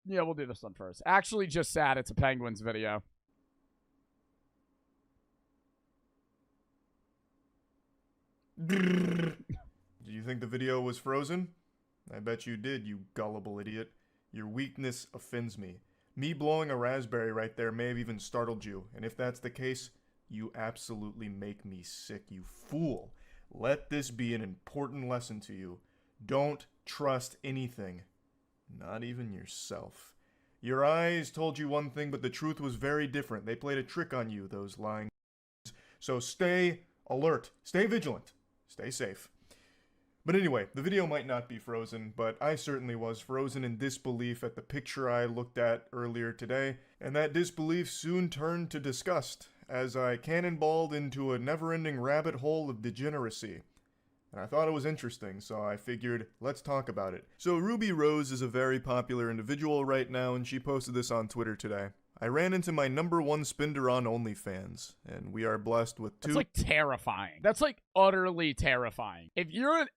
Yeah, we'll do this one first. Actually, just sad it's a Penguins video. Do you think the video was frozen? I bet you did, you gullible idiot. Your weakness offends me. Me blowing a raspberry right there may have even startled you, and if that's the case, you absolutely make me sick, you fool. Let this be an important lesson to you. Don't trust anything. Not even yourself. Your eyes told you one thing, but the truth was very different. They played a trick on you, those lying. So stay alert. Stay vigilant. Stay safe. But anyway, the video might not be frozen, but I certainly was frozen in disbelief at the picture I looked at earlier today, and that disbelief soon turned to disgust as I cannonballed into a never-ending rabbit hole of degeneracy. And I thought it was interesting, so I figured, let's talk about it. So Ruby Rose is a very popular individual right now, and she posted this on Twitter today. I ran into my #1 spender on OnlyFans, and we are blessed with 2. That's like terrifying. That's like utterly terrifying. If you're an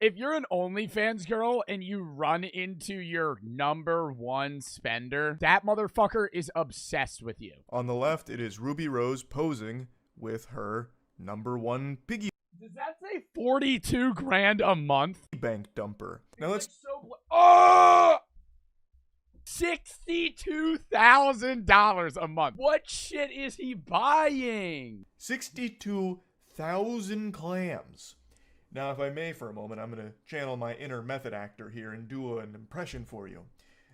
OnlyFans girl and you run into your #1 spender, that motherfucker is obsessed with you. On the left, it is Ruby Rose posing with her #1 piggy Does that say 42 grand a month? bank dumper. Now let's Oh! $62,000 a month. What shit is he buying? 62,000 clams. Now, if I may for a moment, I'm going to channel my inner method actor here and do an impression for you.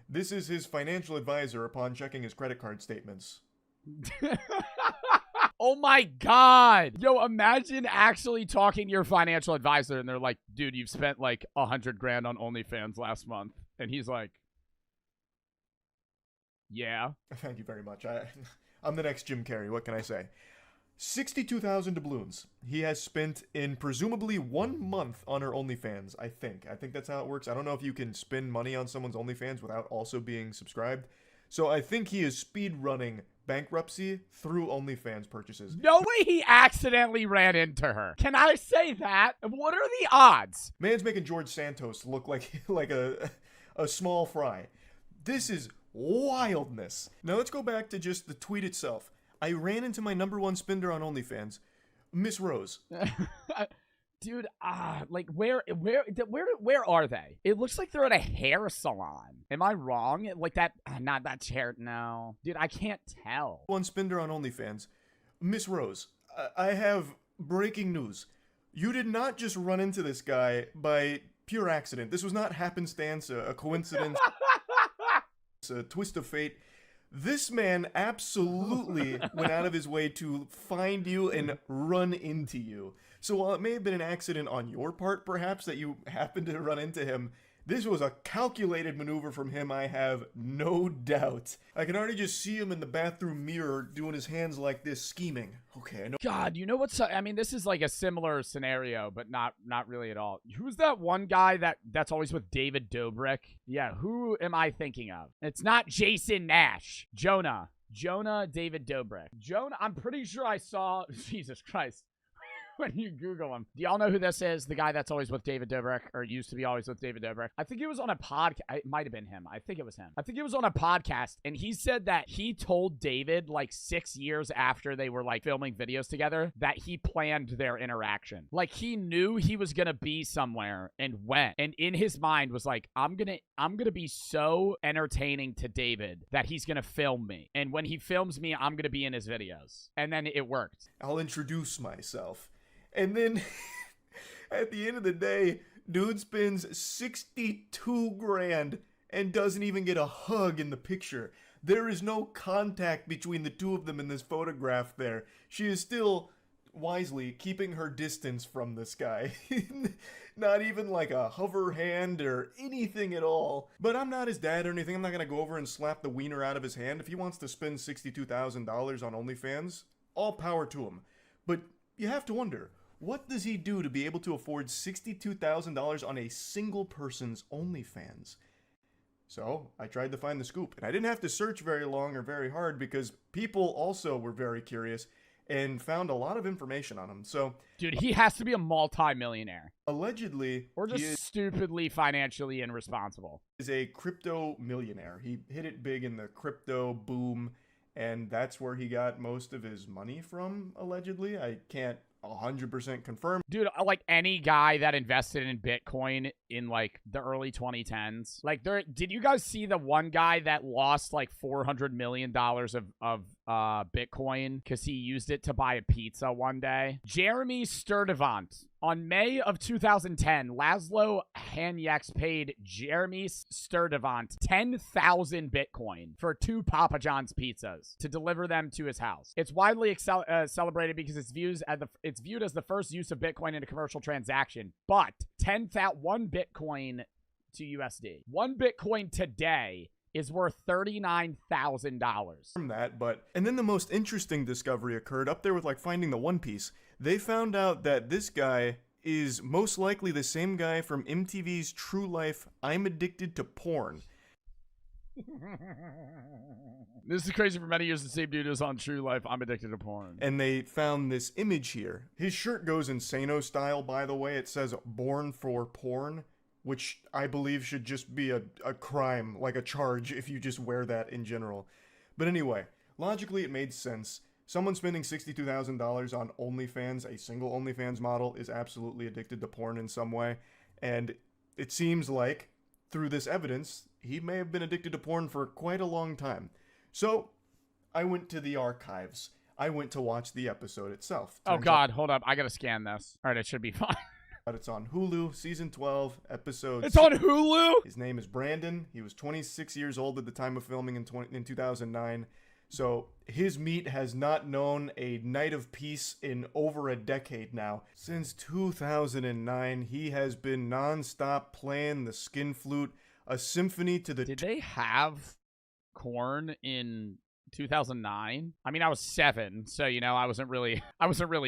This is his financial advisor upon checking his credit card statements. Oh my god. Yo, imagine actually talking to your financial advisor and they're like, dude, you've spent like 100 grand on OnlyFans last month. And he's like, yeah. Thank you very much. I'm the next Jim Carrey. What can I say? 62,000 doubloons he has spent in presumably 1 month on her OnlyFans, I think. I think that's how it works. I don't know if you can spend money on someone's OnlyFans without also being subscribed. So I think he is speed running bankruptcy through OnlyFans purchases. No way he accidentally ran into her. Can I say that? What are the odds? Man's making George Santos look like a small fry. This is wildness. Now let's go back to just the tweet itself. I ran into my #1 spender on OnlyFans, Miss Rose. Dude, like where are they? It looks like they're at a hair salon. Am I wrong? Like that, not that chair. No, dude, I can't tell. One spender on OnlyFans, Miss Rose. I have breaking news. You did not just run into this guy by pure accident. This was not happenstance, a coincidence. It's a twist of fate. This man absolutely went out of his way to find you and run into you. So while it may have been an accident on your part, perhaps, that you happened to run into him, this was a calculated maneuver from him, I have no doubt. I can already just see him in the bathroom mirror doing his hands like this, scheming. Okay, I know. God, you know what's... I mean, this is like a similar scenario, but not really at all. Who's that one guy that's always with David Dobrik? Yeah, who am I thinking of? It's not Jason Nash. Jonah, David Dobrik. Jonah, I'm pretty sure I saw... Jesus Christ. When you Google him. Do y'all know who this is? The guy that's always with David Dobrik, or used to be always with David Dobrik. I think it was on a podcast. It might have been him. I think it was him. I think it was on a podcast, and he said that he told David, like 6 years after they were like filming videos together, that he planned their interaction. Like he knew he was gonna be somewhere and went, and in his mind was like, I'm gonna be so entertaining to David that he's gonna film me, and when he films me, I'm gonna be in his videos. And then it worked. I'll introduce myself. And then, at the end of the day, dude spends 62 grand and doesn't even get a hug in the picture. There is no contact between the two of them in this photograph there. She is still, wisely, keeping her distance from this guy. Not even like a hover hand or anything at all. But I'm not his dad or anything. I'm not going to go over and slap the wiener out of his hand. If he wants to spend $62,000 on OnlyFans, all power to him. But you have to wonder, what does he do to be able to afford $62,000 on a single person's OnlyFans? So I tried to find the scoop, and I didn't have to search very long or very hard because people also were very curious, and found a lot of information on him. So, Dude, he has to be a multi-millionaire. allegedly, Or just he stupidly financially irresponsible. is a crypto millionaire. He hit it big in the crypto boom, and that's where he got most of his money from, allegedly. I can't 100% confirm. Dude, like any guy that invested in Bitcoin in like the early 2010s. Like did you guys see the one guy that lost like $400 million of Bitcoin because he used it to buy a pizza one day? Jeremy Sturdivant. On May of 2010, Laszlo Hanyeks paid Jeremy Sturdivant 10,000 Bitcoin for 2 Papa John's pizzas to deliver them to his house. It's widely celebrated because it's viewed as the first use of Bitcoin in a commercial transaction. But 1 Bitcoin to USD. 1 Bitcoin today is worth $39,000. From that, and then the most interesting discovery occurred up there with like finding the One Piece. They found out that this guy is most likely the same guy from MTV's True Life, I'm Addicted to Porn. This is crazy. For many years, the same dude is on True Life, I'm Addicted to Porn. And they found this image here. His shirt goes Insano style, by the way. It says Born for Porn, which I believe should just be a crime, like a charge, if you just wear that in general. But anyway, logically it made sense. Someone spending $62,000 on OnlyFans, a single OnlyFans model, is absolutely addicted to porn in some way. And it seems like, through this evidence, he may have been addicted to porn for quite a long time. So, I went to the archives. I went to watch the episode itself. Oh God, hold up. I gotta scan this. All right, it should be fine. It's on Hulu, season 12, episode It's on Hulu? His name is Brandon. He was 26 years old at the time of filming in 2009. So his meat has not known a night of peace in over a decade now. Since 2009, he has been non-stop playing the skin flute, a symphony to the... Did they have corn in 2009? I mean, I was 7, so I wasn't really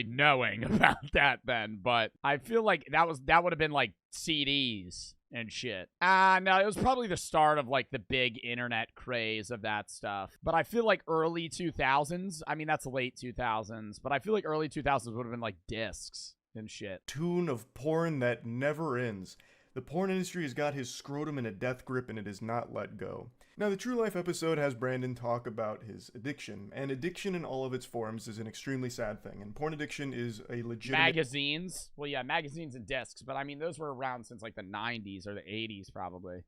knowing about that then, but I feel like that would have been like CDs and shit. No, it was probably the start of like the big internet craze of that stuff. But I feel like early 2000s, I mean that's late 2000s, but I feel like early 2000s would have been like discs and shit. Tune of porn that never ends. The porn industry has got his scrotum in a death grip and it has not let go. Now, the True Life episode has Brandon talk about his addiction, and addiction in all of its forms is an extremely sad thing, and porn addiction is a legitimate... Magazines? Well, yeah, magazines and discs, but I mean, those were around since like the 90s or the 80s, probably.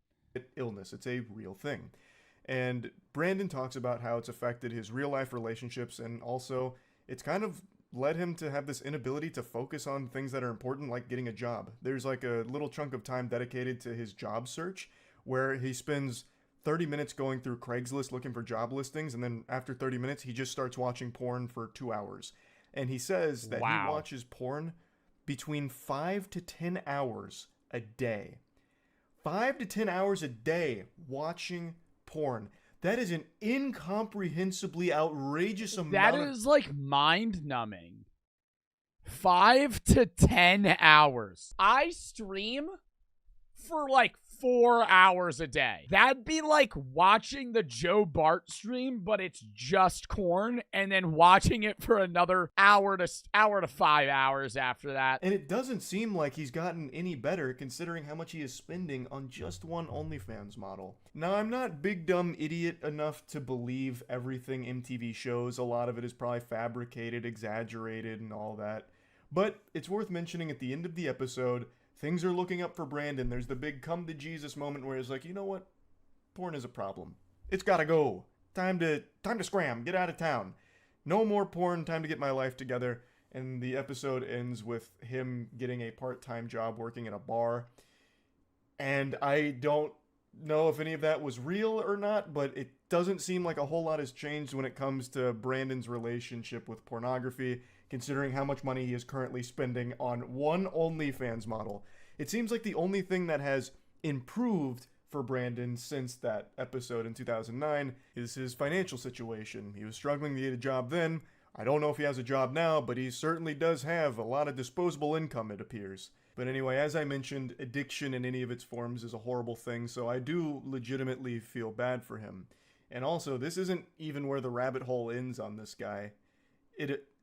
Illness. It's a real thing. And Brandon talks about how it's affected his real-life relationships, and also, it's kind of led him to have this inability to focus on things that are important, like getting a job. There's like a little chunk of time dedicated to his job search, where he spends 30 minutes going through Craigslist looking for job listings, and then after 30 minutes, he just starts watching porn for 2 hours. And he says that he watches porn between 5 to 10 hours a day. 5 to 10 hours a day watching porn. That is an incomprehensibly outrageous amount. That is like mind-numbing. 5 to 10 hours. I stream for like 4 hours a day. That'd be like watching the Joe Bart stream, but it's just corn, and then watching it for another hour to 5 hours after that. And it doesn't seem like he's gotten any better considering how much he is spending on just one OnlyFans model. Now, I'm not big dumb idiot enough to believe everything MTV shows. A lot of it is probably fabricated, exaggerated, and all that. But it's worth mentioning at the end of the episode, things are looking up for Brandon. There's the big come to Jesus moment where he's like, you know what? Porn is a problem. It's gotta go. Time to scram. Get out of town. No more porn. Time to get my life together. And the episode ends with him getting a part-time job working at a bar. And I don't know if any of that was real or not, but it doesn't seem like a whole lot has changed when it comes to Brandon's relationship with pornography, considering how much money he is currently spending on one OnlyFans model. It seems like the only thing that has improved for Brandon since that episode in 2009 is his financial situation. He was struggling to get a job then. I don't know if he has a job now, but he certainly does have a lot of disposable income, it appears. But anyway, as I mentioned, addiction in any of its forms is a horrible thing, so I do legitimately feel bad for him. And also, this isn't even where the rabbit hole ends on this guy.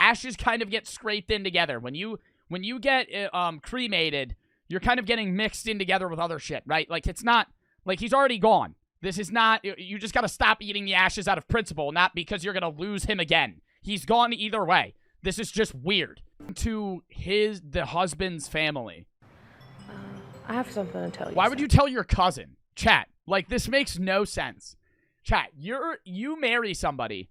ashes kind of get scraped in together. When you get cremated, you're kind of getting mixed in together with other shit, right? Like, it's not, like, he's already gone. This is not, you just got to stop eating the ashes out of principle, not because you're going to lose him again. He's gone either way. This is just weird. To the husband's family. I have something to tell you. Why would you tell your cousin? Chat, like, this makes no sense. Chat, you marry somebody,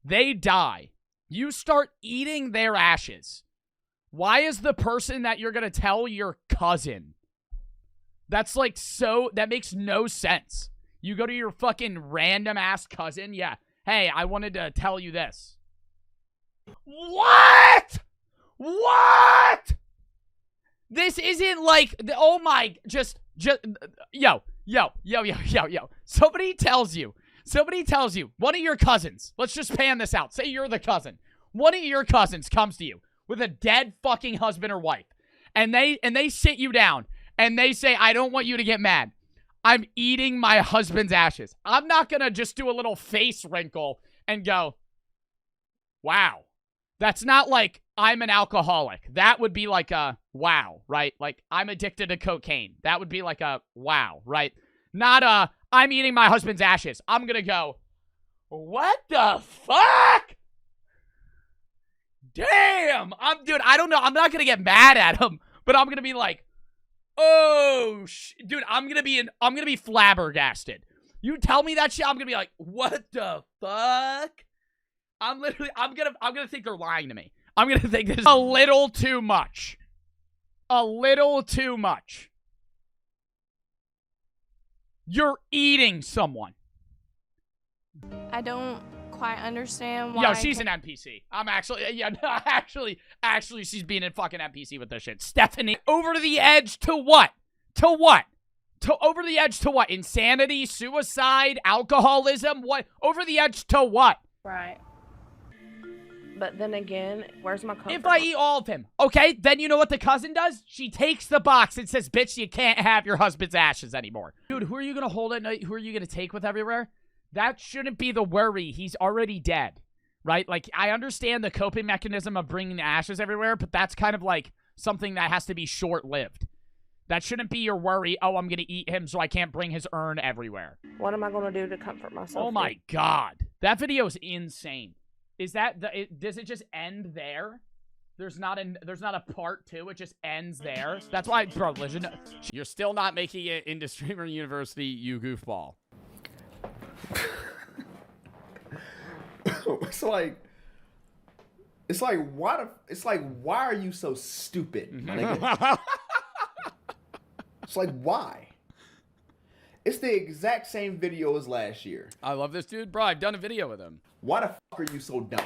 they die, you start eating their ashes. Why is the person that you're gonna tell your cousin? That's like that makes no sense. You go to your fucking random ass cousin, yeah, hey, I wanted to tell you this. What? This isn't like, oh my, just, yo. Somebody tells you, one of your cousins, let's just pan this out. Say you're the cousin. One of your cousins comes to you with a dead fucking husband or wife. And they sit you down and they say, I don't want you to get mad. I'm eating my husband's ashes. I'm not going to just do a little face wrinkle and go, wow. That's not like I'm an alcoholic. That would be like a wow, right? Like I'm addicted to cocaine. That would be like a wow, right? Not I'm eating my husband's ashes. I'm going to go, what the fuck? Damn. Dude, I don't know. I'm not going to get mad at him, but I'm going to be like, oh, dude, I'm going to be flabbergasted. You tell me that shit, I'm going to be like, what the fuck? I'm gonna think they're lying to me. I'm gonna think this is a little too much. A little too much. You're eating someone. I don't quite understand why. Yo, she's an NPC. I'm actually, yeah, no, actually, she's being a fucking NPC with this shit. Stephanie, over to the edge to what? To what? Over the edge to what? Insanity, suicide, alcoholism? What? Over the edge to what? Right. But then again, where's my comfort? If I eat all of him, okay, then you know what the cousin does? She takes the box and says, bitch, you can't have your husband's ashes anymore. Dude, who are you going to hold at night? Who are you going to take with everywhere? That shouldn't be the worry. He's already dead, right? Like, I understand the coping mechanism of bringing the ashes everywhere, but that's kind of like something that has to be short-lived. That shouldn't be your worry. Oh, I'm going to eat him so I can't bring his urn everywhere. What am I going to do to comfort myself? Oh, my God. That video is insane. Is that does it just end there? There's not a part 2. It just ends there. That's why, bro, listen. You're still not making it into Streamer University, you goofball. It's like why are you so stupid, my nigga? It's like, why? It's the exact same video as last year. I love this dude, bro. I've done a video with him. Why the fuck are you so dumb?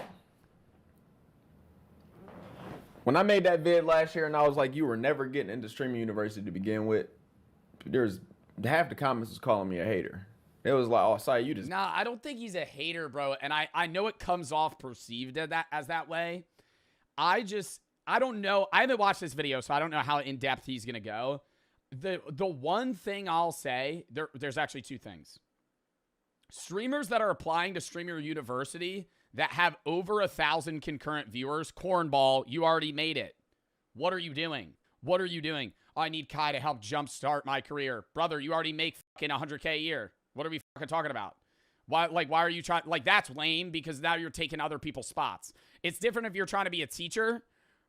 When I made that vid last year and I was like, you were never getting into Streaming University to begin with, there's half the comments was calling me a hater. It was like, oh, sorry, you just... Nah, I don't think he's a hater, bro. And I know it comes off perceived as that way. I don't know. I haven't watched this video, so I don't know how in-depth he's going to go. The one thing I'll say, there's actually 2 things. Streamers that are applying to Streamer University that have over 1,000 concurrent viewers, cornball, you already made it. What are you doing? What are you doing? Oh, I need Kai to help jumpstart my career. Brother, you already make fucking 100K a year. What are we fucking talking about? Why are you trying? Like, that's lame because now you're taking other people's spots. It's different if you're trying to be a teacher,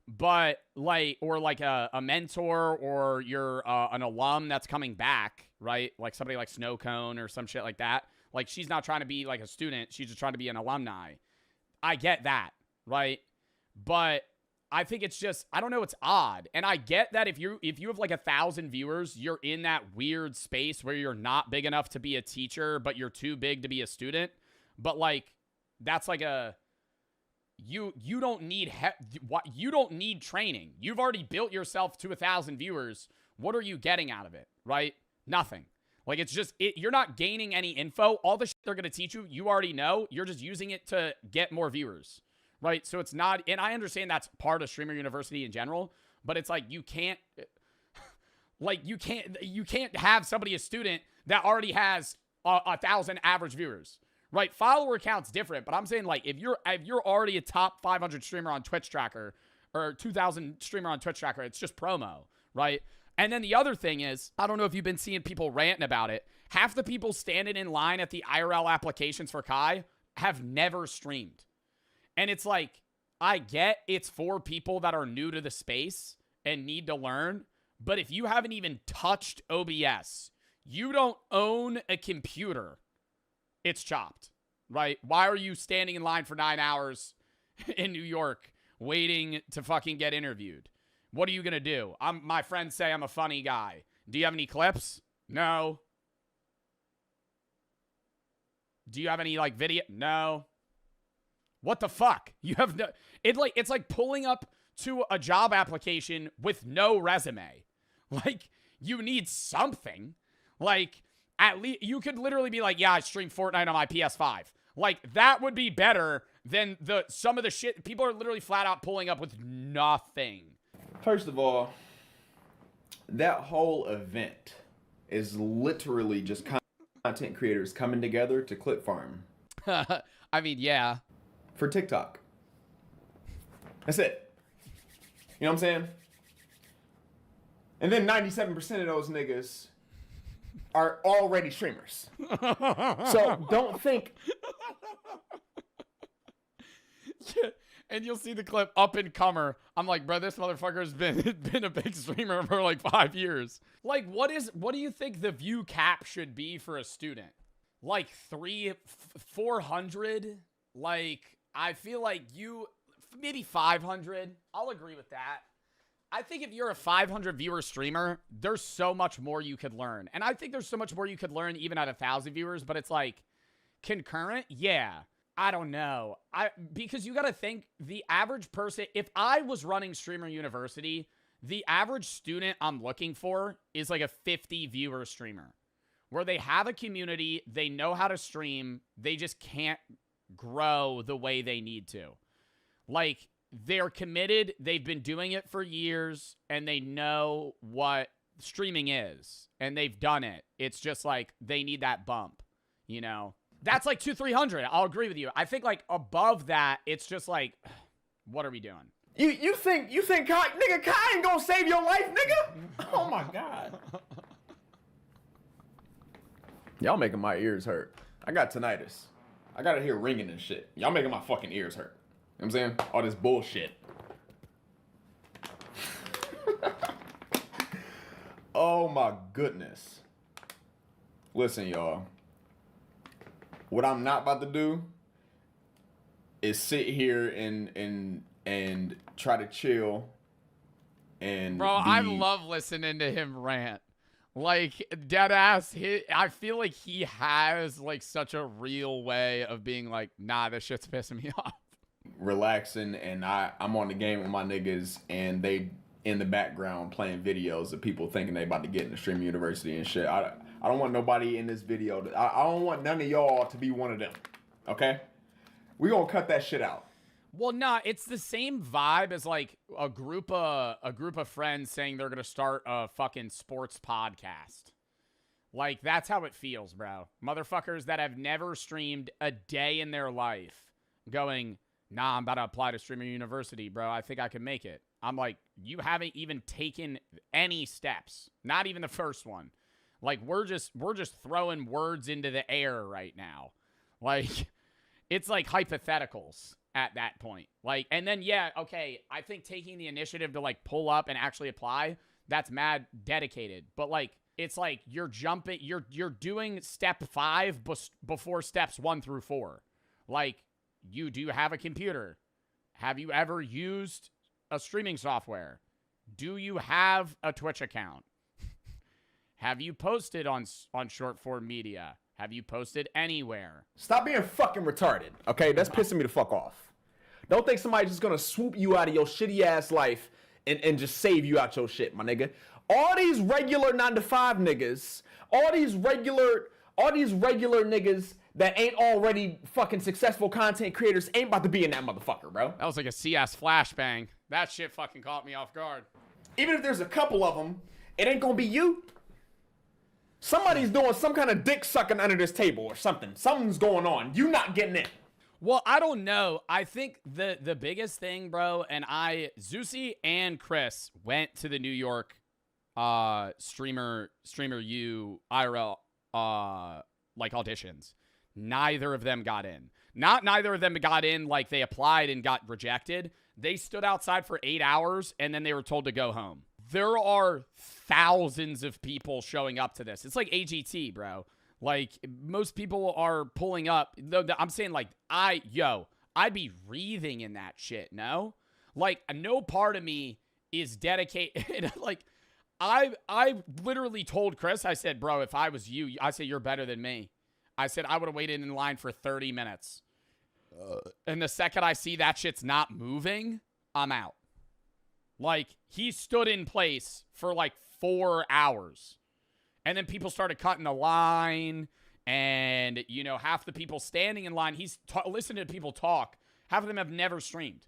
but or a mentor, or you're an alum that's coming back, right? Like somebody like Snowcone or some shit like that. Like, she's not trying to be like a student. She's just trying to be an alumni. I get that, right? But I think it's just, I don't know, it's odd. And I get that if you have like 1,000 viewers, you're in that weird space where you're not big enough to be a teacher, but you're too big to be a student. But like, that's like you don't need training. You've already built yourself to 1,000 viewers. What are you getting out of it, right? Nothing. Like, it's just, you're not gaining any info. All the shit they're going to teach you, you already know. You're just using it to get more viewers, right? So it's not, and I understand that's part of Streamer University in general, but it's like, you can't have somebody, a student, that already has 1,000 average viewers, right? Follower count's different, but I'm saying like if you're already a top 500 streamer on Twitch Tracker or 2,000 streamer on Twitch Tracker, it's just promo, right? And then the other thing is, I don't know if you've been seeing people ranting about it. Half the people standing in line at the IRL applications for Kai have never streamed. And it's like, I get it's for people that are new to the space and need to learn, but if you haven't even touched OBS, you don't own a computer, it's chopped, right? Why are you standing in line for 9 hours in New York waiting to fucking get interviewed? What are you going to do? My friends say I'm a funny guy. Do you have any clips? No. Do you have any like video? No. What the fuck? You have no. It's like pulling up to a job application with no resume. Like you need something. Like at least you could literally be like, yeah, I stream Fortnite on my PS5. Like that would be better than some of the shit people are literally flat out pulling up with nothing. First of all, that whole event is literally just content creators coming together to clip farm. I mean, yeah. For TikTok. That's it. You know what I'm saying? And then 97% of those niggas are already streamers. So don't think... Yeah. And you'll see the clip up and comer. I'm like, bro, this motherfucker's been a big streamer for like 5 years. Like, what do you think the view cap should be for a student? Like 400? Like, I feel like maybe 500. I'll agree with that. I think if you're a 500 viewer streamer, there's so much more you could learn. And I think there's so much more you could learn even at 1,000 viewers, but it's like concurrent. Yeah. I don't know. Because you got to think the average person, if I was running Streamer University, the average student I'm looking for is like a 50 viewer streamer where they have a community, they know how to stream, they just can't grow the way they need to. Like they're committed, they've been doing it for years and they know what streaming is and they've done it. It's just like they need that bump, you know? That's like 200-300. I'll agree with you. I think like above that, it's just like, what are we doing? You think Kai, nigga, Kai ain't gonna save your life, nigga? Oh my God. Y'all making my ears hurt. I got tinnitus. I gotta hear ringing and shit. Y'all making my fucking ears hurt. You know what I'm saying? All this bullshit. Oh my goodness. Listen, y'all. What I'm not about to do is sit here and try to chill and bro, I love listening to him rant. Like dead ass, I feel like he has like such a real way of being like, nah, this shit's pissing me off. Relaxing, and I'm on the game with my niggas and they in the background playing videos of people thinking they about to get in the Stream University and shit. I don't want nobody in this video. I don't want none of y'all to be one of them. Okay? We gonna cut that shit out. Well, nah, it's the same vibe as like a group of friends saying they're gonna start a fucking sports podcast. Like that's how it feels, bro. Motherfuckers that have never streamed a day in their life going, nah, I'm about to apply to Streamer University, bro. I think I can make it. I'm like, you haven't even taken any steps. Not even the first one. Like, we're just throwing words into the air right now. Like, it's like hypotheticals at that point. Like, and then, yeah, okay, I think taking the initiative to, like, pull up and actually apply, that's mad dedicated. But, like, it's like you're jumping, you're doing step 5 before steps 1 through 4. Like, you do have a computer. Have you ever used a streaming software? Do you have a Twitch account? Have you posted on short form media? Have you posted anywhere? Stop being fucking retarded, okay? That's pissing me the fuck off. Don't think somebody's just gonna swoop you out of your shitty ass life and just save you out your shit, my nigga. All these regular 9-to-5 niggas, all these regular niggas that ain't already fucking successful content creators ain't about to be in that motherfucker, bro. That was like a CS flashbang. That shit fucking caught me off guard. Even if there's a couple of them, it ain't gonna be you. Somebody's doing some kind of dick sucking under this table or something. Something's going on. You not getting in. Well, I don't know. I think the biggest thing, bro, and Zeusy and Chris went to the New York streamer U IRL like auditions. Neither of them got in. Neither of them got in like they applied and got rejected. They stood outside for 8 hours and then they were told to go home. There are thousands of people showing up to this. It's like AGT, bro. Like, most people are pulling up. I'm saying, like, I'd be breathing in that shit, no? Like, no part of me is dedicated. Like, I literally told Chris, I said, bro, if I was you, I said, you're better than me. I said, I would have waited in line for 30 minutes. And the second I see that shit's not moving, I'm out. Like, he stood in place for, like, 4 hours. And then people started cutting the line, and, you know, half the people standing in line, he's listening to people talk. Half of them have never streamed.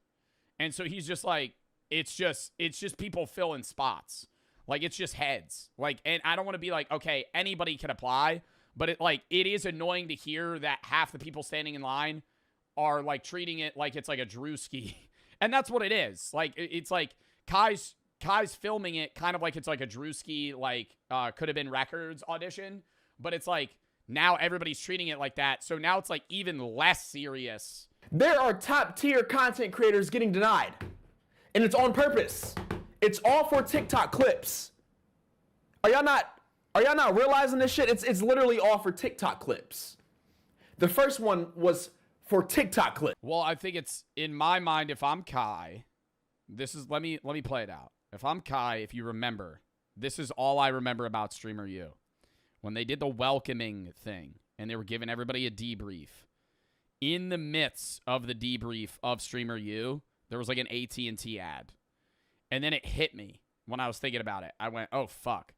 And so he's just like, it's just people filling spots. Like, it's just heads. Like, and I don't want to be like, okay, anybody can apply, but it is annoying to hear that half the people standing in line are, like, treating it like it's like a Drewski. And that's what it is. Like, it's like Kai's filming it kind of like it's like a Drewski, like, could have been records audition, but it's like now everybody's treating it like that. So now it's like even less serious. There are top tier content creators getting denied, and it's on purpose. It's all for TikTok clips. Are y'all not realizing this shit? It's literally all for TikTok clips. The first one was for TikTok clips. Well, I think it's, in my mind, if I'm Kai, let me play it out. If I'm Kai, if you remember, this is all I remember about Streamer U. When they did the welcoming thing and they were giving everybody a debrief, in the midst of the debrief of Streamer U, there was like an AT&T ad. And then it hit me when I was thinking about it. I went, oh, fuck.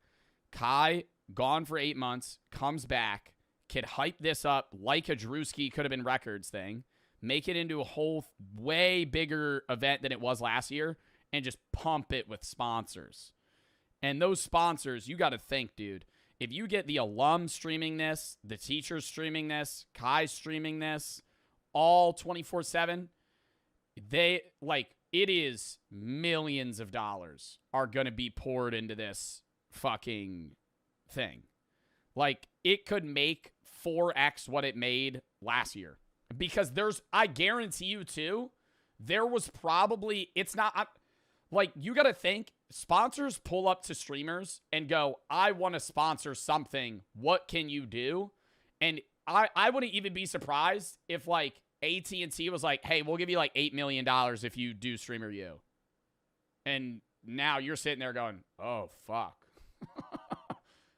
Kai, gone for 8 months, comes back, could hype this up like a Drewski could have been records thing, make it into a whole way bigger event than it was last year, and just pump it with sponsors. And those sponsors, you got to think, dude, if you get the alum streaming this, the teachers streaming this, Kai streaming this, all 24/7, it is millions of dollars are going to be poured into this fucking thing. Like, it could make 4x what it made last year. Because I guarantee you too, there was probably, you got to think, sponsors pull up to streamers and go, I want to sponsor something. What can you do? And I wouldn't even be surprised if, like, AT&T was like, hey, we'll give you, like, $8 million if you do Streamer U. And now you're sitting there going, oh, fuck.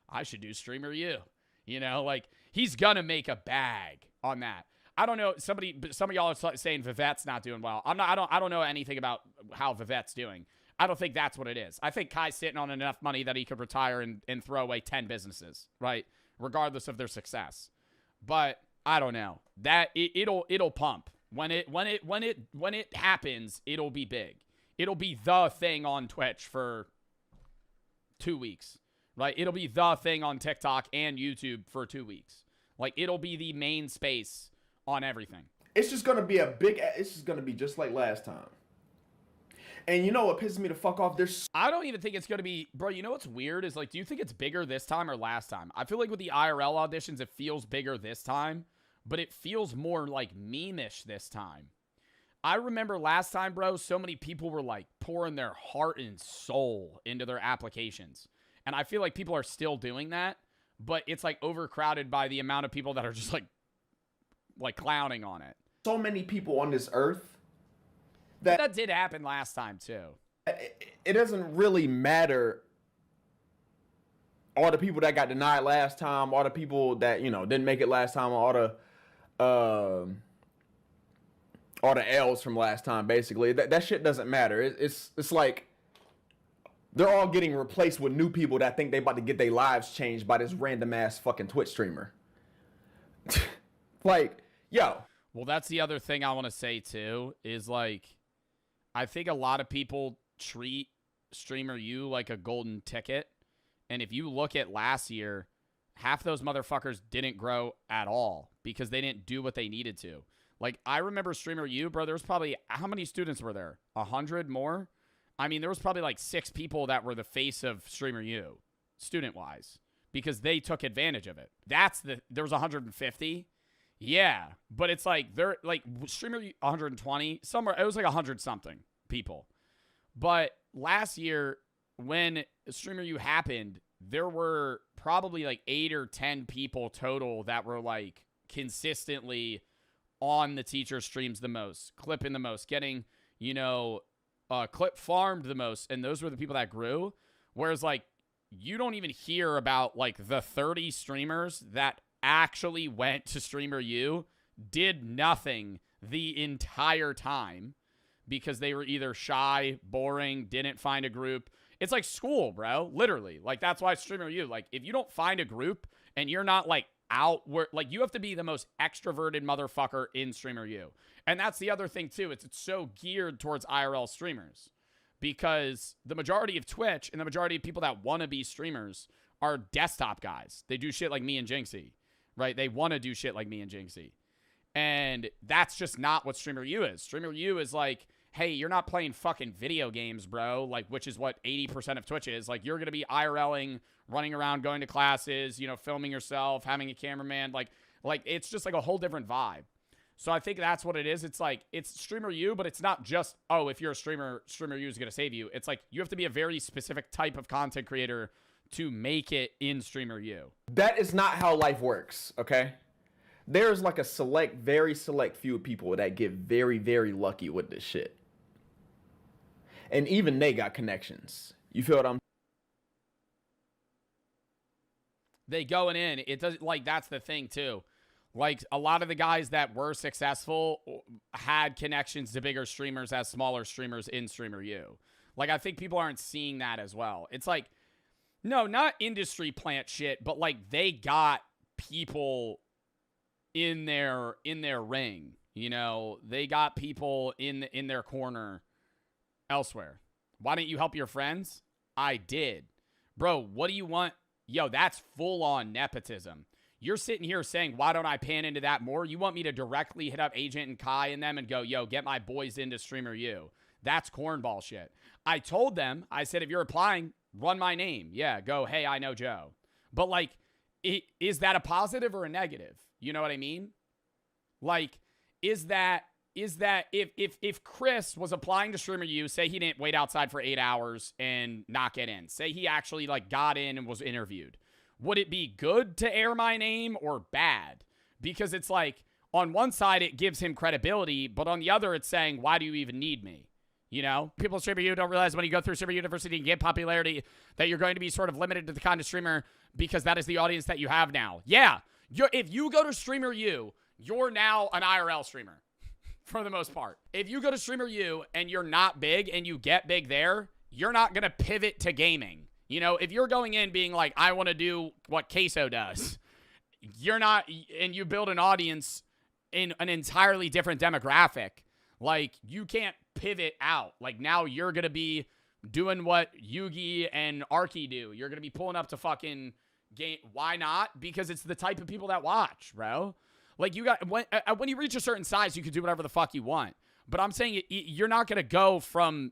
I should do Streamer U. You know, like, he's going to make a bag on that. I don't know. Some of y'all are saying Vivette's not doing well. I don't know anything about how Vivette's doing. I don't think that's what it is. I think Kai's sitting on enough money that he could retire and throw away 10 businesses, right? Regardless of their success. But I don't know. That it'll pump. When it happens, it'll be big. It'll be the thing on Twitch for 2 weeks. Right? It'll be the thing on TikTok and YouTube for 2 weeks. Like, it'll be the main space on everything. It's just going to be it's just going to be just like last time. And you know what pisses me the fuck off? I don't even think it's going to be, bro, you know what's weird is, like, do you think it's bigger this time or last time? I feel like with the IRL auditions, it feels bigger this time, but it feels more, like, meme-ish this time. I remember last time, bro, so many people were, like, pouring their heart and soul into their applications. And I feel like people are still doing that, but it's, like, overcrowded by the amount of people that are just, like clowning on it. So many people on this earth that did happen last time, too. It doesn't really matter all the people that got denied last time, all the people that, you know, didn't make it last time, all the L's from last time, basically. That shit doesn't matter. It's like they're all getting replaced with new people that think they about to get their lives changed by this random ass fucking Twitch streamer. Like, yo. Well, that's the other thing I want to say too, is, like, I think a lot of people treat Streamer U like a golden ticket. And if you look at last year, half those motherfuckers didn't grow at all because they didn't do what they needed to. Like, I remember Streamer U, bro, there was probably, how many students were there? 100 more? I mean, there was probably like 6 people that were the face of Streamer U, student-wise, because they took advantage of it. There was 150. Yeah, but it's like, they're like, Streamer U, 120, somewhere, it was like 100-something people. But last year, when Streamer U happened, there were probably like 8 or 10 people total that were like consistently on the teacher streams the most, clipping the most, getting, you know, clip farmed the most, and those were the people that grew. Whereas, like, you don't even hear about, like, the 30 streamers that actually went to Streamer U, did nothing the entire time because they were either shy, boring, didn't find a group. It's like school, bro, literally. Like, that's why Streamer U, like, if you don't find a group and you're not, like, out where, like, you have to be the most extroverted motherfucker in Streamer U. And that's the other thing too. It's so geared towards IRL streamers because the majority of Twitch and the majority of people that want to be streamers are desktop guys. They do shit like me and Jinxie, right? They want to do shit like me and Jinxie. And that's just not what Streamer U is. Streamer U is like, hey, you're not playing fucking video games, bro, like, which is what 80% of Twitch is. Like, you're going to be IRLing, running around, going to classes, you know, filming yourself, having a cameraman. Like it's just like a whole different vibe. So I think that's what it is. It's like, it's Streamer U, but it's not just, oh, if you're a streamer, Streamer U is going to save you. It's like, you have to be a very specific type of content creator to make it in Streamer U. That is not how life works, okay? There's like a very select few people that get very, very lucky with this shit. And even they got connections. You feel what I'm? They going in. It doesn't, like, that's the thing too. Like, a lot of the guys that were successful had connections to bigger streamers as smaller streamers in Streamer U. Like, I think people aren't seeing that as well. It's like, no, not industry plant shit, but like, they got people in their ring. You know, they got people in their corner elsewhere. Why didn't you help your friends? I did. Bro, what do you want? Yo, that's full-on nepotism. You're sitting here saying, why don't I pan into that more? You want me to directly hit up Agent and Kai and them and go, yo, get my boys into Streamer U. That's cornball shit. I told them, I said, if you're applying, run my name. Yeah, go, hey, I know Joe. But, like, is that a positive or a negative? You know what I mean? Like, is that if Chris was applying to Streamer U, say he didn't wait outside for 8 hours and not get in, say he actually, like, got in and was interviewed, would it be good to air my name or bad? Because it's like, on one side, it gives him credibility, but on the other, it's saying, why do you even need me? You know, people at Streamer U don't realize when you go through Streamer University and get popularity that you're going to be sort of limited to the kind of streamer because that is the audience that you have now. Yeah, if you go to Streamer U, you're now an IRL streamer for the most part. If you go to Streamer U and you're not big and you get big there, you're not going to pivot to gaming. You know, if you're going in being like, I want to do what Queso does, you're not, and you build an audience in an entirely different demographic, like, you can't pivot out. Like, now you're going to be doing what Yugi and Arky do. You're going to be pulling up to fucking game. Why not? Because it's the type of people that watch, bro. Like, you got, when you reach a certain size, you can do whatever the fuck you want. But I'm saying you're not going to go from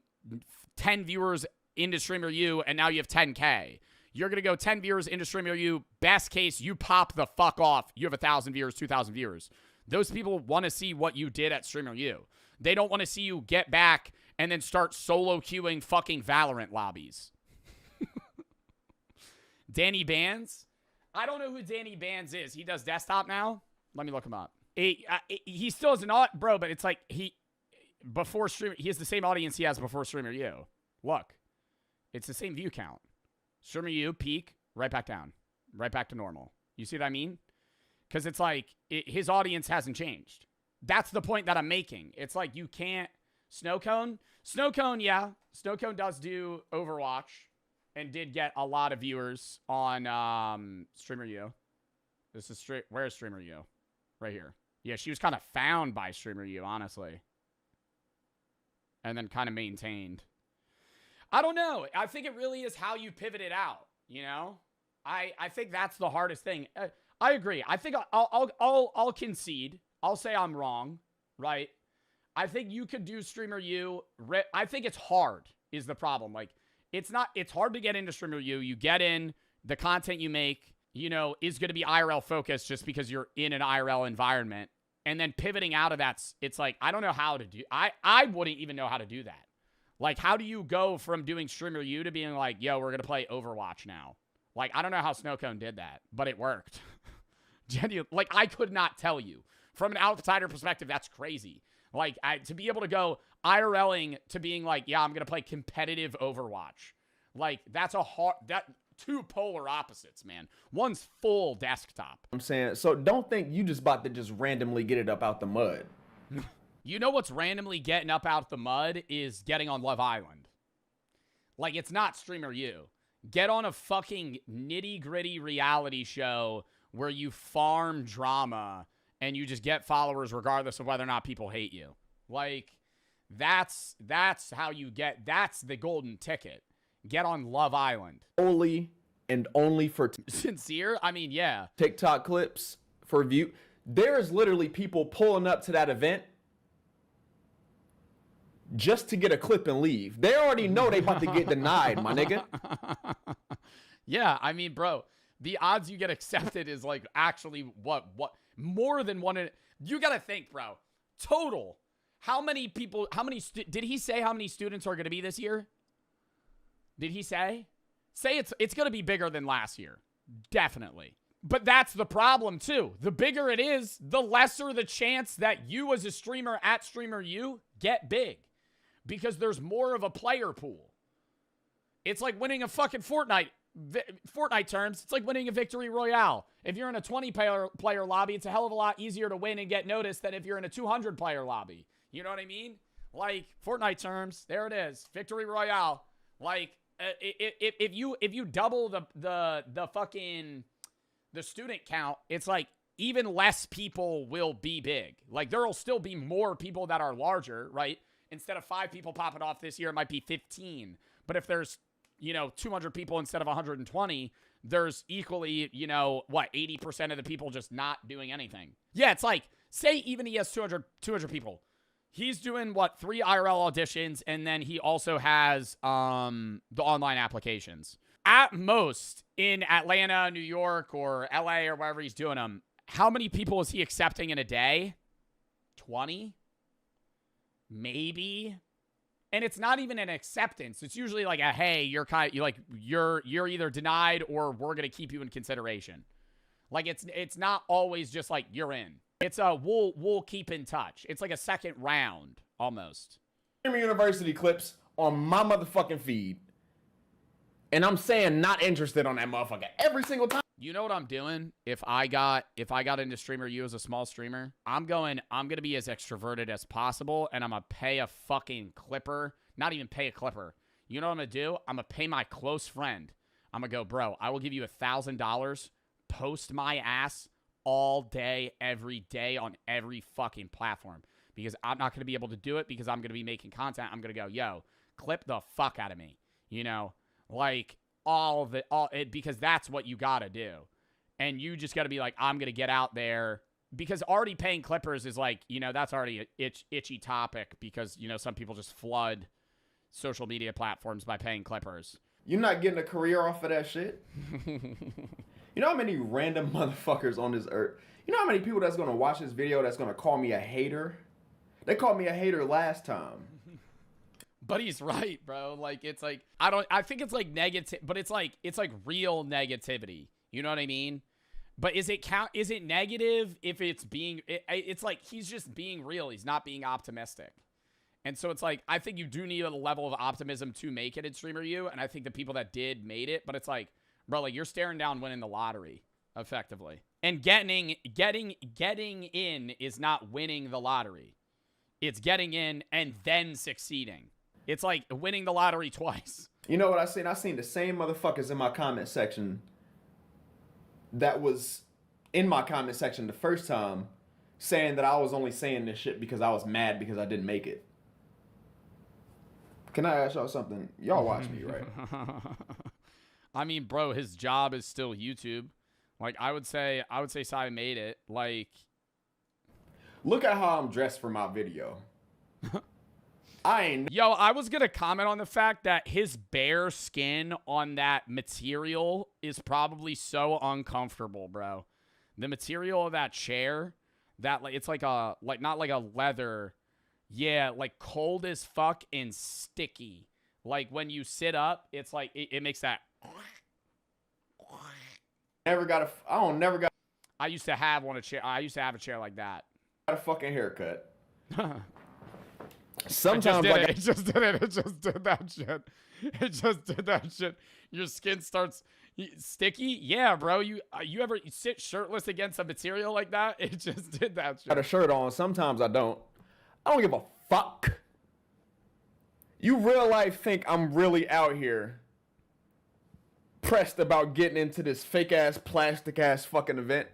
10 viewers into Streamer U and now you have 10K. You're going to go 10 viewers into Streamer U. Best case, you pop the fuck off. You have 1,000 viewers, 2,000 viewers. Those people want to see what you did at Streamer U. They don't want to see you get back and then start solo queuing fucking Valorant lobbies. Danny Bands? I don't know who Danny Bands is. He does desktop now? Let me look him up. He still has an bro, but it's like he has the same audience he has before Streamer U. Look, it's the same view count. Streamer U, peak, right back down, right back to normal. You see what I mean? Because it's like his audience hasn't changed. That's the point that I'm making. It's like you can't Snowcone, yeah. Snowcone does do Overwatch and did get a lot of viewers on Streamer U. This is where's Streamer U? Right here. Yeah, she was kind of found by Streamer U, honestly. And then kind of maintained. I don't know. I think it really is how you pivot it out, you know? I think that's the hardest thing. I agree. I think I'll concede. I'll say I'm wrong, right? I think you could do Streamer U. I think it's hard is the problem. Like, it's hard to get into Streamer U. You get in, the content you make, you know, is going to be IRL focused just because you're in an IRL environment. And then pivoting out of that, it's like, I don't know how to do, I wouldn't even know how to do that. Like, how do you go from doing Streamer U to being like, yo, we're going to play Overwatch now? Like, I don't know how Snowcone did that, but it worked. Genuine, like, I could not tell you. From an outsider perspective, that's crazy. Like, to be able to go IRLing to being like, yeah, I'm going to play competitive Overwatch. Like, that's two polar opposites, man. One's full desktop. I'm saying, so don't think you just about to just randomly get it up out the mud. You know what's randomly getting up out the mud is getting on Love Island. Like, it's not Streamer U. Get on a fucking nitty-gritty reality show where you farm drama and you just get followers regardless of whether or not people hate you. Like, that's how you get, that's the golden ticket. Get on Love Island. Only for Sincere? I mean, yeah. TikTok clips for view. There's literally people pulling up to that event just to get a clip and leave. They already know they about to get denied, my nigga. Yeah, I mean, bro, the odds you get accepted is like actually what more than one. You got to think, bro. Total. How many people, did he say how many students are going to be this year? Did he say? Say it's going to be bigger than last year. Definitely. But that's the problem too. The bigger it is, the lesser the chance that you as a streamer at Streamer U get big. Because there's more of a player pool. It's like winning a fucking Fortnite terms. It's like winning a victory royale. If you're in a 20-player lobby, it's a hell of a lot easier to win and get noticed than if you're in a 200-player lobby. You know what I mean? Like, Fortnite terms, there it is. Victory royale. Like, if you double the fucking the student count, it's like even less people will be big. Like, there'll still be more people that are larger, right? Instead of 5 people popping off this year, it might be 15. But if there's, 200 people instead of 120, there's equally, 80% of the people just not doing anything. Yeah, it's like, say even he has 200 people. He's doing, 3 IRL auditions, and then he also has the online applications. At most, in Atlanta, New York, or LA, or wherever he's doing them, how many people is he accepting in a day? 20? Maybe. And it's not even an acceptance. It's usually like a, hey, you're either denied or we're going to keep you in consideration. Like, it's not always just like you're in. It's a we'll keep in touch. It's like a second round almost. University clips on my motherfucking feed. And I'm saying not interested on that motherfucker every single time. You know what I'm doing? If I got into Streamer U as a small streamer, I'm going to be as extroverted as possible, and I'm going to pay a fucking clipper. Not even pay a clipper. You know what I'm going to do? I'm going to pay my close friend. I'm going to go, bro, I will give you $1,000. Post my ass all day, every day on every fucking platform. Because I'm not going to be able to do it because I'm going to be making content. I'm going to go, yo, clip the fuck out of me. Like, because that's what you gotta do. And you just gotta be like, I'm gonna get out there, because already paying clippers is like, that's already an itchy topic, because, some people just flood social media platforms by paying clippers. You're not getting a career off of that shit. You know how many random motherfuckers on this earth, you know how many people that's gonna watch this video that's gonna call me a hater? They called me a hater last time. But he's right, bro. Like, it's like, I think it's like negative, but it's like real negativity. You know what I mean? But is it negative if it's it's like he's just being real. He's not being optimistic. And so it's like, I think you do need a level of optimism to make it in Streamer U. And I think the people that did made it, but it's like, bro, like, you're staring down winning the lottery effectively. And getting in is not winning the lottery. It's getting in and then succeeding. It's like winning the lottery twice. You know what I seen? I seen the same motherfuckers in my comment section that was in my comment section the first time saying that I was only saying this shit because I was mad because I didn't make it. Can I ask y'all something? Y'all watch me, right? I mean, bro, his job is still YouTube. Like, I would say Sai made it. Like, Look at how I'm dressed for my video. I ain't yo, I was gonna comment on the fact that his bare skin on that material is probably so uncomfortable, bro. The material of that chair, that like it's like a not like a leather, yeah, like cold as fuck and sticky. Like when you sit up, it's like it makes that. never got a. I don't never got I used to have a chair like that. a fucking haircut. It Sometimes like It just did it. It just did that shit. It just did that shit. Your skin starts sticky. Yeah, bro. You ever sit shirtless against a material like that? It just did that shit. got a shirt on. Sometimes I don't. I don't give a fuck. You real life think I'm really out here pressed about getting into this fake ass, plastic ass fucking event?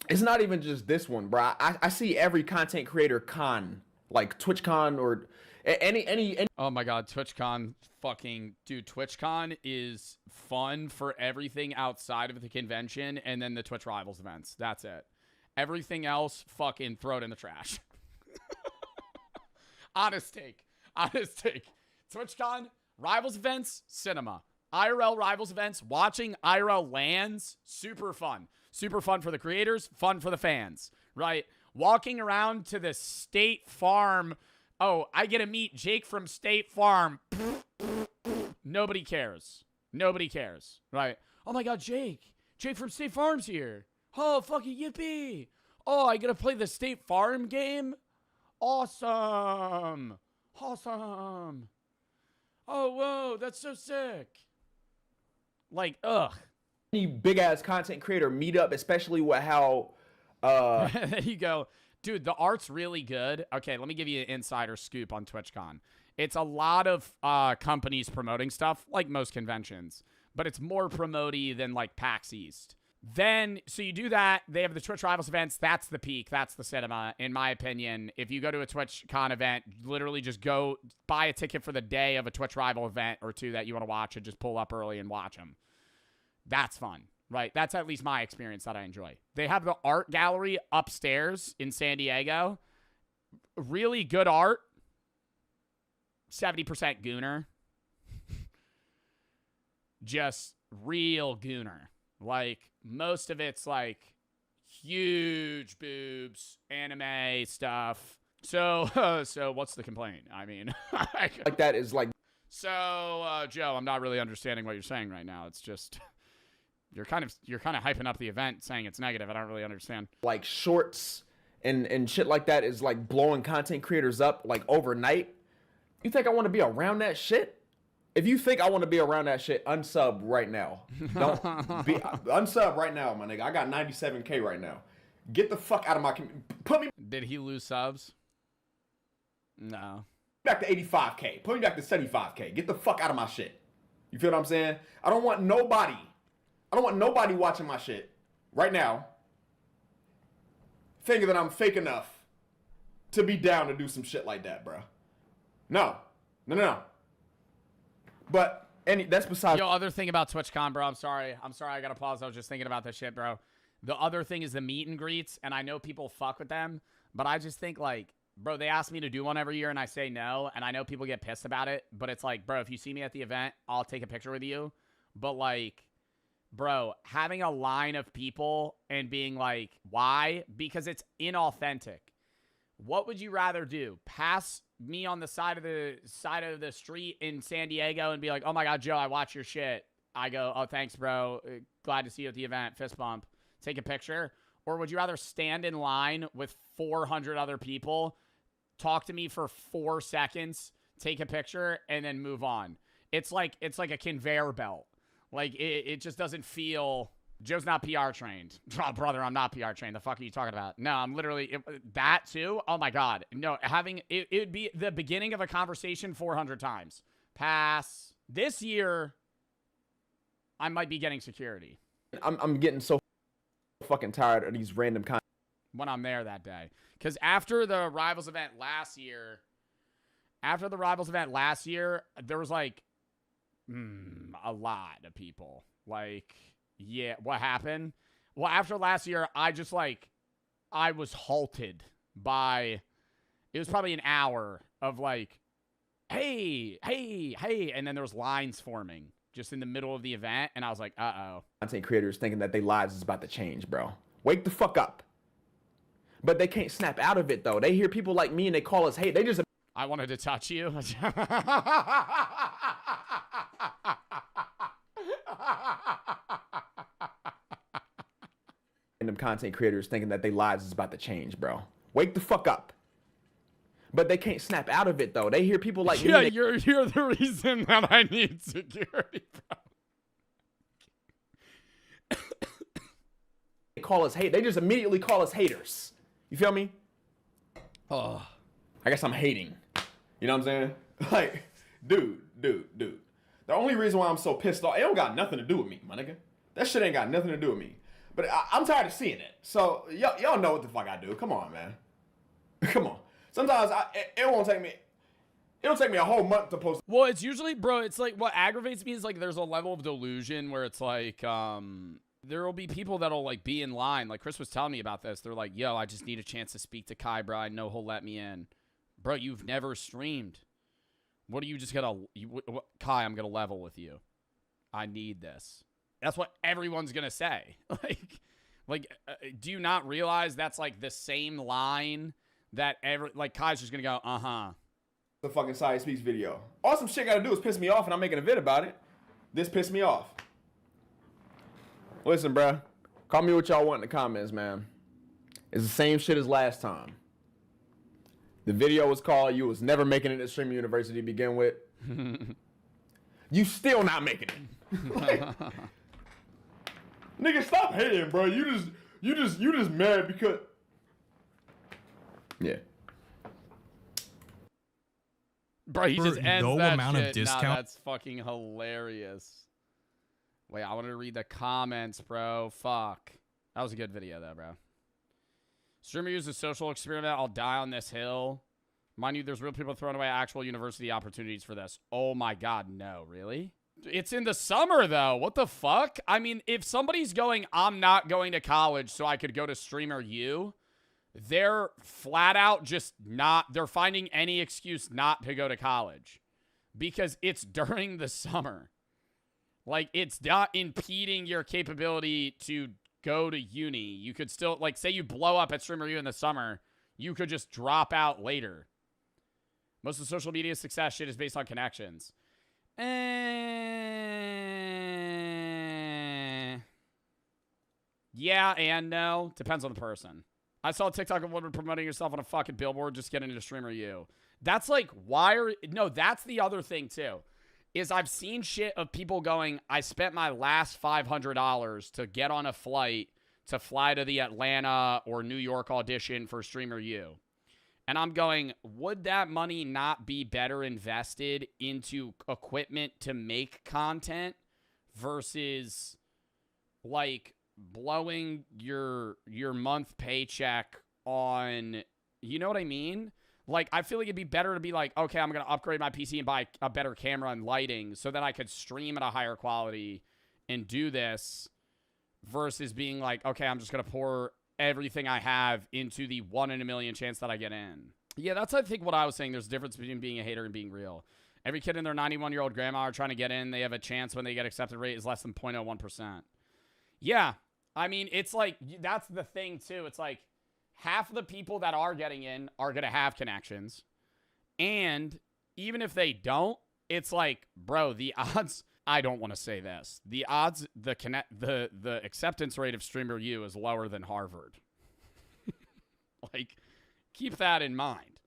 It's not even just this one, bro. I see every content creator con, like TwitchCon or any. Oh my god, TwitchCon, fucking dude. TwitchCon is fun for everything outside of the convention, and then the Twitch Rivals events. That's it. Everything else, fucking throw it in the trash. Honest take. TwitchCon, Rivals events, cinema. IRL Rivals events, watching IRL lands, super fun. Super fun for the creators, fun for the fans, right? Walking around to the State Farm. Oh, I get to meet Jake from State Farm. Nobody cares. Nobody cares, right? Oh my god, Jake. Jake from State Farm's here. Oh, fucking yippee. Oh, I get to play the State Farm game? Awesome. Awesome. Oh, whoa, that's so sick. Like, ugh. Any big ass content creator meetup, especially with how There you go. Dude, the art's really good. Okay, let me give you an insider scoop on TwitchCon. It's a lot of companies promoting stuff, like most conventions, but it's more promoty than like PAX East. Then, so you do that. They have the Twitch Rivals events. That's the peak. That's the cinema, in my opinion. If you go to a TwitchCon event, literally just go buy a ticket for the day of a Twitch Rival event or two that you want to watch and just pull up early and watch them. That's fun, right? That's at least my experience that I enjoy. They have the art gallery upstairs in San Diego. Really good art. 70% gooner. Just real gooner. Like, most of it's like huge boobs, anime stuff. So what's the complaint? I mean, like that is like. So, Joe, I'm not really understanding what you're saying right now. It's just you're kind of hyping up the event, saying it's negative. I don't really understand. Like shorts and shit like that is like blowing content creators up like overnight. You think I want to be around that shit? If you think I want to be around that shit, unsub right now. Don't be unsub right now, my nigga. I got 97K right now. Get the fuck out of my put me Did he lose subs? No. back to 85K. Put me back to 75K. Get the fuck out of my shit. You feel what I'm saying? I don't want nobody watching my shit right now thinking that I'm fake enough to be down to do some shit like that, bro. No. But that's besides. Yo, other thing about TwitchCon, bro. I'm sorry. I gotta pause. I was just thinking about this shit, bro. The other thing is the meet and greets, and I know people fuck with them, but I just think like, bro, they ask me to do one every year, and I say no, and I know people get pissed about it, but it's like, bro, if you see me at the event, I'll take a picture with you. But like, bro, having a line of people and being like, why? Because it's inauthentic. What would you rather do? Pass me on the side of the street in San Diego and be like, oh my god, Joe, I watch your shit. I go, oh, thanks, bro. Glad to see you at the event. Fist bump. Take a picture. Or would you rather stand in line with 400 other people, talk to me for 4 seconds, take a picture, and then move on? It's like a conveyor belt. Like, it just doesn't feel... Joe's not PR trained. Oh, brother, I'm not PR trained. The fuck are you talking about? No, I'm literally... that, too? Oh, my God. No, having... It would be the beginning of a conversation 400 times. Pass. This year, I might be getting security. I'm getting so fucking tired of these random when I'm there that day. Because after the Rivals event last year, there was like A lot of people. Like, yeah, what happened? Well, after last year, I was halted by, it was probably an hour of like, hey, hey, hey. And then there was lines forming just in the middle of the event. And I was like, uh-oh. Content creators thinking that their lives is about to change, bro. Wake the fuck up. But they can't snap out of it, though. They hear people like me and they call us hate. They just... I wanted to touch you. Random content creators thinking that their lives is about to change, bro. Wake the fuck up. But they can't snap out of it, though. They hear people like me. Yeah, you're the reason that I need security, bro. They call us hate. They just immediately call us haters. You feel me? Oh. I guess I'm hating. You know what I'm saying? Like, dude. The only reason why I'm so pissed off, it don't got nothing to do with me, my nigga. That shit ain't got nothing to do with me. But I'm tired of seeing it. So, y'all know what the fuck I do. Come on, man. Come on. Sometimes it'll take me a whole month to post. Well, it's usually, bro, it's like what aggravates me is like there's a level of delusion where it's like there will be people that'll like be in line. Like Chris was telling me about this. They're like, yo, I just need a chance to speak to Kai, bro. I know he'll let me in. Bro, you've never streamed. What are you just gonna... Kai, I'm gonna level with you. I need this. That's what everyone's gonna say. Do you not realize that's like the same line that Kai's just gonna go, uh-huh. The fucking Side Speaks video. All some shit gotta do is piss me off and I'm making a vid about it. This pissed me off. Listen, bruh. Call me what y'all want in the comments, man. It's the same shit as last time. The video was called You Was Never Making It at Streamer University to begin with. You still not making it. Like, nigga, stop hating, bro. You just mad because... Yeah. Bro, he just ends no that amount shit. of discount. Nah, that's fucking hilarious. Wait, I want to read the comments, bro. Fuck. That was a good video, though, bro. Streamer use a social experiment. I'll die on this hill. Mind you, there's real people throwing away actual university opportunities for this. Oh my God, no, really? It's in the summer, though. What the fuck? I mean, if somebody's going, I'm not going to college so I could go to Streamer U, they're flat out just not, they're finding any excuse not to go to college because it's during the summer. Like, it's not impeding your capability to go to uni. You could still, like, say you blow up at Streamer U in the summer, you could just drop out later. Most of the social media success shit is based on connections. Yeah and no. Depends on the person. I saw a TikTok of a woman promoting herself on a fucking billboard just getting into Streamer U. That's like, why are... No, that's the other thing, too. Is I've seen shit of people going, I spent my last $500 to get on a flight to fly to the Atlanta or New York audition for Streamer U. And I'm going, would that money not be better invested into equipment to make content versus, like, blowing your month paycheck on, you know what I mean? Like, I feel like it'd be better to be like, okay, I'm going to upgrade my PC and buy a better camera and lighting so that I could stream at a higher quality and do this versus being like, okay, I'm just going to pour everything I have into the 1 in a million chance that I get in. Yeah, that's, I think, what I was saying. There's a difference between being a hater and being real. Every kid and their 91-year-old grandma are trying to get in. They have a chance when they get accepted rate is less than 0.01%. Yeah, I mean, it's like, that's the thing, too. It's like, half of the people that are getting in are going to have connections. And even if they don't, it's like, bro, the odds, I don't want to say this. The odds, the acceptance rate of Streamer U is lower than Harvard. Like, keep that in mind.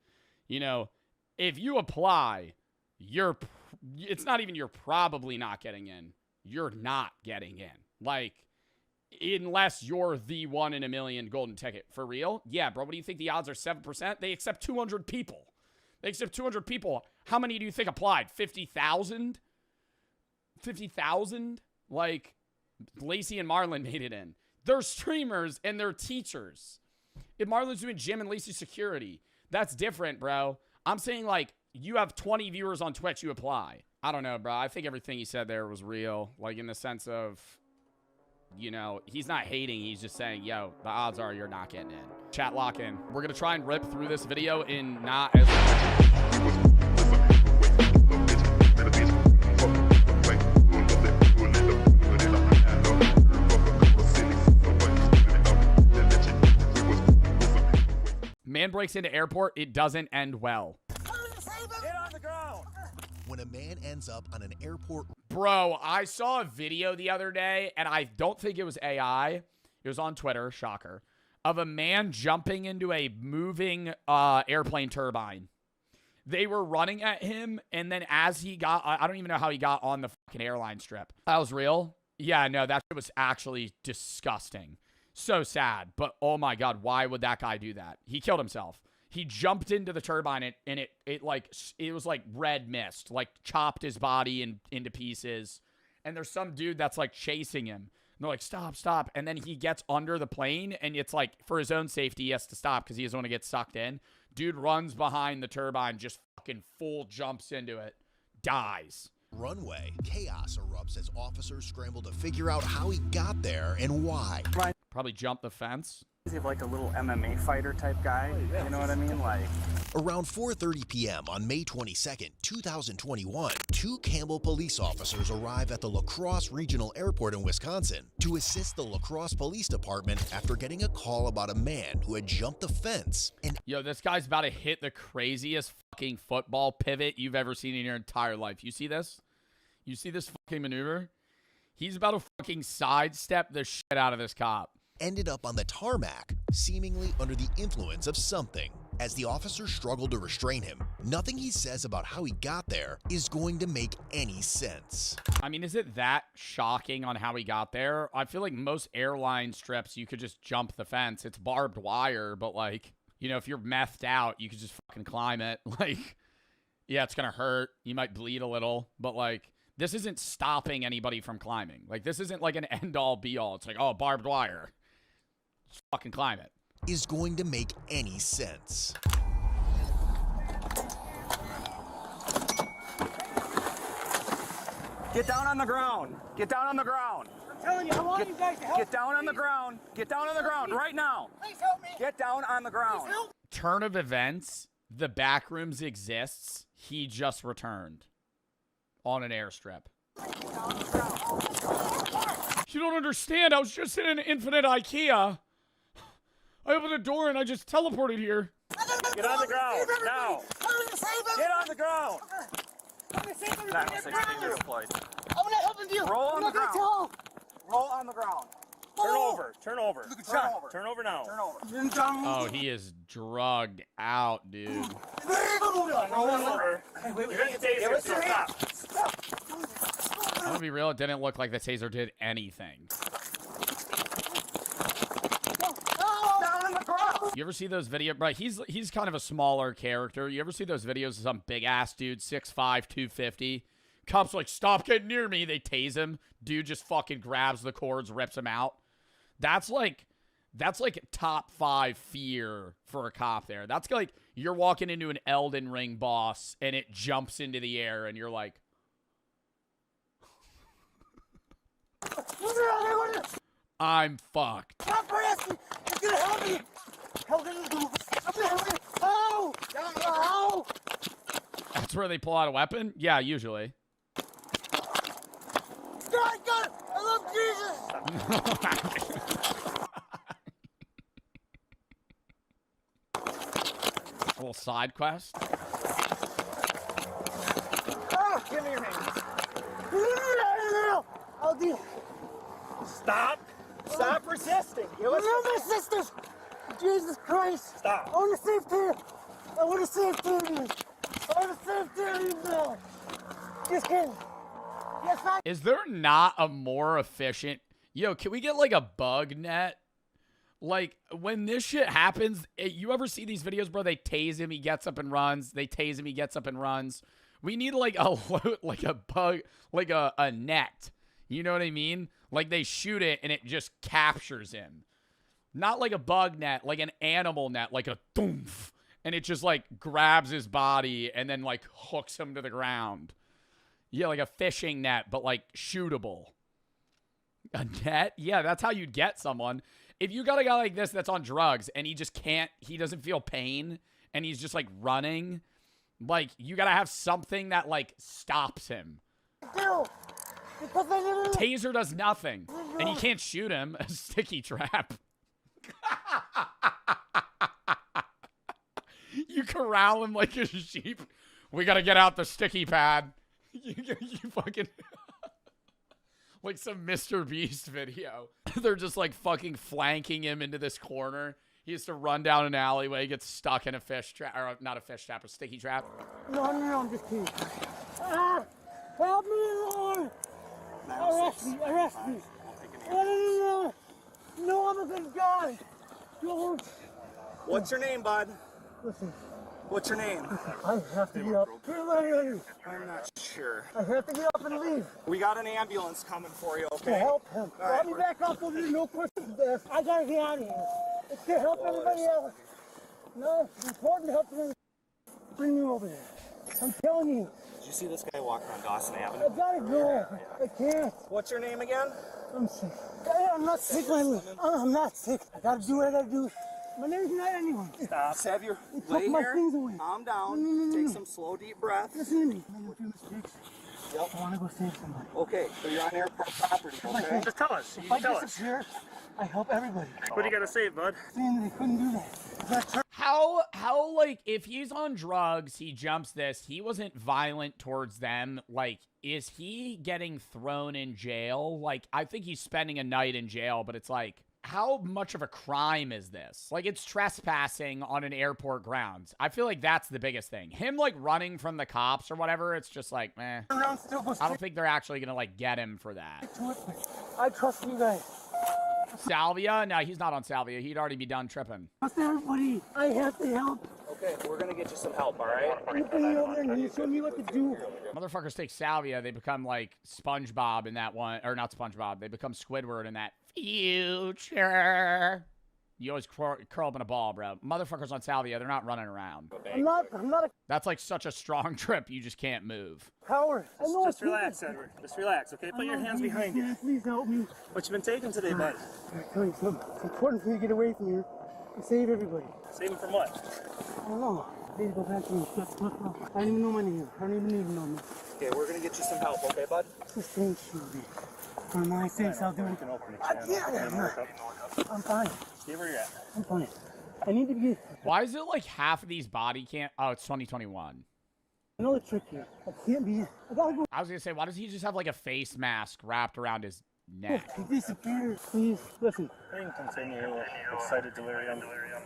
You know, if you apply, it's not even you're probably not getting in. You're not getting in. Like, unless you're the 1 in a million golden ticket. For real? Yeah, bro, what do you think the odds are? 7%? They accept 200 people. They accept 200 people. How many do you think applied? 50,000? 50,000? Like, Lacey and Marlon made it in. They're streamers and they're teachers. If Marlon's doing gym and Lacey's security, that's different, bro. I'm saying, like, you have 20 viewers on Twitch, you apply. I don't know, bro. I think everything he said there was real. Like, in the sense of, you know, he's not hating. He's just saying, yo, the odds are you're not getting in. Chat lock in. We're going to try and rip through this video in not as... Man breaks into airport. It doesn't end well. Get on the ground. When a man ends up on an airport. Bro, I saw a video the other day, and I don't think it was AI. It was on Twitter, shocker, of a man jumping into a moving airplane turbine. They were running at him, and then as he got, I don't even know how he got on the fucking airline strip. That was real? Yeah, no, that shit was actually disgusting. So sad, but oh my God, why would that guy do that? He killed himself. He jumped into the turbine and it was like red mist, like chopped his body into pieces. And there's some dude that's like chasing him. And they're like, stop, stop. And then he gets under the plane and it's like for his own safety, he has to stop because he doesn't want to get sucked in. Dude runs behind the turbine, just fucking full jumps into it, dies. Runway, chaos erupts as officers scramble to figure out how he got there and why. Probably jumped the fence. Is he like a little MMA fighter type guy? You know what I mean? Like around 4:30 p.m. on May 22nd, 2021, two Campbell police officers arrive at the La Crosse Regional Airport in Wisconsin to assist the La Crosse Police Department after getting a call about a man who had jumped the fence. And yo, this guy's about to hit the craziest fucking football pivot you've ever seen in your entire life. You see this? You see this fucking maneuver? He's about to fucking sidestep the shit out of this cop. Ended up on the tarmac, seemingly under the influence of something. As the officers struggle to restrain him, nothing he says about how he got there is going to make any sense. I mean, is it that shocking on how he got there? I feel like most airline strips, you could just jump the fence. It's barbed wire, but like, you know, if you're methed out, you could just fucking climb it. Like, yeah, it's gonna hurt. You might bleed a little, but like, this isn't stopping anybody from climbing. Like, this isn't like an end-all, be-all. It's like, oh, barbed wire. Just fucking climb it. Is going to make any sense. get down on the ground. Get down on the ground. I'm telling you, I want you guys to help. Get down on the ground. Get down on the ground right now. Please help me. Get down on the ground. Please help. Turn of events. The back rooms exists. He just returned on an airstrip. You don't understand. I was just in an infinite IKEA. I opened a door and I just teleported here. Get on the ground now. I'm gonna save him. Get on the ground. I'm gonna save him. Time 16 deployed. I'm gonna help him. Roll on I'm the not gonna ground. tell him. Roll on the ground. Turn Oh. over. Turn over. Look at Turn that. over. Turn over now. Turn over. Oh, he is drugged out, dude. Roll over. You're gonna get tasered. Stop. I'm gonna be real, it didn't look like the taser did anything. You ever see those videos? Bro, he's kind of a smaller character. You ever see those videos of some big-ass dude, 6'5", 250? Cops like, stop getting near me. They tase him. Dude just fucking grabs the cords, rips him out. That's like top 5 fear for a cop there. That's like you're walking into an Elden Ring boss and it jumps into the air and you're like, I'm fucked. Stop harassing. It's gonna help me. I'm gonna help you. Oh! Oh! That's where they pull out a weapon? Yeah, usually. God, I love Jesus. A little side quest. Oh, give me your hand. I'll do. Stop. Stop resisting. I love my sisters. Jesus Christ. Stop. I want to save Tim. I want to save Tim. I want to save Tim now. Just kidding. Yes, I. Is there not a more efficient... Yo, can we get like a bug net? Like, when this shit happens, you ever see these videos, bro? They tase him, he gets up and runs. They tase him, he gets up and runs. We need like a bug, like a net. You know what I mean? Like they shoot it and it just captures him. Not like a bug net, like an animal net, like a thoomph. And it just like grabs his body and then like hooks him to the ground. Yeah, like a fishing net, but like shootable. A net? Yeah, that's how you'd get someone. If you got a guy like this that's on drugs and he just can't, he doesn't feel pain and he's just like running, like you gotta have something that like stops him. Taser does nothing. And you can't shoot him. A sticky trap. You corral him like a sheep. We gotta get out the sticky pad. You fucking... like some Mr. Beast video. They're just like fucking flanking him into this corner. He has to run down an alleyway, gets stuck in a fish trap, or not a fish trap, a sticky trap. No, I'm just kidding. Ah, help me, Lord. Arrest me. No, I'm a good guy. Don't. What's your name, bud? Listen, What's your name? I have to get up. I'm not sure. I have to get up and leave. We got an ambulance coming for you, To okay? help him. All right, Let me back up over here. No questions asked. I gotta get out of here. It's to help everybody else. No, it's important to help them. Bring me over there. I'm telling you. Did you see this guy walking on Dawson I Avenue? gotta go. I can't. What's your name again? I'm sick. I'm not sick, I'm not sick. I gotta do what I gotta do. My name's not anyone. Stop. Just have your lay Took my here. things away. Calm down. No. Take some slow, deep breaths. Listen to me. I made a few mistakes. Yep. I wanna go save somebody. Okay, so you're on airport property, okay? Just tell us. If I disappear, I help everybody. What do you got to say, bud? Saying they couldn't do that. That's How like if he's on drugs, he jumps this, he wasn't violent towards them, like is he getting thrown in jail? Like I think he's spending a night in jail, but it's like how much of a crime is this? Like it's trespassing on an airport grounds. I feel like that's the biggest thing. Him like running from the cops or whatever, it's just like, eh. I don't think they're actually gonna like get him for that. I trust you guys. Salvia? No, he's not on Salvia. He'd already be done tripping. Trust everybody. I have to help. Okay, we're gonna get you some help, all right? You bring me over there and you show me what to do. Motherfuckers take Salvia, they become like SpongeBob in that one, or not SpongeBob, they become Squidward in that future. You always curl up in a ball, bro. Motherfuckers on Salvia, they're not running around. I'm not a That's like such a strong trip, you just can't move. coward. I know Just it's relax, Edward. Just relax, okay? Put your hands behind you. Please help me. What you been taking today, bud? I tell you something. It's important for me to get away from here and save everybody. Save him from what? I don't know. I need to go back to me. I don't even know my name. I don't even need to know me. Okay, we're gonna get you some help, okay, bud? Just thank you, man. For my sakes, I'll do it. I'm fine. Stay where you're at. I'm fine. I need to get... Why is it like half of these body cam? Oh, it's 2021. I know the trick here. I can't be... I gotta go. I was gonna say, why does he just have like a face mask wrapped around his neck? He disappeared. Please, listen. I can continue excited delirium.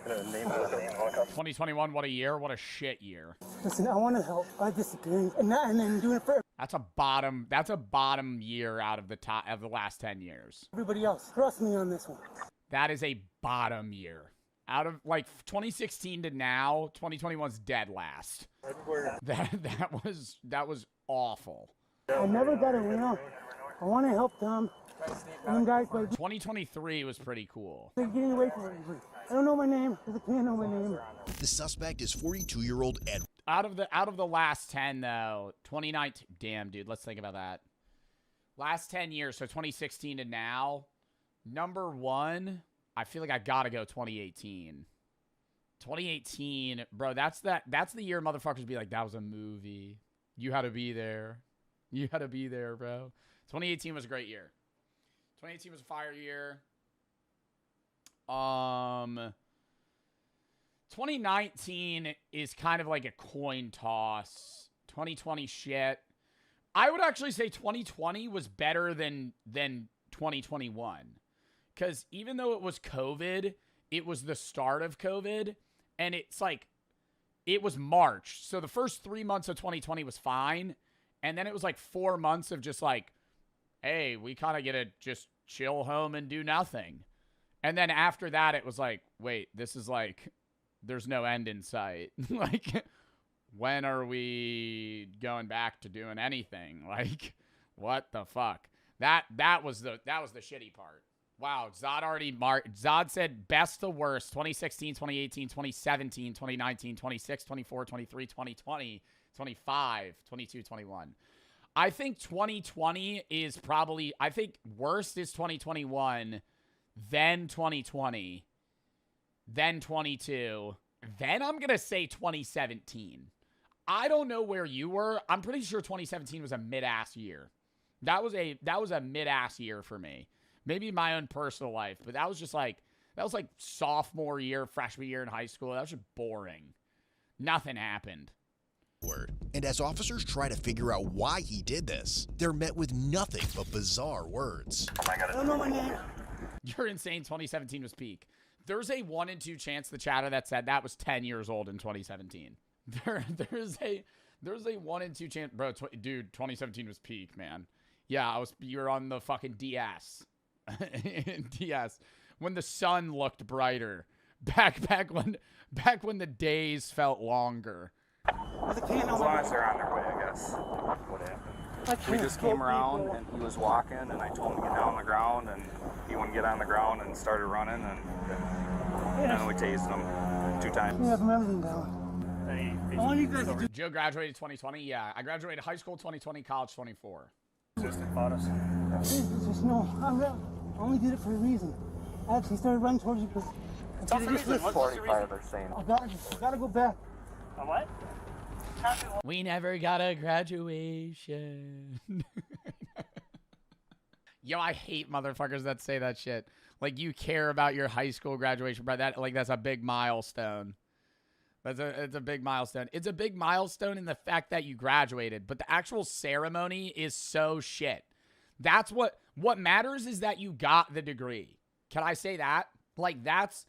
The name of 2021, what a year, what a shit year. Listen, I want to help by disappearing and then doing it for That's a bottom year out of the top of the last 10 years. everybody else. Trust me on this one. That is a bottom year. Out of like 2016 to now, 2021's dead last. That was awful. I never got a win. I want to help them. And guys, by 2023 was pretty cool. getting away from everybody. I don't know my name because I can't know my name. The suspect is 42-year-old Ed. Out of the last 10 though, 2019. Damn, dude, let's think about that. Last 10 years, so 2016 to now. Number one, I feel like I gotta go 2018. 2018, bro, that's the year motherfuckers be like, that was a movie. You had to be there. You had to be there, bro. 2018 was a great year. 2018 was a fire year. 2019 is kind of like a coin toss. 2020 shit. I would actually say 2020 was better than 2021. Because even though it was COVID, it was the start of COVID. And it's like, it was March. So the first 3 months of 2020 was fine. And then it was like 4 months of just like, hey, we kind of get to just chill home and do nothing. And then after that, it was like, wait, this is like, there's no end in sight. Like, when are we going back to doing anything? Like, what the fuck? That was the shitty part. Wow, Zod said best to worst, 2016, 2018, 2017, 2019, 26, 24, 23, 2020, 25, 22, 21. I think 2020 is probably, I think worst is 2021, then 2020, then 22, then I'm going to say 2017. I don't know where you were. I'm pretty sure 2017 was a mid-ass year. That was a mid-ass year for me. Maybe my own personal life, but that was like sophomore year, freshman year in high school. That was just boring. Nothing happened. And as officers try to figure out why he did this, they're met with nothing but bizarre words. I don't know my name. You're insane. 2017 was peak. There's a 1 in 2 chance the chatter that said that was 10 years old in 2017. There's a 1 in 2 chance, bro. Dude, 2017 was peak, man. Yeah, you're on the fucking DS. DS. When the sun looked brighter. Back when the days felt longer. As long as they're on their way, I guess. What happened? We just came around and he was walking and I told him to get down on the ground and he wouldn't get on the ground and started running and then we tased him 2 times. Yeah, from everything down. I want you guys to do. Joe graduated 2020. Yeah, I graduated high school 2020, college 24. Assistant fought us. Just no, I only did it for a reason. I actually started running towards you because. It's also reason. What's the reason? They're saying. I gotta go back. A what? We never got a graduation. Yo, I hate motherfuckers that say that shit. Like, you care about your high school graduation, bro. That's a big milestone. It's a big milestone. It's a big milestone in the fact that you graduated, but the actual ceremony is so shit. That's what matters is that you got the degree. Can I say that? Like, that's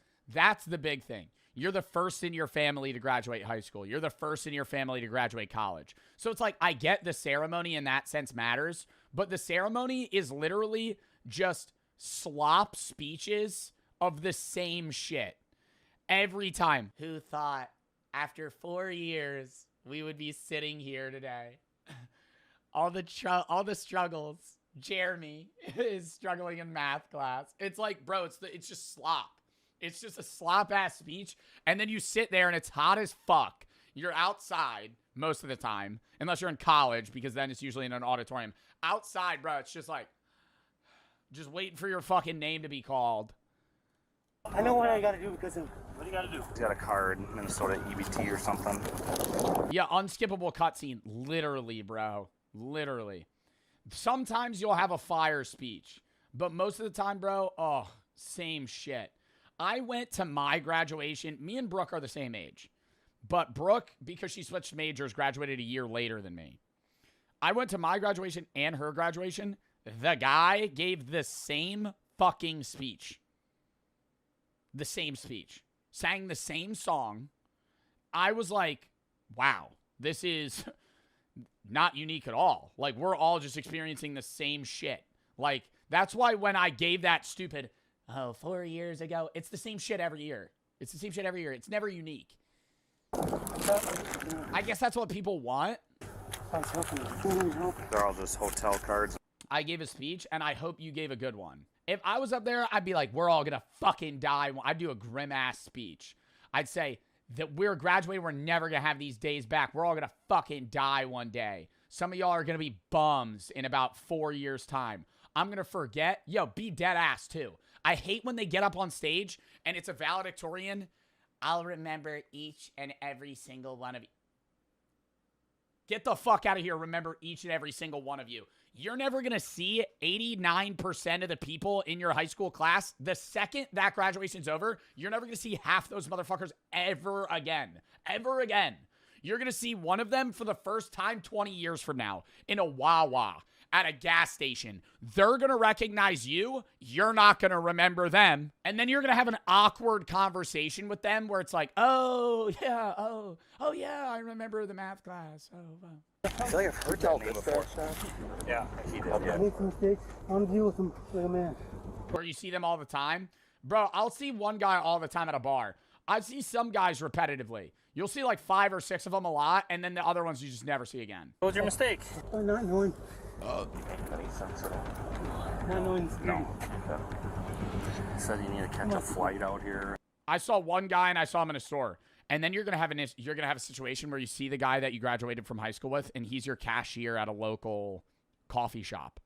the big thing. You're the first in your family to graduate high school. You're the first in your family to graduate college. So it's like, I get the ceremony in that sense matters, but the ceremony is literally just slop speeches of the same shit every time. Who thought after 4 years we would be sitting here today? all the struggles. Jeremy is struggling in math class. It's like, bro, it's just slop. It's just a slop-ass speech, and then you sit there, and it's hot as fuck. You're outside most of the time, unless you're in college, because then it's usually in an auditorium. Outside, bro, it's just like, just waiting for your fucking name to be called. I know what I gotta do because of. What do you gotta do? He's got a card, Minnesota EBT or something. Yeah, unskippable cutscene. Literally, bro. Literally. Sometimes you'll have a fire speech, but most of the time, bro, same shit. I went to my graduation. Me and Brooke are the same age. But Brooke, because she switched majors, graduated a year later than me. I went to my graduation and her graduation. The guy gave the same fucking speech. The same speech. Sang the same song. I was like, wow, this is not unique at all. Like, we're all just experiencing the same shit. Like, that's why when I gave that stupid... 4 years ago. It's the same shit every year. It's the same shit every year. It's never unique. I guess that's what people want. They're all just hotel cards. I gave a speech, and I hope you gave a good one. If I was up there, I'd be like, we're all gonna fucking die. I'd do a grim-ass speech. I'd say that we're graduating. We're never gonna have these days back. We're all gonna fucking die one day. Some of y'all are gonna be bums in about 4 years' time. I'm gonna forget. Yo, be dead ass, too. I hate when they get up on stage and it's a valedictorian. I'll remember each and every single one of you. Get the fuck out of here. Remember each and every single one of you. You're never going to see 89% of the people in your high school class. The second that graduation's over, you're never going to see half those motherfuckers ever again. Ever again. You're going to see one of them for the first time 20 years from now in a Wawa. At a gas station. They're going to recognize you. You're not going to remember them. And then you're going to have an awkward conversation with them where it's like, oh, yeah, I remember the math class. Oh, wow. I feel like I've heard that name before. Yeah, he did. I make some mistakes. I want to deal with them like a man. Where you see them all the time. Bro, I'll see one guy all the time at a bar. I see some guys repetitively. You'll see like 5 or 6 of them a lot, and then the other ones you just never see again. What was your mistake? Not knowing. Any sense at all? Not knowing. No. He said you need to catch a flight out here. I saw one guy and I saw him in a store. And then you're gonna have a situation where you see the guy that you graduated from high school with, and he's your cashier at a local coffee shop,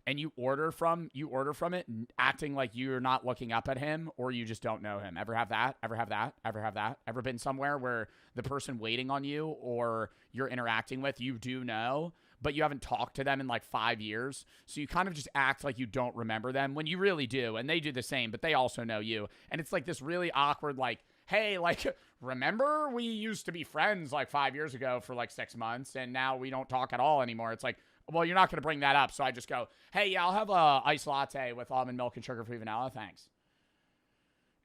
and you order from it, acting like you're not looking up at him, or you just don't know him. Ever have that? Ever have that? Ever have that? Ever been somewhere where the person waiting on you or you're interacting with, you do know, but you haven't talked to them in like 5 years, so you kind of just act like you don't remember them when you really do, and they do the same, but they also know you, and it's like this really awkward, like, hey, like, remember we used to be friends like 5 years ago for like 6 months, and now we don't talk at all anymore. It's like, well, you're not going to bring that up, so I just go, hey, yeah, I'll have a iced latte with almond milk and sugar-free vanilla, thanks.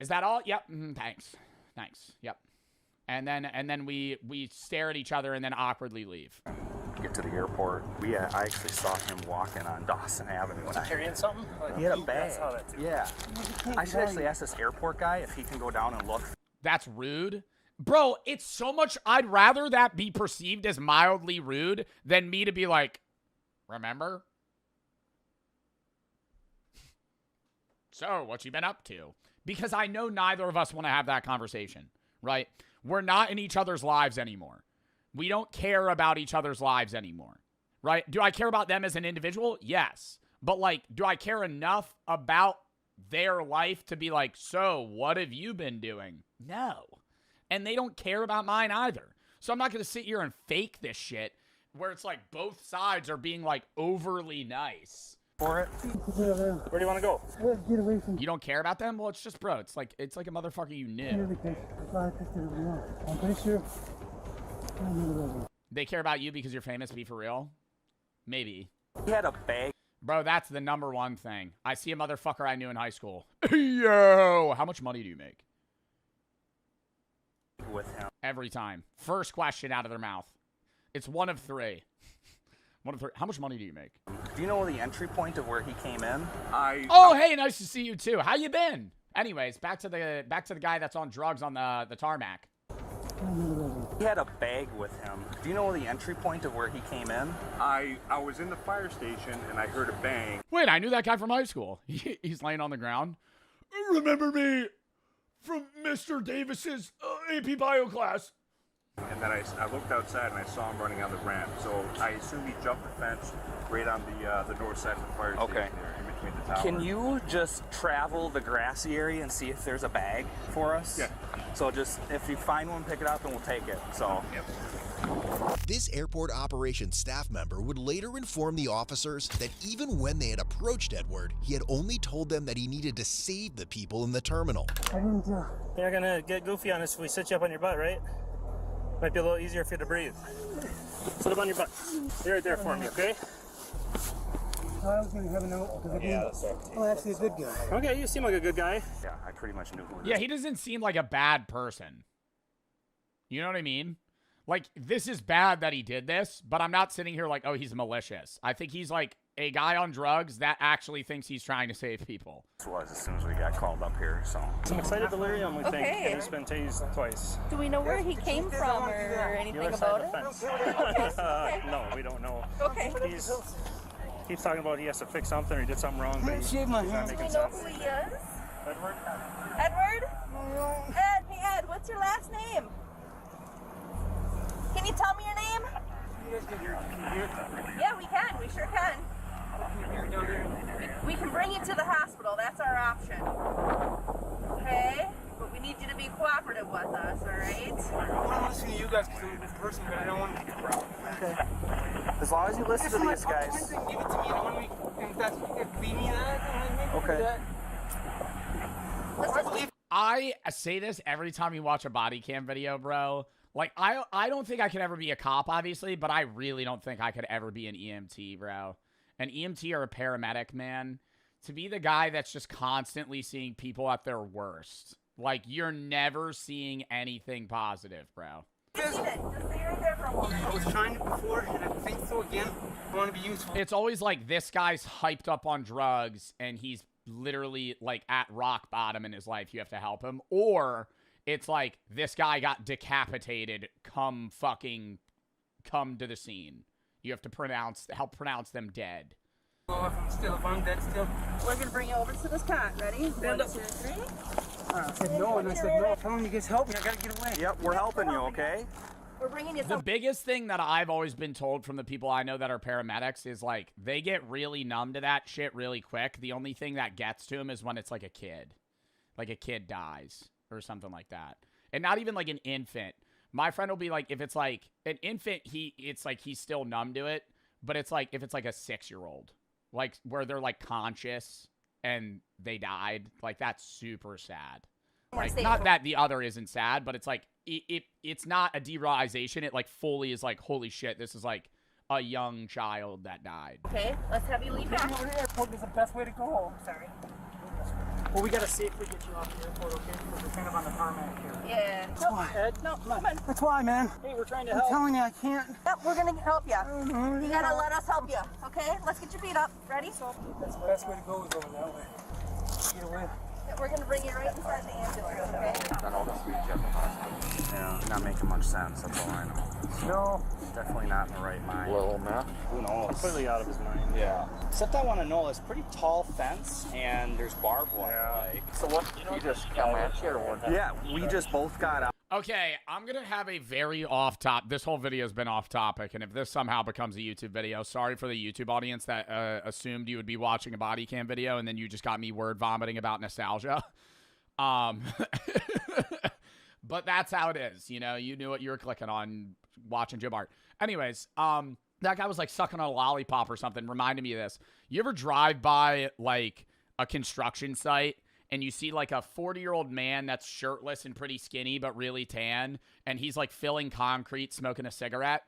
Is that all? Yep, thanks, yep. And then we stare at each other and then awkwardly leave. Get to the airport. I actually saw him walking on Dawson Avenue. Was he carrying something? He had a bag. Yeah. I should actually ask this airport guy if he can go down and look. That's rude. Bro, it's so much. I'd rather that be perceived as mildly rude than me to be like, remember? So, what you been up to? Because I know neither of us want to have that conversation, right? We're not in each other's lives anymore. We don't care about each other's lives anymore, right? Do I care about them as an individual? Yes. But, like, do I care enough about their life to be like, so what have you been doing? No. And they don't care about mine either. So I'm not going to sit here and fake this shit where it's like both sides are being like overly nice. For it? Where do you want to go? Get away from You don't care about them? Well, it's just, bro, it's like a motherfucker you knew. I'm pretty sure. They care about you because you're famous, be for real? Maybe. He had a bag. Bro, that's the number one thing. I see a motherfucker I knew in high school. Yo! How much money do you make? With him. Every time. First question out of their mouth. It's one of three. One of three. How much money do you make? Do you know the entry point of where he came in? Oh, hey, nice to see you too. How you been? Anyways, back to the guy that's on drugs on the tarmac. He had a bag with him. Do you know the entry point of where he came in? I was in the fire station and I heard a bang. Wait, I knew that guy from high school. He's laying on the ground. Remember me from Mr. Davis's AP Bio class. And then I looked outside and I saw him running on the ramp. So I assume he jumped the fence right on the north side of the fire station there, in between the towers. Can you just travel the grassy area and see if there's a bag for us? Yeah. So just, if you find one, pick it up and we'll take it. So. Yep. This airport operations staff member would later inform the officers that even when they had approached Edward, he had only told them that he needed to save the people in the terminal. You're not gonna get goofy on us if we sit you up on your butt, right? Might be a little easier for you to breathe. Sit up on your butt. Stay right there for me, okay? I was going to have a note because I'm actually a good guy. Okay, you seem like a good guy. Yeah, I pretty much knew who it is. Yeah, he doesn't seem like a bad person. You know what I mean? Like, this is bad that he did this, but I'm not sitting here like, oh, he's malicious. I think he's like a guy on drugs that actually thinks he's trying to save people. This was as soon as we got called up here, so. Some excited delirium, we think, and he's been tased twice. Do we know where he came from or anything about it? No, we don't know. Okay. He's keeps talking about he has to fix something or he did something wrong, but he's not Do making we know sense. who he is? Edward? Edward? Ed, hey Ed, what's your last name? Can you tell me your name? Yeah, we can. We sure can. We can bring you to the hospital. That's our option. Okay? But we need you to be cooperative with us, all right? I want to listen to you guys because I'm a good person, but I don't want to be a problem. Okay. As long as you listen to these guys. Give it to me. I want to be, if that's, leave me that. Okay. I say this every time you watch a body cam video, bro. Like, I don't think I could ever be a cop, obviously, but I really don't think I could ever be an EMT, bro. An EMT or a paramedic, man. To be the guy that's just constantly seeing people at their worst. Like, you're never seeing anything positive, bro. I was trying it before, and I think so again. I want to be useful. It's always like this guy's hyped up on drugs, and he's literally, like, at rock bottom in his life. You have to help him. Or it's like, this guy got decapitated. Come to the scene. You have to help pronounce them dead. If I'm dead still. We're going to bring you over to this cot. Ready? 1, 2, 3. I said no, and I said no. Tell him you guys help me. I gotta get away. Yep, we're helping you, okay? We're bringing you The some. biggest thing that I've always been told from the people I know that are paramedics is, like, they get really numb to that shit really quick. The only thing that gets to them is when it's, like, a kid. Like, a kid dies or something like that. And not even, like, an infant. My friend will be like, if it's, like, an infant, it's, like, he's still numb to it. But it's, like, if it's, like, a 6-year-old. Like, where they're, like, conscious and they died. Like, that's super sad. Like, not that the other isn't sad, but it's like, it's not a derealization. It, like, fully is like, holy shit, this is, like, a young child that died. Okay, let's have you leave back. Over the airport is the best way to go home. Sorry. Well, we gotta safely get you off the airport, okay? Because we're kind of on the tarmac here. Yeah. That's why. Ed, no, come on. That's why, man. Hey, we're trying to I'm help. telling you, I can't. Yep, we're gonna help you. You gotta let us help you, okay? Let's get your feet up. Ready? That's the best way to go is over that way. Get away. We're gonna bring you right inside the ambulance, okay? Not all the sweet jet hospital. Yeah, not making much sense, that's all I know. No. Definitely not in the right mind. Little meth. Who knows? Completely out of his mind. Yeah. Except I want to know, it's pretty tall fence and there's barbed wire. Like. So what? You just come at you or what? Yeah, we just both got out. Okay, I'm going to have a very off-top. This whole video has been off-topic, and if this somehow becomes a YouTube video, sorry for the YouTube audience that assumed you would be watching a body cam video, and then you just got me word vomiting about nostalgia. But that's how it is. You know, you knew what you were clicking on watching Jim Art. Anyways, that guy was, like, sucking on a lollipop or something. Reminded me of this. You ever drive by, like, a construction site, and you see, like, a 40-year-old man that's shirtless and pretty skinny but really tan, and he's, like, filling concrete, smoking a cigarette?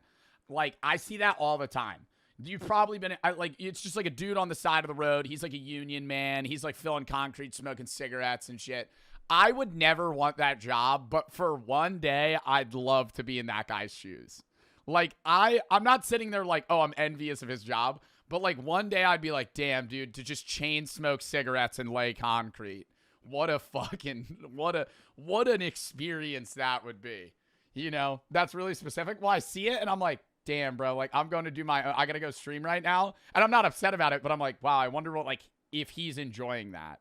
Like, I see that all the time. You've probably been, like, it's just, like, a dude on the side of the road. He's, like, a union man. He's, like, filling concrete, smoking cigarettes and shit. I would never want that job, but for one day, I'd love to be in that guy's shoes. Like, I'm not sitting there like, oh, I'm envious of his job, but, like, one day I'd be like, damn, dude, to just chain smoke cigarettes and lay concrete. What a fucking, what an experience that would be. You know, that's really specific. Well, I see it and I'm like, damn, bro, like, I'm going to do I got to go stream right now. And I'm not upset about it, but I'm like, wow, I wonder what, like, if he's enjoying that.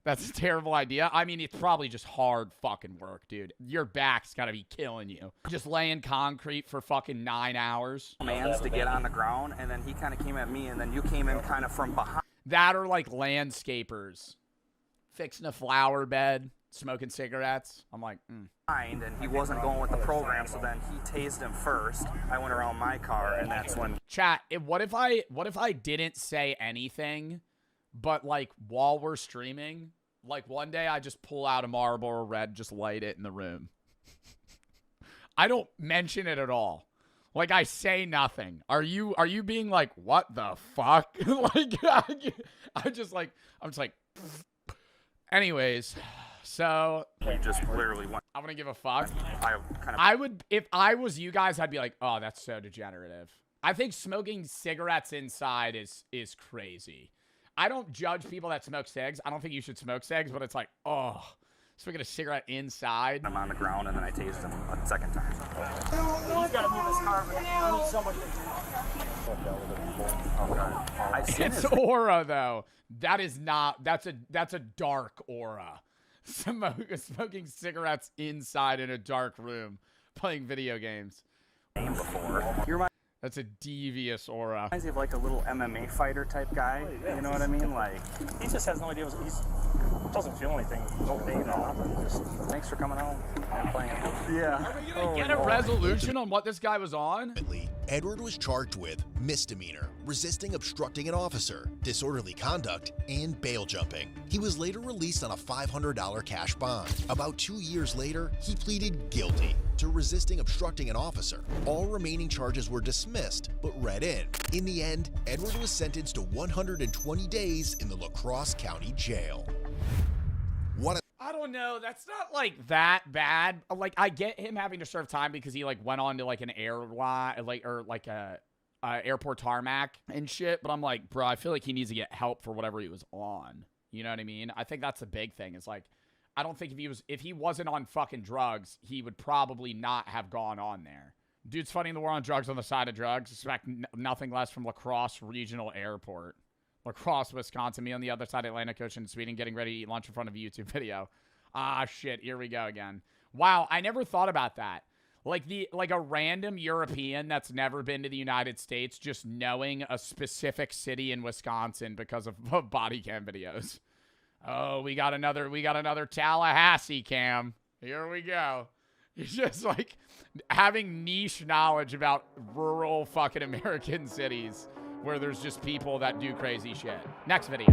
That's a terrible idea. I mean, it's probably just hard fucking work, dude. Your back's got to be killing you. Just laying concrete for fucking 9 hours. Man's to get on the ground, and then he kind of came at me, and then you came in kind of from behind. That or, like, landscapers. Fixing a flower bed, smoking cigarettes. I'm like, And he wasn't going with the program, so then he tased him first. I went around my car, and that's when... Chat, what if I didn't say anything, but, like, while we're streaming, like, one day I just pull out a Marlboro Red, just light it in the room. I don't mention it at all. Like, I say nothing. Are you being like, what the fuck? Like, I'm just like, anyways, so You just literally went... I'm gonna give a fuck. I would, if I was you guys, I'd be like, oh, that's so degenerative. I think smoking cigarettes inside is crazy. I don't judge people that smoke cigs. I don't think you should smoke cigs, but it's like, oh, smoking a cigarette inside. I'm on the ground, and then I tased him a second time. He's gotta move his car, but I need someone to I've seen It's his... aura, though. That is not, that's a dark aura. Smoking cigarettes inside in a dark room, playing video games. Before. That's a devious aura. Reminds me of like a little MMA fighter type guy. You know what I mean? Like, He just has no idea. He doesn't feel anything. No pain or nothing. Just... Thanks for coming home and playing. Yeah. Are we gonna get a resolution on what this guy was on? Edward was charged with misdemeanor, resisting obstructing an officer, disorderly conduct, and bail jumping. He was later released on a $500 cash bond. About 2 years later, he pleaded guilty to resisting obstructing an officer. All remaining charges were dismissed, but read in. In the end, Edward was sentenced to 120 days in the La Crosse County Jail. I don't know. That's not like that bad. Like, I get him having to serve time because he like went on to like an airline, like a airport tarmac and shit. But I'm like, bro, I feel like he needs to get help for whatever he was on. You know what I mean? I think that's the big thing. It's like, I don't think if he wasn't on fucking drugs, he would probably not have gone on there. Dude's fighting the war on drugs on the side of drugs. Expect nothing less from La Crosse Regional Airport. La Crosse, Wisconsin. Me on the other side of Atlantic Ocean, Sweden, getting ready to eat lunch in front of a YouTube video. Ah, shit. Here we go again. Wow, I never thought about that. Like a random European that's never been to the United States just knowing a specific city in Wisconsin because of body cam videos. Oh, we got another Tallahassee cam. Here we go. It's just like having niche knowledge about rural fucking American cities where there's just people that do crazy shit. Next video.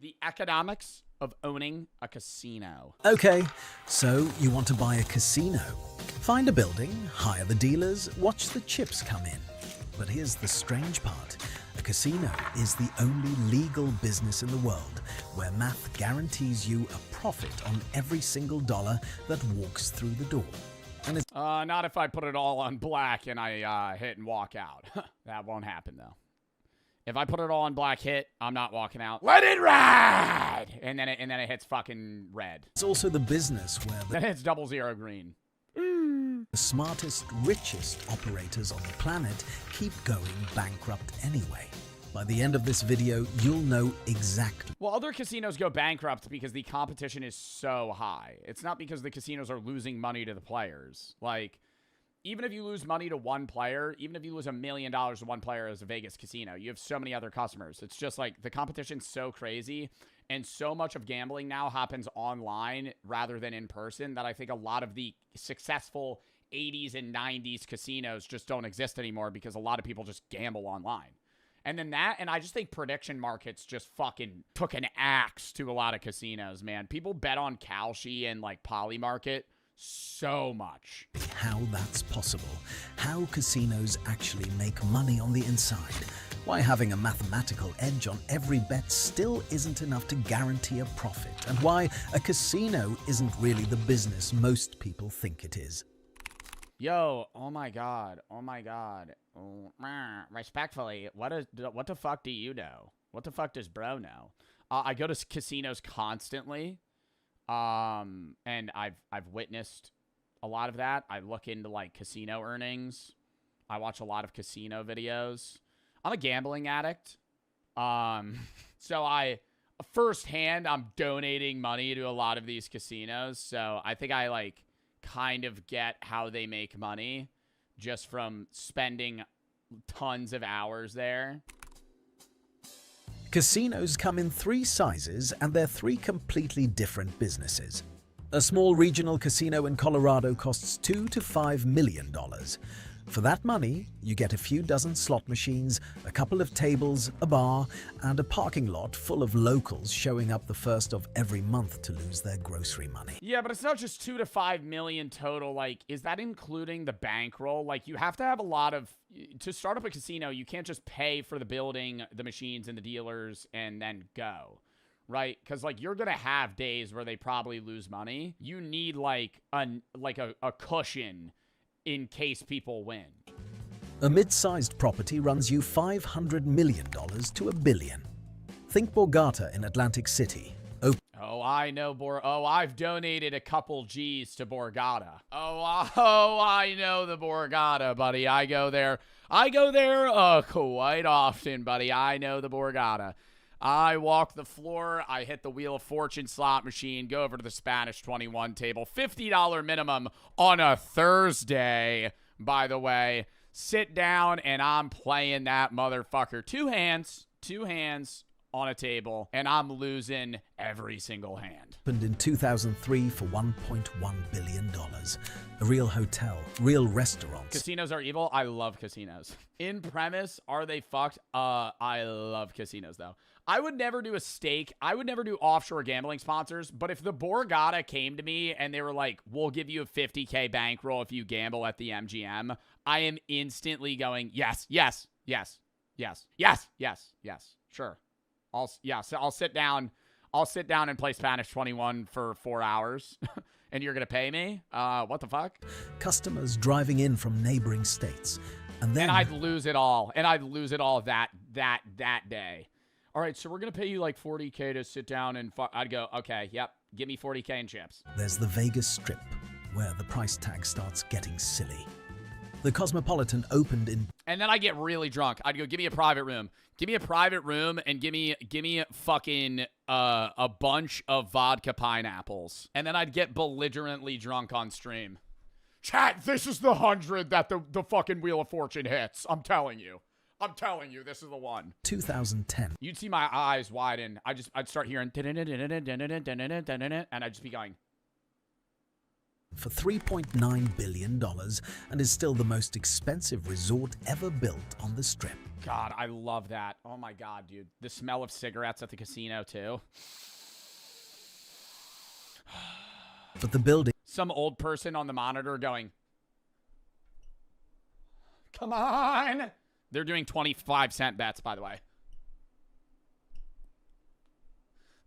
The economics of owning a casino. Okay, so you want to buy a casino. Find a building, hire the dealers, watch the chips come in. But here's the strange part. A casino is the only legal business in the world where math guarantees you a profit on every single dollar that walks through the door. And it's not if I put it all on black and I hit and walk out. That won't happen, though. If I put it all on black hit, I'm not walking out. Let it ride! And then it hits fucking red. It's also the business where Then it's 00 green. the smartest, richest operators on the planet keep going bankrupt anyway. By the end of this video, you'll know exactly. Well, other casinos go bankrupt because the competition is so high. It's not because the casinos are losing money to the players. Like, even if you lose money to one player, even if you lose $1 million to one player as a Vegas casino, you have so many other customers. It's just like the competition's so crazy, and so much of gambling now happens online rather than in person that I think a lot of the successful 80s and 90s casinos just don't exist anymore because a lot of people just gamble online. And then that, and I just think prediction markets just fucking took an axe to a lot of casinos, man. People bet on Kalshi and like Polymarket so much. How that's possible, how casinos actually make money on the inside, why having a mathematical edge on every bet still isn't enough to guarantee a profit, and why a casino isn't really the business most people think it is. Yo, oh my god, respectfully, what the fuck do you know? What the fuck does bro know? I go to casinos constantly. And I've witnessed a lot of that. I look into like casino earnings. I watch a lot of casino videos. I'm a gambling addict. So firsthand, I'm donating money to a lot of these casinos. So I think I like kind of get how they make money just from spending tons of hours there. Casinos come in 3 sizes, and they're 3 completely different businesses. A small regional casino in Colorado costs $2 to $5 million. For that money, you get a few dozen slot machines, a couple of tables, a bar, and a parking lot full of locals showing up the first of every month to lose their grocery money. Yeah, but it's not just 2 to 5 million total. Like, is that including the bankroll? Like, you have to have a lot of... To start up a casino, you can't just pay for the building, the machines, and the dealers, and then go. Right? Because, like, you're going to have days where they probably lose money. You need, like a cushion in case people win. A mid-sized property runs you $500 million to $1 billion. Think Borgata in Atlantic City. Oh, I know I've donated a couple G's to Borgata. Oh, I know the Borgata, buddy. I go there quite often, buddy. I know the Borgata. I walk the floor, I hit the Wheel of Fortune slot machine, go over to the Spanish 21 table, $50 minimum on a Thursday, by the way. Sit down, and I'm playing that motherfucker. Two hands on a table, and I'm losing every single hand. Opened in 2003 for $1.1 billion. A real hotel, real restaurants. Casinos are evil. I love casinos. In premise, are they fucked? I love casinos, though. I would never do a stake. I would never do offshore gambling sponsors. But if the Borgata came to me and they were like, we'll give you a $50K bankroll if you gamble at the MGM, I am instantly going, yes. Sure. I'll sit down and play Spanish 21 for 4 hours. And you're going to pay me? What the fuck? Customers driving in from neighboring states. And I'd lose it all. that day. All right, so we're going to pay you like $40K to sit down and I'd go, okay, yep, give me $40K in chips. There's the Vegas Strip, where the price tag starts getting silly. The Cosmopolitan opened in... And then I get really drunk. I'd go, give me a private room. Give me a private room and give me fucking a bunch of vodka pineapples. And then I'd get belligerently drunk on stream. Chat, this is the 100 that the fucking Wheel of Fortune hits. I'm telling you. I'm telling you, this is the one. 2010. You'd see my eyes widen. I'd start hearing and I'd just be going. For $3.9 billion and is still the most expensive resort ever built on the Strip. God, I love that. Oh my God, dude. The smell of cigarettes at the casino, too. But the building... Some old person on the monitor going, come on. They're doing 25-cent bets, by the way.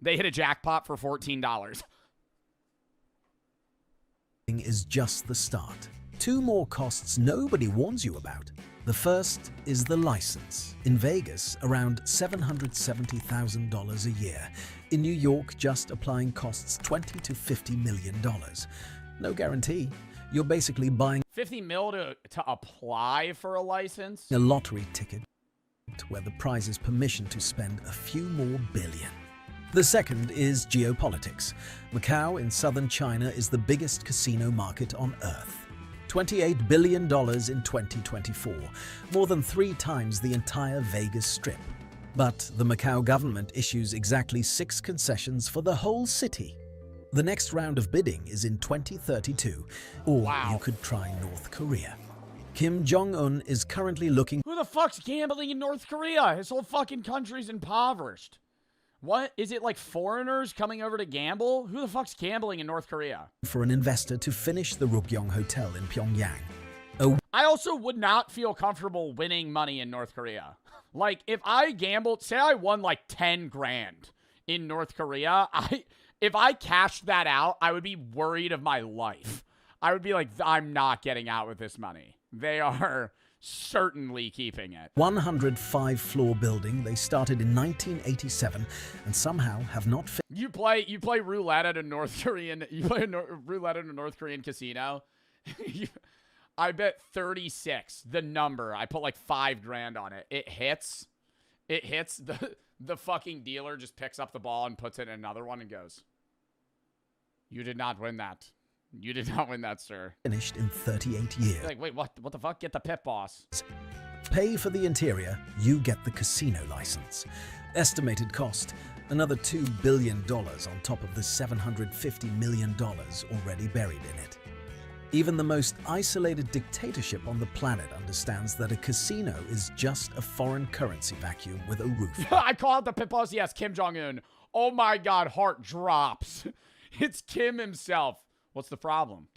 They hit a jackpot for $14. Is just the start. Two more costs nobody warns you about. The first is the license. In Vegas, around $770,000 a year. In New York, just applying costs $20 to $50 million. No guarantee. You're basically buying $50 mil to apply for a license? A lottery ticket where the prize is permission to spend a few more billion. The second is geopolitics. Macau in southern China is the biggest casino market on Earth. $28 billion in 2024, more than 3 times the entire Vegas Strip. But the Macau government issues exactly 6 concessions for the whole city. The next round of bidding is in 2032, or you could try North Korea. Kim Jong-un is currently looking... Who the fuck's gambling in North Korea? His whole fucking country's impoverished. What? Is it like foreigners coming over to gamble? Who the fuck's gambling in North Korea? For an investor to finish the Rugyong Hotel in Pyongyang. I also would not feel comfortable winning money in North Korea. Like, if I gambled, say I won like 10 grand in North Korea, if I cashed that out, I would be worried of my life. I would be like, I'm not getting out with this money. They are certainly keeping it. 105-floor building. They started in 1987 and somehow have not You play roulette at a North Korean roulette at a North Korean casino. I bet 36, the number. I put like 5 grand on it. It hits. The fucking dealer just picks up the ball and puts it in another one and goes, "You did not win that. You did not win that, sir." Finished in 38 years. You're like, wait, what the fuck? Get the pit boss. Pay for the interior, you get the casino license. Estimated cost, another $2 billion on top of the $750 million already buried in it. Even the most isolated dictatorship on the planet understands that a casino is just a foreign currency vacuum with a roof. I call out the pit boss. Yes, Kim Jong-un. Oh my God, heart drops. It's Kim himself. What's the problem?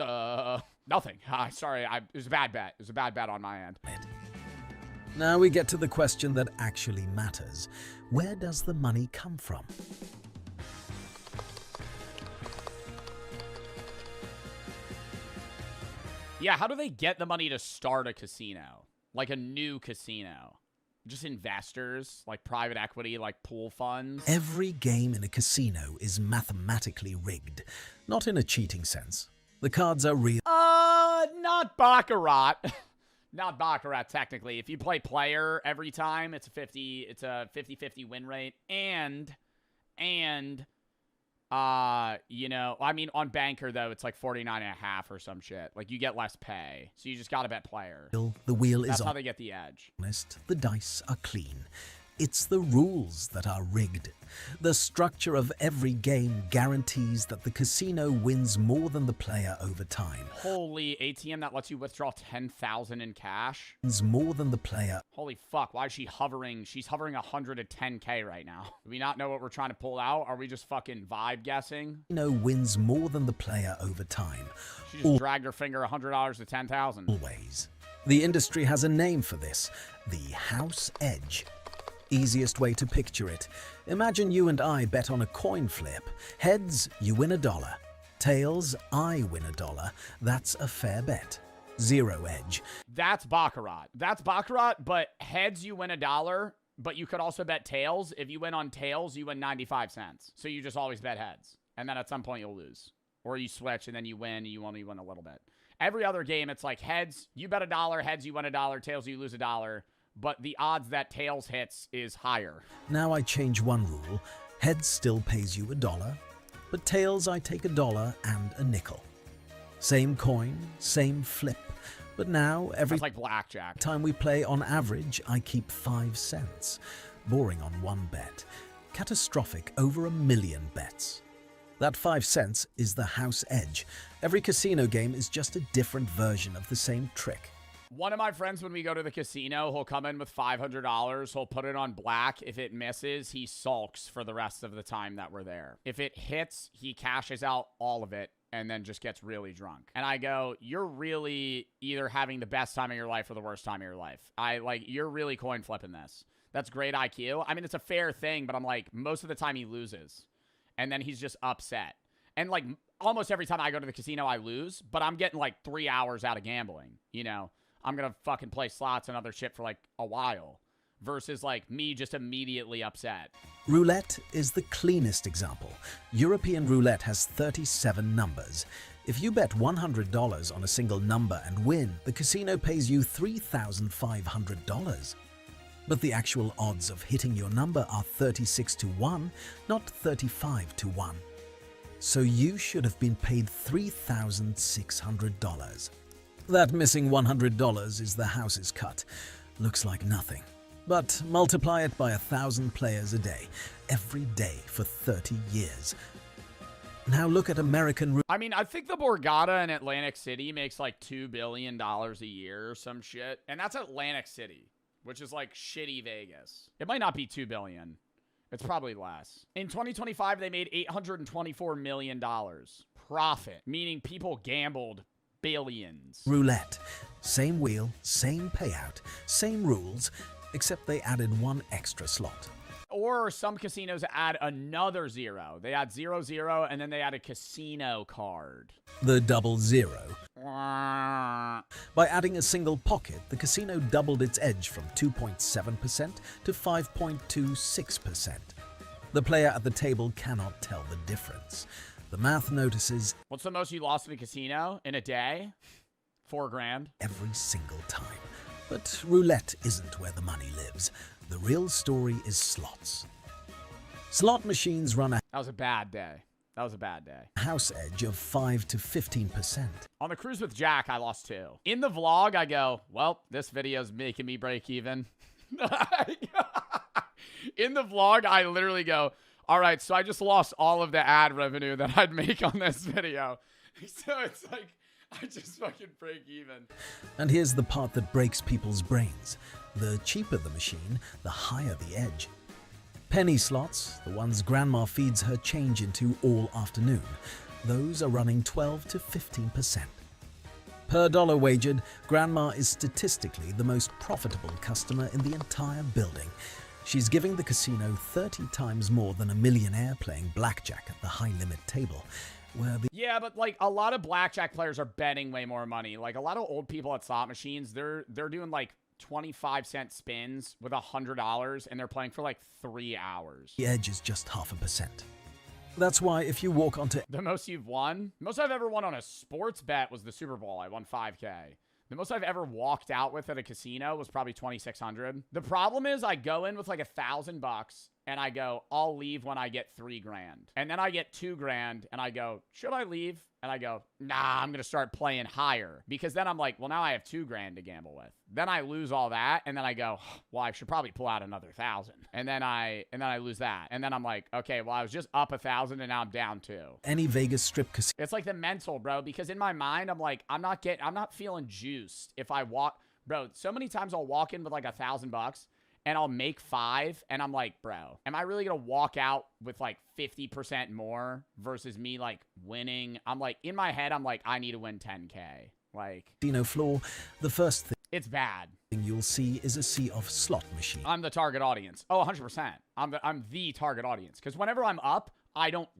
Nothing. Sorry, it was a bad bet. It was a bad bet on my end. Now we get to the question that actually matters. Where does the money come from? Yeah, how do they get the money to start a casino? Like a new casino? Just investors, like private equity, like pool funds? Every game in a casino is mathematically rigged. Not in a cheating sense. The cards are real. Not Baccarat. Not Baccarat, technically. If you play player every time, it's a 50-50 win rate. And you know, I mean, on Banker, though, it's like 49.5 or some shit. Like, you get less pay. So you just gotta bet player. The wheel That's is how they get the edge. Honest, the dice are clean. It's the rules that are rigged. The structure of every game guarantees that the casino wins more than the player over time. Holy, ATM that lets you withdraw 10,000 in cash? Wins more than the player. Holy fuck, why is she hovering? She's hovering 110K right now. Do we not know what we're trying to pull out? Are we just fucking vibe guessing? Casino wins more than the player over time. She just dragged her finger $100 to 10,000. Always. The industry has a name for this. The house edge. Easiest way to picture it. Imagine you and I bet on a coin flip. Heads, you win $1. Tails, I win $1. That's a fair bet. Zero edge. That's Baccarat. That's Baccarat, but heads, you win $1, but you could also bet tails. If you win on tails, you win 95 cents. So you just always bet heads. And then at some point, you'll lose. Or you switch and then you win and you only win a little bit. Every other game, it's like heads, you bet $1, heads, you win $1, tails, you lose $1. But the odds that tails hits is higher. Now I change one rule. Heads still pays you $1, but tails I take $1 and a nickel. Same coin, same flip, but now every That's like blackjack. time we play, on average, I keep 5 cents. Boring on one bet. Catastrophic over 1 million bets. That 5 cents is the house edge. Every casino game is just a different version of the same trick. One of my friends, when we go to the casino, he'll come in with $500. He'll put it on black. If it misses, he sulks for the rest of the time that we're there. If it hits, he cashes out all of it and then just gets really drunk. And I go, you're really either having the best time of your life or the worst time of your life. You're really coin flipping this. That's great IQ. I mean, it's a fair thing, but I'm like, most of the time he loses. And then he's just upset. And like almost every time I go to the casino, I lose, but I'm getting like 3 hours out of gambling. You know, I'm going to fucking play slots and other shit for like a while versus like me just immediately upset. Roulette is the cleanest example. European roulette has 37 numbers. If you bet $100 on a single number and win, the casino pays you $3,500. But the actual odds of hitting your number are 36 to 1, not 35 to 1. So you should have been paid $3,600. That missing $100 is the house's cut. Looks like nothing. But multiply it by 1,000 players a day, every day for 30 years. Now look at American... I mean, I think the Borgata in Atlantic City makes like $2 billion a year or some shit. And that's Atlantic City, which is like shitty Vegas. It might not be $2 billion. It's probably less. In 2025, they made $824 million profit, meaning people gambled billions. Roulette. Same wheel, same payout, same rules, except they added one extra slot. Or some casinos add another 0. They add 00, and then they add a casino card. The 00. By adding a single pocket, the casino doubled its edge from 2.7% to 5.26%. The player at the table cannot tell the difference. The math notices... What's the most you lost in a casino in a day? $4 grand. Every single time. But roulette isn't where the money lives. The real story is slots. Slot machines run a... That was a bad day. That was a bad day. House edge of 5 to 15%. On the cruise with Jack, I lost 2. In the vlog, I go, well, this video's making me break even. In the vlog, I literally go, all right, so I just lost all of the ad revenue that I'd make on this video. So it's like, I just fucking break even. And here's the part that breaks people's brains. The cheaper the machine, the higher the edge. Penny slots, the ones Grandma feeds her change into all afternoon, those are running 12 to 15%. Per dollar wagered, Grandma is statistically the most profitable customer in the entire building. She's giving the casino 30 times more than a millionaire playing blackjack at the high-limit table. Yeah, but like a lot of blackjack players are betting way more money. Like a lot of old people at slot machines, they're doing like 25-cent spins with $100 and they're playing for like 3 hours. The edge is just 0.5%. That's why if you walk onto... The most you've won? Most I've ever won on a sports bet was the Super Bowl. I won $5K. The most I've ever walked out with at a casino was probably $2,600. The problem is I go in with like $1,000 and I go, I'll leave when I get $3 grand. And then I get $2 grand and I go, should I leave? And I go, nah, I'm going to start playing higher. Because then I'm like, well, now I have $2 grand to gamble with. Then I lose all that. And then I go, well, I should probably pull out another 1,000. And then I lose that. And then I'm like, okay, well, I was just up 1,000 and now I'm down 2. Any Vegas strip casino. It's like the mental, bro. Because in my mind, I'm like, I'm not feeling juiced if I walk. Bro, so many times I'll walk in with like $1,000 and I'll make 5 and I'm like, bro, am I really gonna walk out with like 50% more versus me like winning? I'm like, in my head, I'm like, I need to win 10K. Like, casino floor, the first thing it's bad. You'll see is a sea of slot machines. I'm the target audience. Oh, 100%. I'm the target audience. Because whenever I'm up, I don't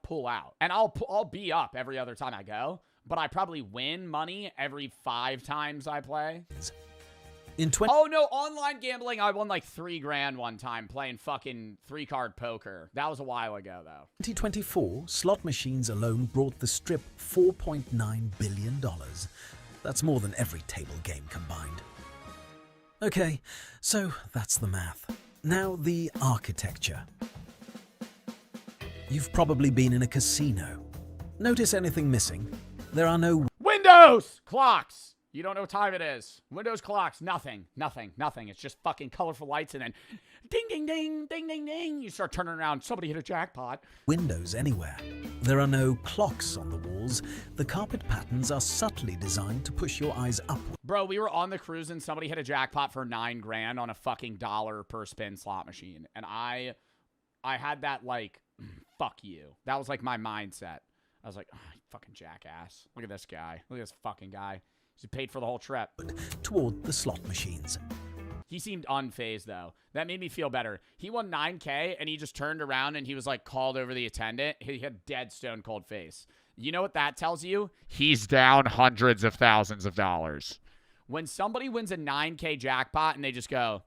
pull out. And I'll be up every other time I go, but I probably win money every 5 times I play. Oh no, online gambling, I won like $3,000 one time playing fucking 3-card poker. That was a while ago though. 2024, slot machines alone brought the Strip $4.9 billion. That's more than every table game combined. Okay, so that's the math. Now the architecture. You've probably been in a casino. Notice anything missing? There are no windows, clocks. You don't know what time it is. Windows, clocks, nothing. It's just fucking colorful lights and then ding, ding, ding, ding, ding, ding. You start turning around. Somebody hit a jackpot. windows anywhere. There are no clocks on the walls. The carpet patterns are subtly designed to push your eyes upward. Bro, we were on the cruise and somebody hit a jackpot for $9,000 on a fucking $1 per spin slot machine. And I had that like, fuck you. That was like my mindset. I was like, oh, fucking jackass. Look at this guy. Look at this fucking guy. He paid for the whole trip. Toward the slot machines. He seemed unfazed, though. That made me feel better. He won $9K, and he just turned around, and he was, like, called over the attendant. He had dead stone cold face. You know what that tells you? He's down hundreds of thousands of dollars. When somebody wins a $9K jackpot, and they just go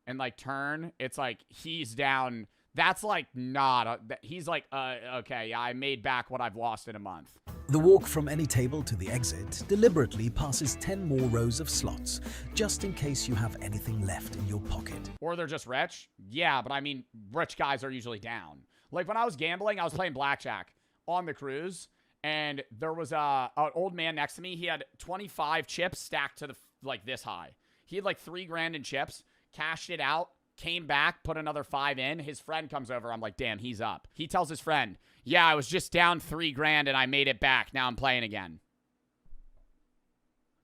and, like, turn, it's like he's down. That's, like, not. He's like, okay, yeah, I made back what I've lost in a month. The walk from any table to the exit deliberately passes 10 more rows of slots, just in case you have anything left in your pocket. Or they're just rich? Yeah, but I mean, rich guys are usually down. Like, when I was gambling, I was playing blackjack on the cruise, and there was an old man next to me. He had 25 chips stacked to the, like, this high. He had, like, $3,000 in chips, cashed it out, came back, put another 5 in. His friend comes over. I'm like, damn, he's up. He tells his friend, yeah, I was just down $3,000 and I made it back. Now I'm playing again.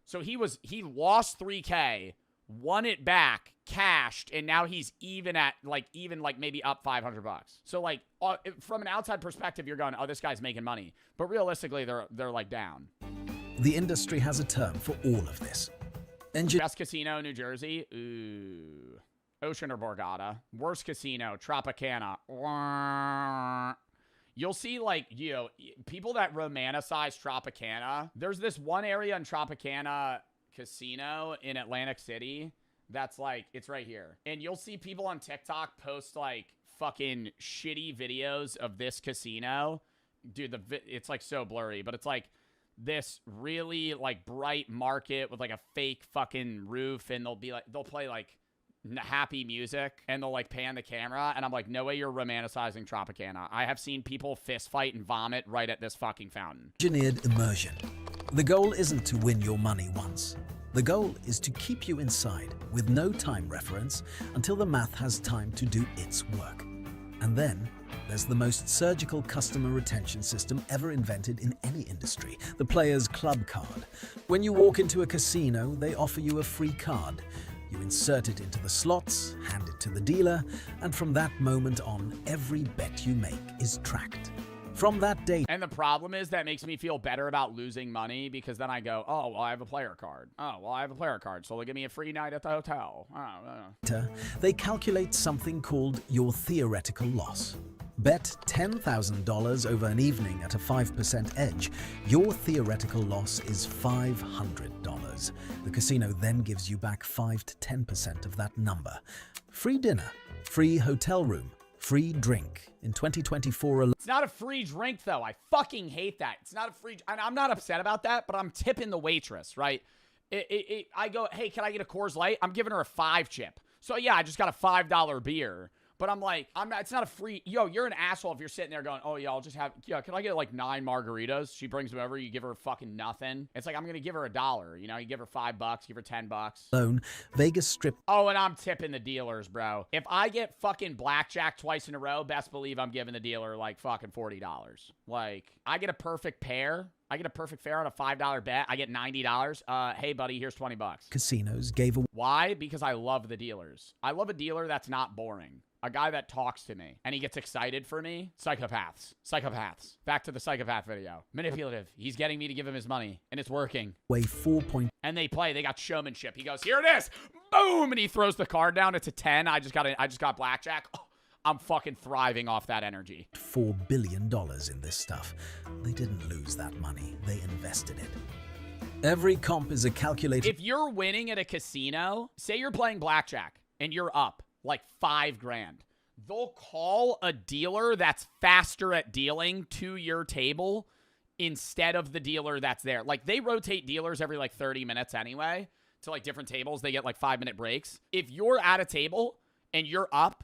So he lost $3K, won it back, cashed, and now he's even maybe up $500. So like from an outside perspective, you're going, oh, this guy's making money. But realistically, they're like down. The industry has a term for all of this. Best casino, New Jersey. Ooh. Ocean or Borgata. Worst casino, Tropicana. You'll see, like, you know, people that romanticize Tropicana. There's this one area in Tropicana Casino in Atlantic City that's, like, it's right here. And you'll see people on TikTok post, like, fucking shitty videos of this casino. Dude, it's, like, so blurry. But it's, like, this really, like, bright market with, like, a fake fucking roof. And they'll play, like, happy music and they'll like pan the camera and I'm like, no way you're romanticizing Tropicana. I have seen people fist fight and vomit right at this fucking fountain. Engineered immersion. The goal isn't to win your money once. The goal is to keep you inside with no time reference until the math has time to do its work. And then there's the most surgical customer retention system ever invented in any industry, the player's club card. When you walk into a casino, they offer you a free card. You insert it into the slots, hand it to the dealer, and from that moment on, every bet you make is tracked. From that date... And the problem is that makes me feel better about losing money because then I go, oh, well, I have a player card. Oh, well, I have a player card, so they'll give me a free night at the hotel. They calculate something called your theoretical loss. Bet $10,000 over an evening at a 5% edge. Your theoretical loss is $500. The casino then gives you back 5 to 10% of that number. Free dinner, free hotel room, free drink. In 2024 alone. It's not a free drink, though. I fucking hate that. It's not a free... And I'm not upset about that, but I'm tipping the waitress, right? I go, hey, can I get a Coors Light? I'm giving her a 5 chip. So, yeah, I just got a $5 beer. But I'm like, it's not a free, you're an asshole if you're sitting there going, oh, yeah, I'll just have, can I get like 9 margaritas? She brings them over, you give her fucking nothing. It's like, I'm going to give her $1, you know, you give her $5, give her $10. Alone, Vegas Strip. Oh, and I'm tipping the dealers, bro. If I get fucking blackjack twice in a row, best believe I'm giving the dealer like fucking $40. Like, I get a perfect pair. I get a perfect fare on a $5 bet. I get $90. Hey, buddy, here's $20. Casinos gave away. Why? Because I love the dealers. I love a dealer that's not boring. A guy that talks to me and he gets excited for me. Psychopaths. Psychopaths. Back to the psychopath video. Manipulative. He's getting me to give him his money and it's working. Weigh 4 point. And they play. They got showmanship. He goes, here it is. Boom. And he throws the card down. It's a 10. I just got blackjack. Oh, I'm fucking thriving off that energy. $4 billion in this stuff. They didn't lose that money. They invested it. Every comp is a calculated... If you're winning at a casino, say you're playing blackjack and you're up like $5 grand, they'll call a dealer that's faster at dealing to your table instead of the dealer that's there. Like, they rotate dealers every like 30 minutes anyway to like different tables. They get like 5-minute breaks. If you're at a table and you're up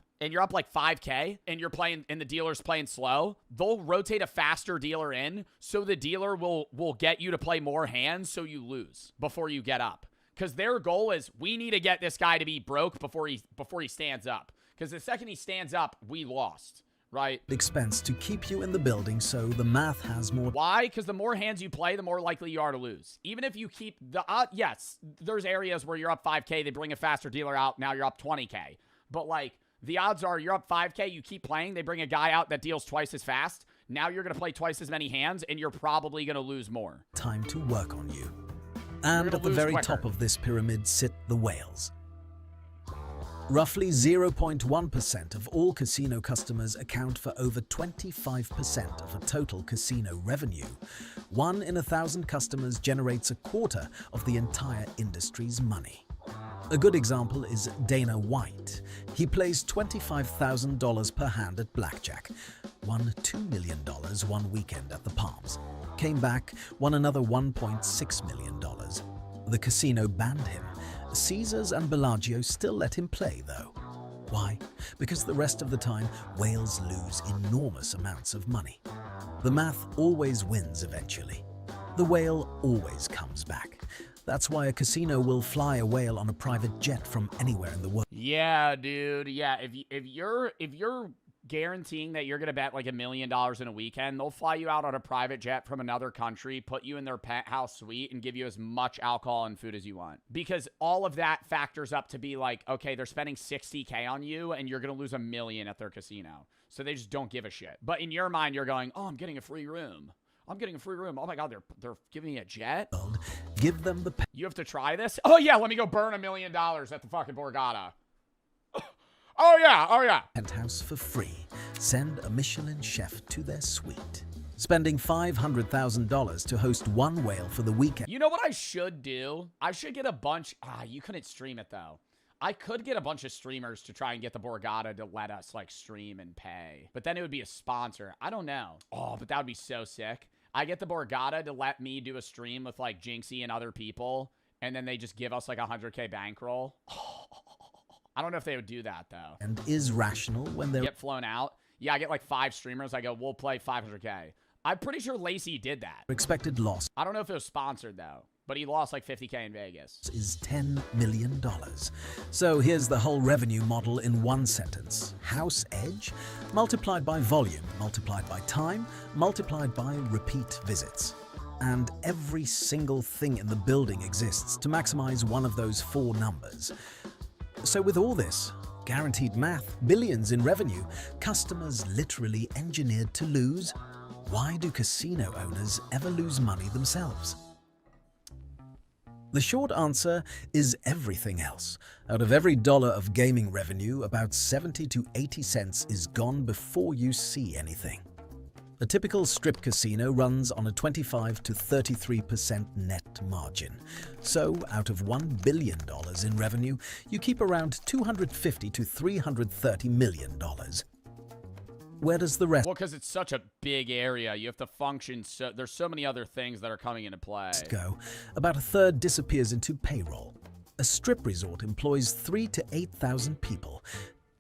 like 5K and you're playing and the dealer's playing slow, they'll rotate a faster dealer in so the dealer will get you to play more hands so you lose before you get up. Because their goal is, we need to get this guy to be broke before he stands up. Because the second he stands up, we lost, right? Expense to keep you in the building, so the math has more... Why? Because the more hands you play, the more likely you are to lose. Even if you keep the... yes, there's areas where you're up 5K, they bring a faster dealer out, now you're up 20K. But like... the odds are you're up 5K, you keep playing, they bring a guy out that deals twice as fast. Now you're going to play twice as many hands, and you're probably going to lose more. Time to work on you. And at the very top of this pyramid sit the whales. Roughly 0.1% of all casino customers account for over 25% of a total casino revenue. 1 in 1,000 customers generates a quarter of the entire industry's money. A good example is Dana White. He plays $25,000 per hand at blackjack, won $2 million one weekend at the Palms, came back, won another $1.6 million. The casino banned him. Caesars and Bellagio still let him play, though. Why? Because the rest of the time, whales lose enormous amounts of money. The math always wins eventually. The whale always comes back. That's why a casino will fly a whale on a private jet from anywhere in the world. Yeah, dude. Yeah, if you're guaranteeing that you're gonna bet like $1 million in a weekend, they'll fly you out on a private jet from another country, put you in their penthouse suite, and give you as much alcohol and food as you want. Because all of that factors up to be like, okay, they're spending $60K on you, and you're gonna lose $1 million at their casino. So they just don't give a shit. But in your mind, you're going, oh, I'm getting a free room. I'm getting a free room. Oh my God, they're giving me a jet? Give them the... You have to try this? Oh yeah, let me go burn $1 million at the fucking Borgata. Oh yeah. Penthouse for free. Send a Michelin chef to their suite. Spending $500,000 to host one whale for the weekend. You know what I should do? I should get a bunch... you couldn't stream it though. I could get a bunch of streamers to try and get the Borgata to let us like stream and pay. But then it would be a sponsor. I don't know. Oh, but that would be so sick. I get the Borgata to let me do a stream with like Jinxie and other people, and then they just give us like a 100K bankroll. I don't know if they would do that though. And is rational when they get flown out. Yeah, I get like 5 streamers. I go, we'll play 500K. I'm pretty sure Lacey did that. Expected loss. I don't know if it was sponsored though, but he lost like 50K in Vegas. Is $10 million. So here's the whole revenue model in one sentence. House edge multiplied by volume, multiplied by time, multiplied by repeat visits. And every single thing in the building exists to maximize one of those 4 numbers. So with all this, guaranteed math, billions in revenue, customers literally engineered to lose, why do casino owners ever lose money themselves? The short answer is everything else. Out of every dollar of gaming revenue, about 70 to 80 cents is gone before you see anything. A typical strip casino runs on a 25 to 33% net margin. So, out of $1 billion in revenue, you keep around $250 to $330 million. Where does the rest... Well, because it's such a big area, you have to function, so there's so many other things that are coming into play. Go. About a third disappears into payroll. A strip resort employs 3,000 to 8,000 people.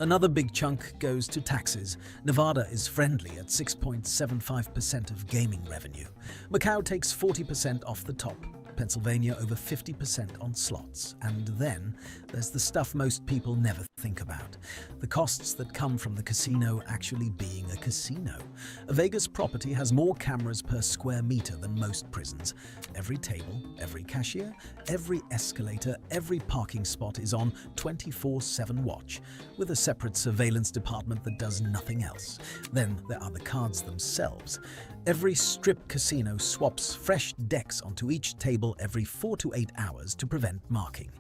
Another big chunk goes to taxes. Nevada is friendly at 6.75% of gaming revenue. Macau takes 40% off the top. Pennsylvania over 50% on slots. And then there's the stuff most people never think about. The costs that come from the casino actually being a casino. A Vegas property has more cameras per square meter than most prisons. Every table, every cashier, every escalator, every parking spot is on 24/7 watch, with a separate surveillance department that does nothing else. Then there are the cards themselves. Every strip casino swaps fresh decks onto each table every 4 to 8 hours to prevent marking.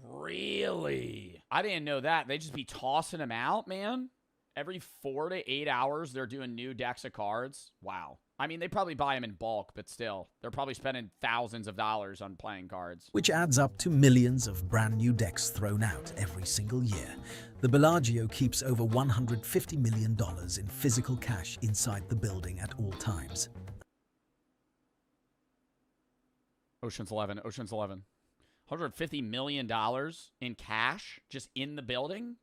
Really? I didn't know that. They just be tossing them out, man? every 4 to 8 hours, they're doing new decks of cards. Wow. I mean, they probably buy them in bulk, but still, they're probably spending thousands of dollars on playing cards. Which adds up to millions of brand new decks thrown out every single year. The Bellagio keeps over $150 million in physical cash inside the building at all times. Ocean's 11. $150 million in cash just in the building?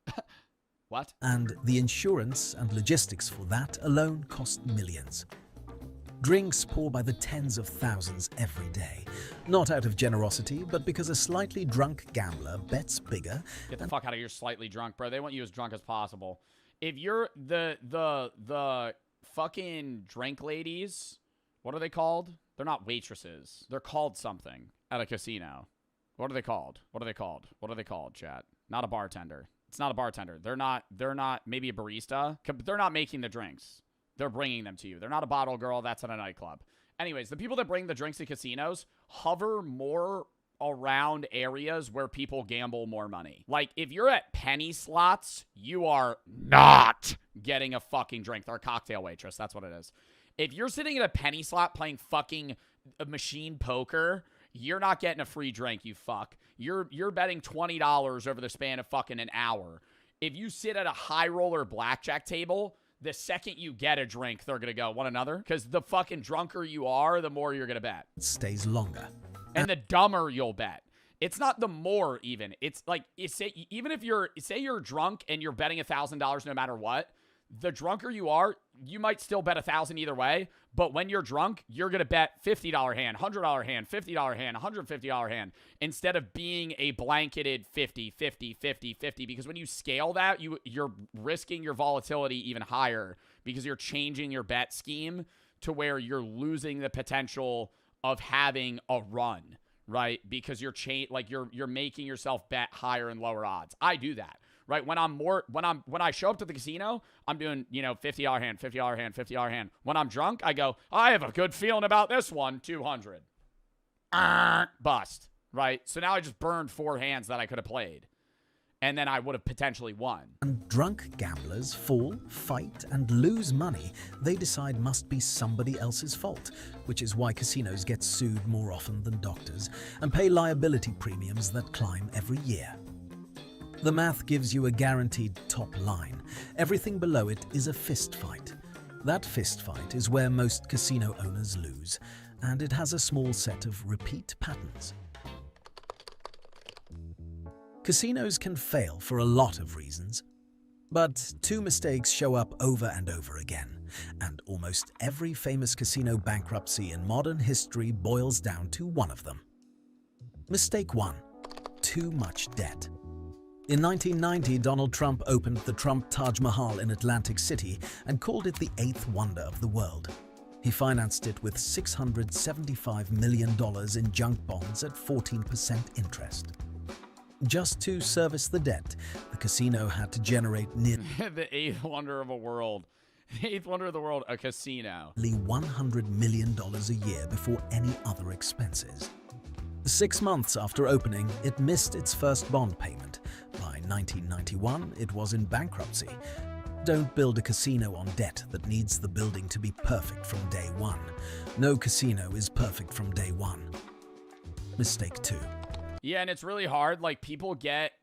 What? And the insurance and logistics for that alone cost millions. Drinks pour by the tens of thousands every day. Not out of generosity, but because a slightly drunk gambler bets bigger. Get the fuck out of here, slightly drunk, bro. They want you as drunk as possible. If you're the fucking drink ladies, what are they called? They're not waitresses. They're called something at a casino. What are they called? What are they called? What are they called, chat? Not a bartender. It's not a bartender. They're not maybe a barista. They're not making the drinks. They're bringing them to you. They're not a bottle girl. That's at a nightclub. Anyways, the people that bring the drinks to casinos hover more around areas where people gamble more money. Like, if you're at penny slots, you are not getting a fucking drink. They're a cocktail waitress. That's what it is. If you're sitting at a penny slot playing fucking machine poker, you're not getting a free drink, you fuck. You're betting $20 over the span of fucking an hour. If you sit at a high roller blackjack table, the second you get a drink, they're going to go, want another? Because the fucking drunker you are, the more you're going to bet. It stays longer. And the dumber you'll bet. It's not the more even. It's like, even if you're drunk and you're betting $1,000 no matter what, the drunker you are, you might still bet $1,000 either way. But when you're drunk, you're going to bet $50 hand, $100 hand, $50 hand, $150 hand, instead of being a blanketed 50, 50, 50, 50. Because when you scale that, you're risking your volatility even higher because you're changing your bet scheme to where you're losing the potential of having a run, right? Because you're making yourself bet higher and lower odds. I do that. Right, when I show up to the casino, I'm doing, $50 hand, $50 hand, $50 hand. When I'm drunk, I go, I have a good feeling about this one, 200. Bust, right? So now I just burned 4 hands that I could have played. And then I would have potentially won. And drunk gamblers fall, fight, and lose money they decide must be somebody else's fault, which is why casinos get sued more often than doctors and pay liability premiums that climb every year. The math gives you a guaranteed top line. Everything below it is a fist fight. That fist fight is where most casino owners lose, and it has a small set of repeat patterns. Casinos can fail for a lot of reasons, but 2 mistakes show up over and over again, and almost every famous casino bankruptcy in modern history boils down to one of them. Mistake 1: too much debt. In 1990, Donald Trump opened the Trump Taj Mahal in Atlantic City and called it the 8th wonder of the world. He financed it with $675 million in junk bonds at 14% interest. Just to service the debt, the casino had to generate nearly The 8th wonder of the world, a casino. $100 million a year before any other expenses. 6 months after opening, it missed its first bond payment. By 1991, it was in bankruptcy. Don't build a casino on debt that needs the building to be perfect from day one. No casino is perfect from day one. Mistake 2. Yeah, and it's really hard. Like, people get,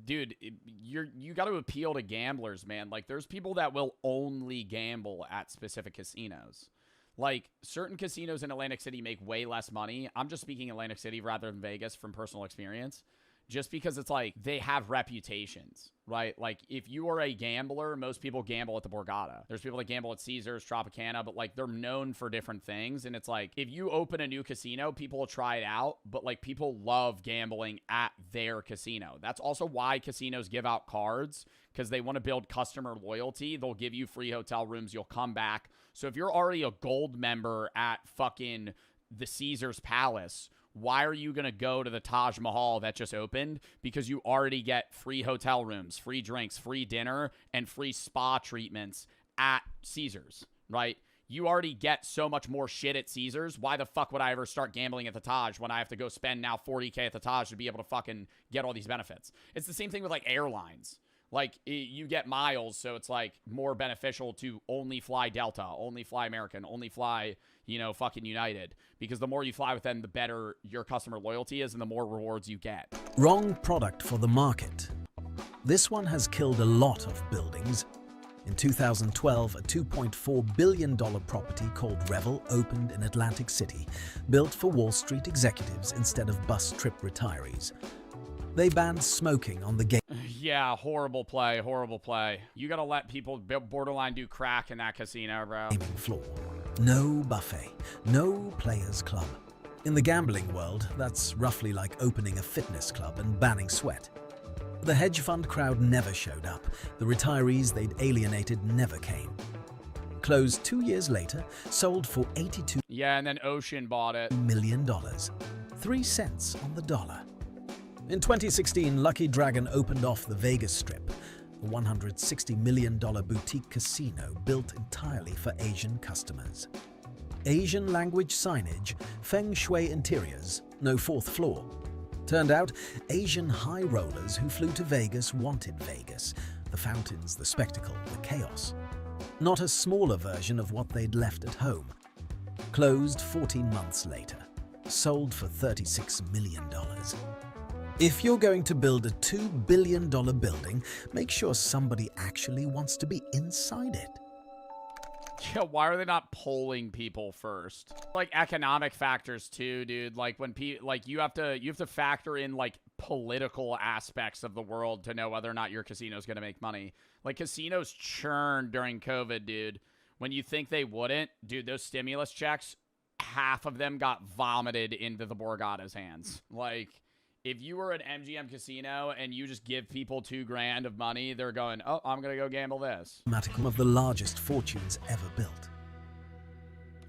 dude, you got to appeal to gamblers, man. Like, there's people that will only gamble at specific casinos. Like, certain casinos in Atlantic City make way less money. I'm just speaking Atlantic City rather than Vegas from personal experience. Just because it's like, they have reputations, right? Like, if you are a gambler, most people gamble at the Borgata. There's people that gamble at Caesars, Tropicana, but like, they're known for different things. And it's like, if you open a new casino, people will try it out, but like, people love gambling at their casino. That's also why casinos give out cards, because they want to build customer loyalty. They'll give you free hotel rooms. You'll come back. So if you're already a gold member at fucking the Caesars Palace, why are you going to go to the Taj Mahal that just opened? Because you already get free hotel rooms, free drinks, free dinner, and free spa treatments at Caesars, right? You already get so much more shit at Caesars. Why the fuck would I ever start gambling at the Taj when I have to go spend now $40K at the Taj to be able to fucking get all these benefits? It's the same thing with like airlines. Like, you get miles, so it's, like, more beneficial to only fly Delta, only fly American, only fly, you know, fucking United. Because the more you fly with them, the better your customer loyalty is and the more rewards you get. Wrong product for the market. This one has killed a lot of buildings. In 2012, a $2.4 billion property called Revel opened in Atlantic City, built for Wall Street executives instead of bus trip retirees. They banned smoking on the gate. Yeah, horrible play, horrible play. You gotta let people borderline do crack in that casino, bro. Gaming floor. No buffet. No players club. In the gambling world, that's roughly like opening a fitness club and banning sweat. The hedge fund crowd never showed up. The retirees they'd alienated never came. Closed 2 years later, sold for $82 Yeah, and then Ocean bought it. million. 3 cents on the dollar. In 2016, Lucky Dragon opened off the Vegas Strip, a $160 million boutique casino built entirely for Asian customers. Asian language signage, feng shui interiors, no 4th floor. Turned out, Asian high rollers who flew to Vegas wanted Vegas, the fountains, the spectacle, the chaos. Not a smaller version of what they'd left at home. Closed 14 months later. Sold for $36 million. If you're going to build a $2 billion building, make sure somebody actually wants to be inside it. Yeah, why are they not polling people first? Like economic factors too, dude. Like when you have to factor in like political aspects of the world to know whether or not your casino's gonna make money. Like casinos churned during COVID, dude. When you think they wouldn't, dude, those stimulus checks, half of them got vomited into the Borgata's hands. Like, if you were an MGM casino and you just give people $2,000 of money, they're going, oh, I'm going to go gamble this. One of the largest fortunes ever built.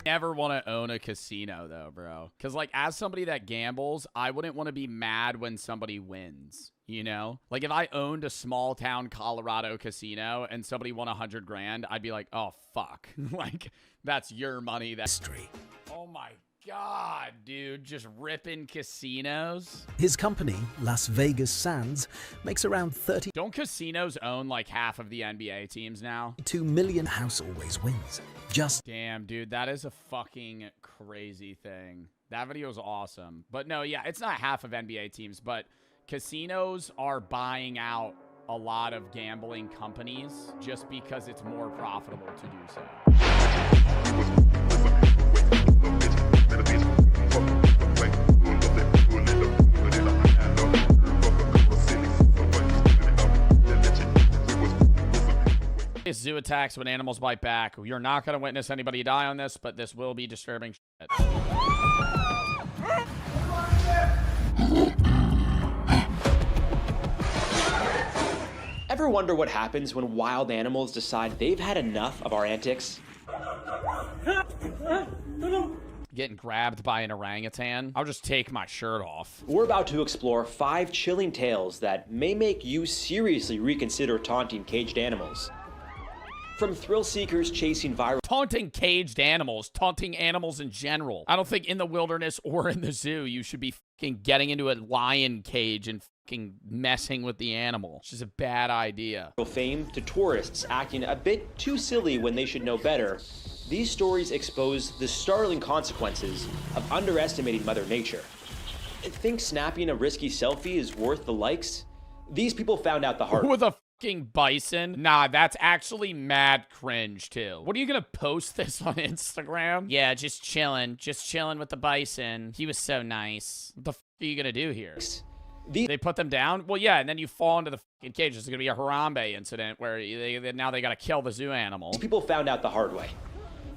Never want to own a casino, though, bro. Because, like, as somebody that gambles, I wouldn't want to be mad when somebody wins, you know? Like, if I owned a small-town Colorado casino and somebody won $100,000, I'd be like, oh, fuck. Like, that's your money. That's history. Oh, my God, dude, just ripping casinos. His company, Las Vegas Sands, makes around 30. Don't casinos own like half of the NBA teams now? 2 million. House always wins. Just damn, dude, that is a fucking crazy thing. That video is awesome. But no, yeah, it's not half of NBA teams, but casinos are buying out a lot of gambling companies just because it's more profitable to do so. Zoo attacks when animals bite back. You're not going to witness anybody die on this, but this will be disturbing shit. Ever wonder what happens when wild animals decide they've had enough of our antics? Getting grabbed by an orangutan. I'll just take my shirt off. We're about to explore 5 chilling tales that may make you seriously reconsider taunting caged animals. From thrill seekers chasing viral... Taunting caged animals. Taunting animals in general. I don't think in the wilderness or in the zoo you should be fucking getting into a lion cage and fucking messing with the animal. It's just a bad idea. Fame to tourists acting a bit too silly when they should know better. These stories expose the startling consequences of underestimating Mother Nature. Think snapping a risky selfie is worth the likes? These people found out the hard way. With a fucking bison? Nah, that's actually mad cringe, too. What, are you gonna post this on Instagram? Yeah, just chilling with the bison. He was so nice. What the fuck are you gonna do here? They put them down? Well, yeah, and then you fall into the fucking cage. It's gonna be a Harambe incident where now they gotta kill the zoo animal. These people found out the hard way.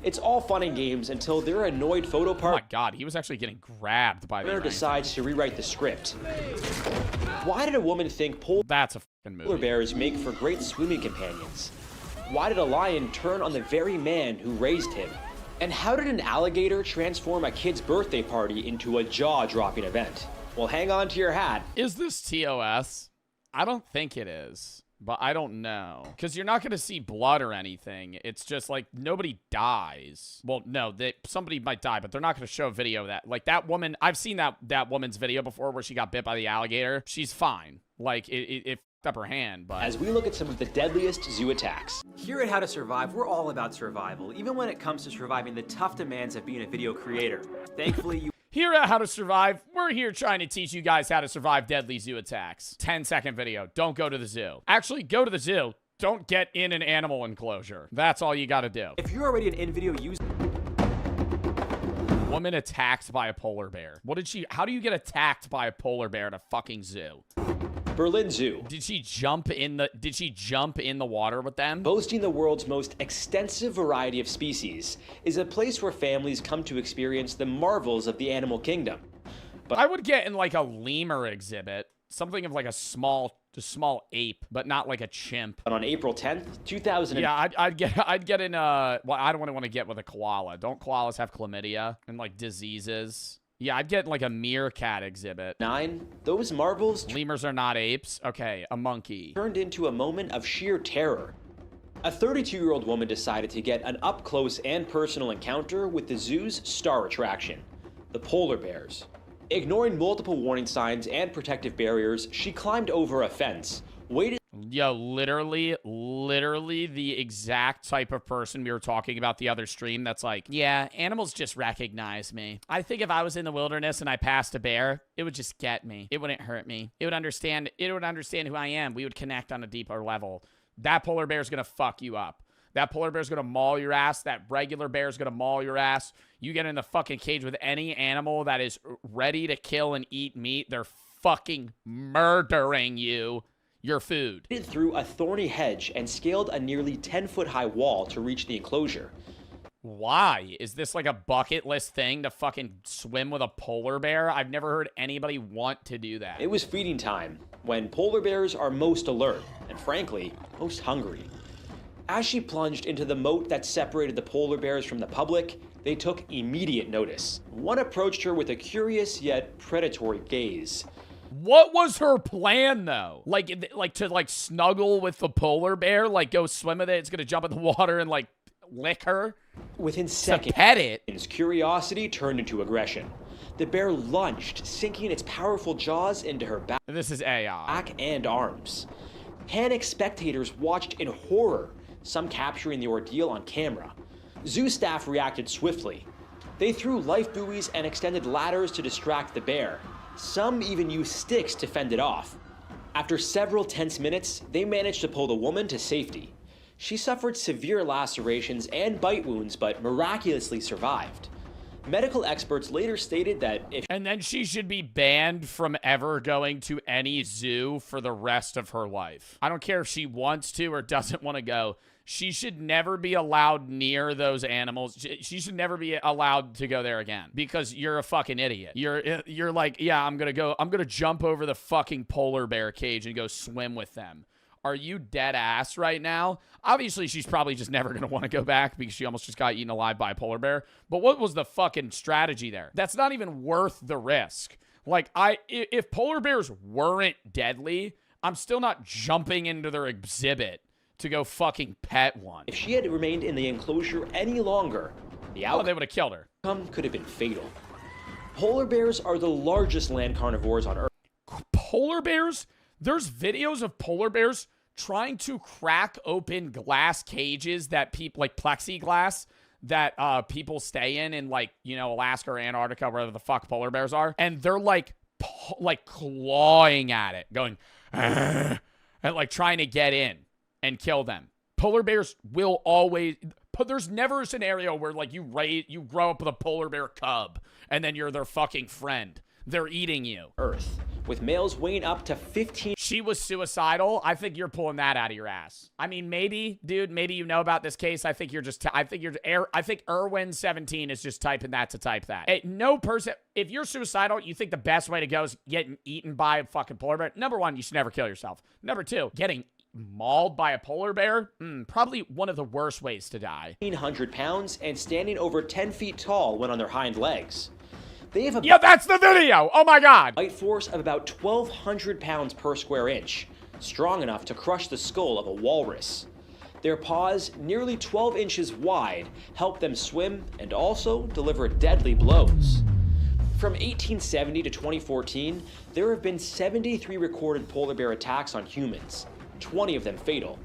It's all fun and games until their annoyed photo partner... Oh my God, he was actually getting grabbed by the decides to rewrite the script. Why did a woman think that's a fucking movie. Polar bears make for great swimming companions? Why did a lion turn on the very man who raised him? And how did an alligator transform a kid's birthday party into a jaw-dropping event? Well, hang on to your hat. Is this TOS? I don't think it is. But I don't know. Because you're not going to see blood or anything. It's just like nobody dies. Well, no, somebody might die, but they're not going to show a video of that. Like that woman, I've seen that woman's video before where she got bit by the alligator. She's fine. Like it up her hand, but... As we look at some of the deadliest zoo attacks. Here at How to Survive, we're all about survival, even when it comes to surviving the tough demands of being a video creator. Thankfully, you... Here at How to Survive, we're here trying to teach you guys how to survive deadly zoo attacks. 10-second video. Don't go to the zoo. Actually, go to the zoo. Don't get in an animal enclosure. That's all you gotta do. If you're already an in-video user... Woman attacked by a polar bear. How do you get attacked by a polar bear at a fucking zoo? Berlin Zoo. Did she jump in the water with them? Boasting the world's most extensive variety of species, is a place where families come to experience the marvels of the animal kingdom. But I would get in like a lemur exhibit, something of like a small ape, but not like a chimp. But on April 10th, 2000. Yeah, I'd get in well, I don't want to get with a koala. Don't koalas have chlamydia and like diseases? Yeah, I'd get like a meerkat exhibit. 9. Those marvels... Lemurs are not apes? Okay, a monkey. Turned into a moment of sheer terror. A 32-year-old woman decided to get an up-close and personal encounter with the zoo's star attraction, the polar bears. Ignoring multiple warning signs and protective barriers, she climbed over a fence, waited... Yo, literally the exact type of person we were talking about the other stream that's like, yeah, animals just recognize me. I think if I was in the wilderness and I passed a bear, it would just get me. It wouldn't hurt me. It would understand who I am. We would connect on a deeper level. That polar bear is going to fuck you up. That polar bear is going to maul your ass. That regular bear is going to maul your ass. You get in the fucking cage with any animal that is ready to kill and eat meat, they're fucking murdering you. Your food. Through a thorny hedge and scaled a nearly 10-foot-high wall to reach the enclosure. Why? Is this like a bucket list thing to fucking swim with a polar bear? I've never heard anybody want to do that. It was feeding time, when polar bears are most alert, and frankly, most hungry. As she plunged into the moat that separated the polar bears from the public, they took immediate notice. One approached her with a curious yet predatory gaze. What was her plan, though? Like to snuggle with the polar bear? Like, go swim with it? It's gonna jump in the water and, like, lick her? Within seconds, to pet it. Curiosity turned into aggression. The bear lunged, sinking its powerful jaws into her back. This is AI. Back and arms. Panicked spectators watched in horror, some capturing the ordeal on camera. Zoo staff reacted swiftly. They threw life buoys and extended ladders to distract the bear. Some even used sticks to fend it off. After several tense minutes, they managed to pull the woman to safety. She suffered severe lacerations and bite wounds, but miraculously survived. Medical experts later stated that if... And then she should be banned from ever going to any zoo for the rest of her life. I don't care if she wants to or doesn't want to go. She should never be allowed near those animals. She should never be allowed to go there again because you're a fucking idiot. You're like, yeah, I'm going to jump over the fucking polar bear cage and go swim with them. Are you dead ass right now? Obviously, she's probably just never going to want to go back because she almost just got eaten alive by a polar bear. But what was the fucking strategy there? That's not even worth the risk. Like, if polar bears weren't deadly, I'm still not jumping into their exhibit to go fucking pet one. If she had remained in the enclosure any longer, the outcome they would have killed her. Could have been fatal. Polar bears are the largest land carnivores on Earth. Polar bears? There's videos of polar bears trying to crack open glass cages that people, like plexiglass, that people stay in like, you know, Alaska or Antarctica, wherever the fuck polar bears are. And they're like clawing at it, going, and like trying to get in and kill them. Polar bears will always, but there's never a scenario where like you grow up with a polar bear cub and then you're their fucking friend. They're eating you. Earth, with males weighing up to 15. She was suicidal. I think you're pulling that out of your ass. I mean, maybe, dude, maybe you know about this case. I think Erwin17 is just typing that to type that. Hey, no person, if you're suicidal, you think the best way to go is getting eaten by a fucking polar bear. Number one, you should never kill yourself. Number two, getting mauled by a polar bear? Probably one of the worst ways to die. 1,500 pounds and standing over 10 feet tall when on their hind legs. They have a that's the video! Oh my god! Bite force of about 1,200 pounds per square inch, strong enough to crush the skull of a walrus. Their paws, nearly 12 inches wide, help them swim and also deliver deadly blows. From 1870 to 2014, there have been 73 recorded polar bear attacks on humans, 20 of them fatal.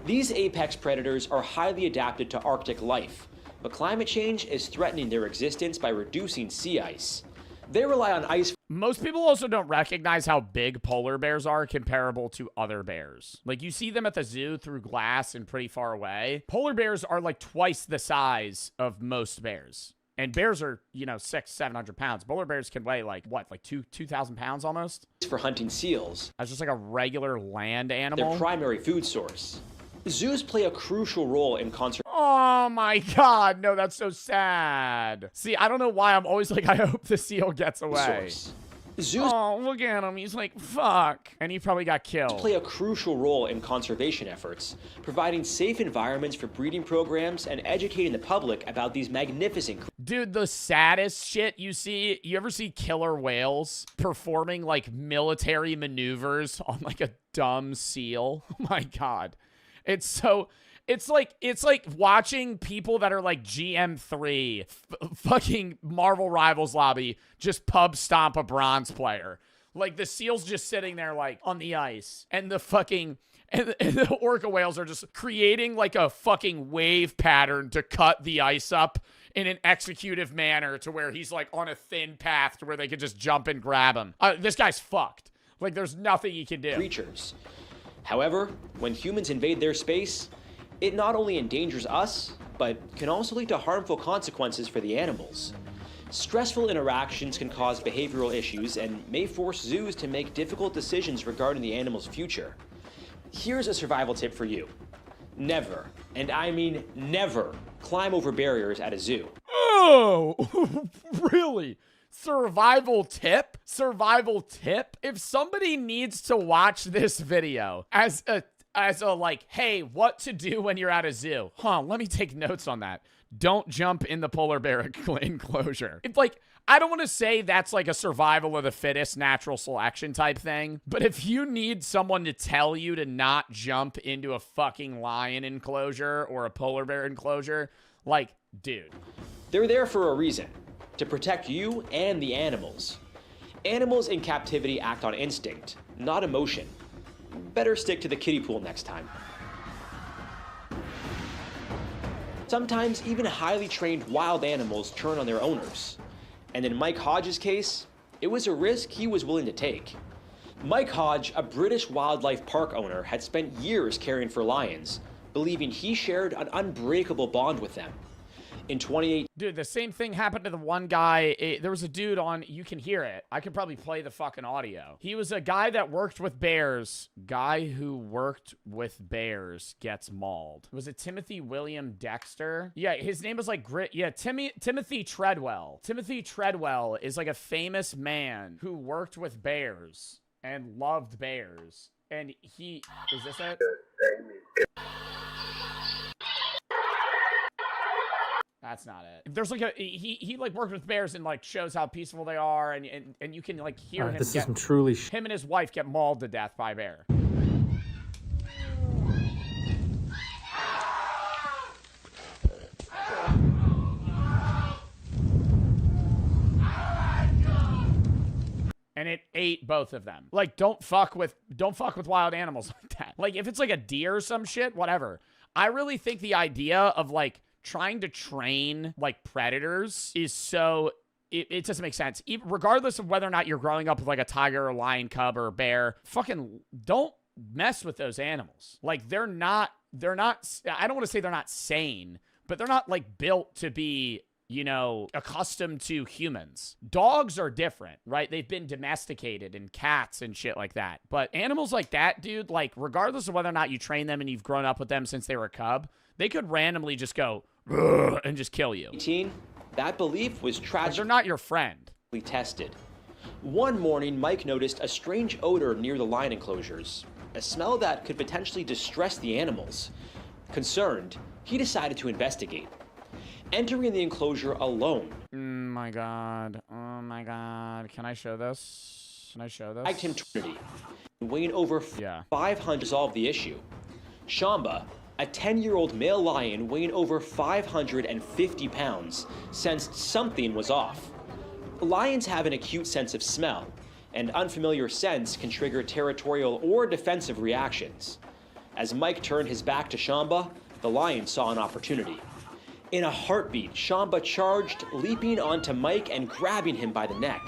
These apex predators are highly adapted to Arctic life, but climate change is threatening their existence by reducing sea ice. They rely on ice. Most people also don't recognize how big polar bears are comparable to other bears. Like, you see them at the zoo through glass and pretty far away. Polar bears are like twice the size of most bears. And bears are, you know, 600-700 pounds. Polar bears can weigh like, what, like 2,000 pounds almost? For hunting seals. That's just like a regular land animal. Their primary food source. Zoos play a crucial role in conservation. Oh my god, no, that's so sad. See, I don't know why I'm always like, I hope the seal gets away. Zoos look at him, he's like, fuck. And he probably got killed. Play a crucial role in conservation efforts, providing safe environments for breeding programs and educating the public about these magnificent creatures. Dude, the saddest shit you see, you ever see killer whales performing like military maneuvers on like a dumb seal? Oh my god. It's like watching people that are like GM3 fucking Marvel Rivals lobby just pub stomp a bronze player. Like the seal's just sitting there like on the ice, and the fucking and the orca whales are just creating like a fucking wave pattern to cut the ice up in an executive manner to where he's like on a thin path to where they could just jump and grab him. This guy's fucked. Like there's nothing he can do. Creatures. However, when humans invade their space, it not only endangers us, but can also lead to harmful consequences for the animals. Stressful interactions can cause behavioral issues and may force zoos to make difficult decisions regarding the animal's future. Here's a survival tip for you. Never, and I mean never, climb over barriers at a zoo. Oh, really? Survival tip? Survival tip? If somebody needs to watch this video as a like, hey, what to do when you're at a zoo. Let me take notes on that. Don't jump in the polar bear enclosure. It's like, I don't want to say that's like a survival of the fittest natural selection type thing, but if you need someone to tell you to not jump into a fucking lion enclosure or a polar bear enclosure, like, dude. They're there for a reason. To protect you and the animals. Animals in captivity act on instinct, not emotion. Better stick to the kiddie pool next time. Sometimes even highly trained wild animals turn on their owners. And in Mike Hodge's case, it was a risk he was willing to take. Mike Hodge, a British wildlife park owner, had spent years caring for lions, believing he shared an unbreakable bond with them. In 2018, dude, the same thing happened to the one guy. There was a dude on, you can hear it. I could probably play the fucking audio. He was a guy that worked with bears. Guy who worked with bears gets mauled. Was it Timothy William Dexter? Yeah, his name was like Timothy Treadwell. Timothy Treadwell is like a famous man who worked with bears and loved bears. And he, is this it? That's not it. There's like a he like worked with bears and like shows how peaceful they are, and you can like hear him. This is some truly him and his wife get mauled to death by a bear. And it ate both of them. Like, don't fuck with wild animals like that. Like, if it's like a deer or some shit, whatever. I really think the idea of like trying to train like predators is so it doesn't make sense. Even, regardless of whether or not you're growing up with like a tiger or lion cub or a bear, fucking don't mess with those animals. Like they're not I don't want to say they're not sane, but they're not like built to be, you know, accustomed to humans. Dogs are different, right? They've been domesticated, and cats and shit like that. But animals like that, dude, like regardless of whether or not you train them and you've grown up with them since they were a cub, they could randomly just go and just kill you. That belief was tragic. They're not your friend. Tested. One morning, Mike noticed a strange odor near the lion enclosures, a smell that could potentially distress the animals. Concerned, he decided to investigate. Entering the enclosure alone. Oh my god. Oh my god. Can I show this? Can I show this? Him weighing over 500 to solve the issue. Shamba, a 10-year-old male lion weighing over 550 pounds, sensed something was off. Lions have an acute sense of smell, and unfamiliar scents can trigger territorial or defensive reactions. As Mike turned his back to Shamba, the lion saw an opportunity. In a heartbeat, Shamba charged, leaping onto Mike and grabbing him by the neck.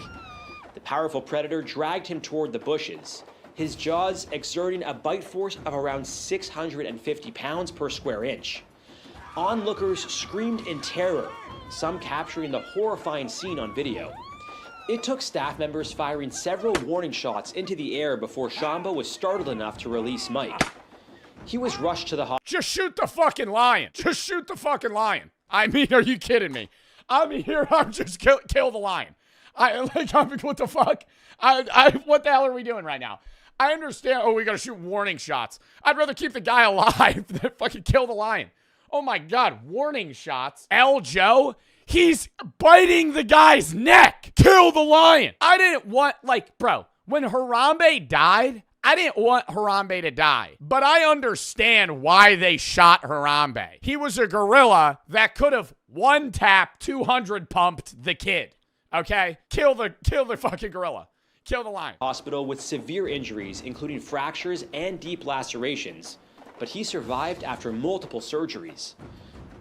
The powerful predator dragged him toward the bushes, his jaws exerting a bite force of around 650 pounds per square inch. Onlookers screamed in terror, some capturing the horrifying scene on video. It took staff members firing several warning shots into the air before Shamba was startled enough to release Mike. He was rushed to the hospital. Just shoot the fucking lion. Just shoot the fucking lion. I mean, are you kidding me? I'm here. I'm just kill the lion. What the fuck? What the hell are we doing right now? I understand. Oh, we gotta shoot warning shots. I'd rather keep the guy alive than fucking kill the lion. Oh my God, warning shots. El Joe, he's biting the guy's neck. Kill the lion. I didn't want, bro, when Harambe died, I didn't want Harambe to die, but I understand why they shot Harambe. He was a gorilla that could have one-tap 200 pumped the kid. Okay? Kill the fucking gorilla. Kill the lion. Hospital with severe injuries, including fractures and deep lacerations, but he survived after multiple surgeries.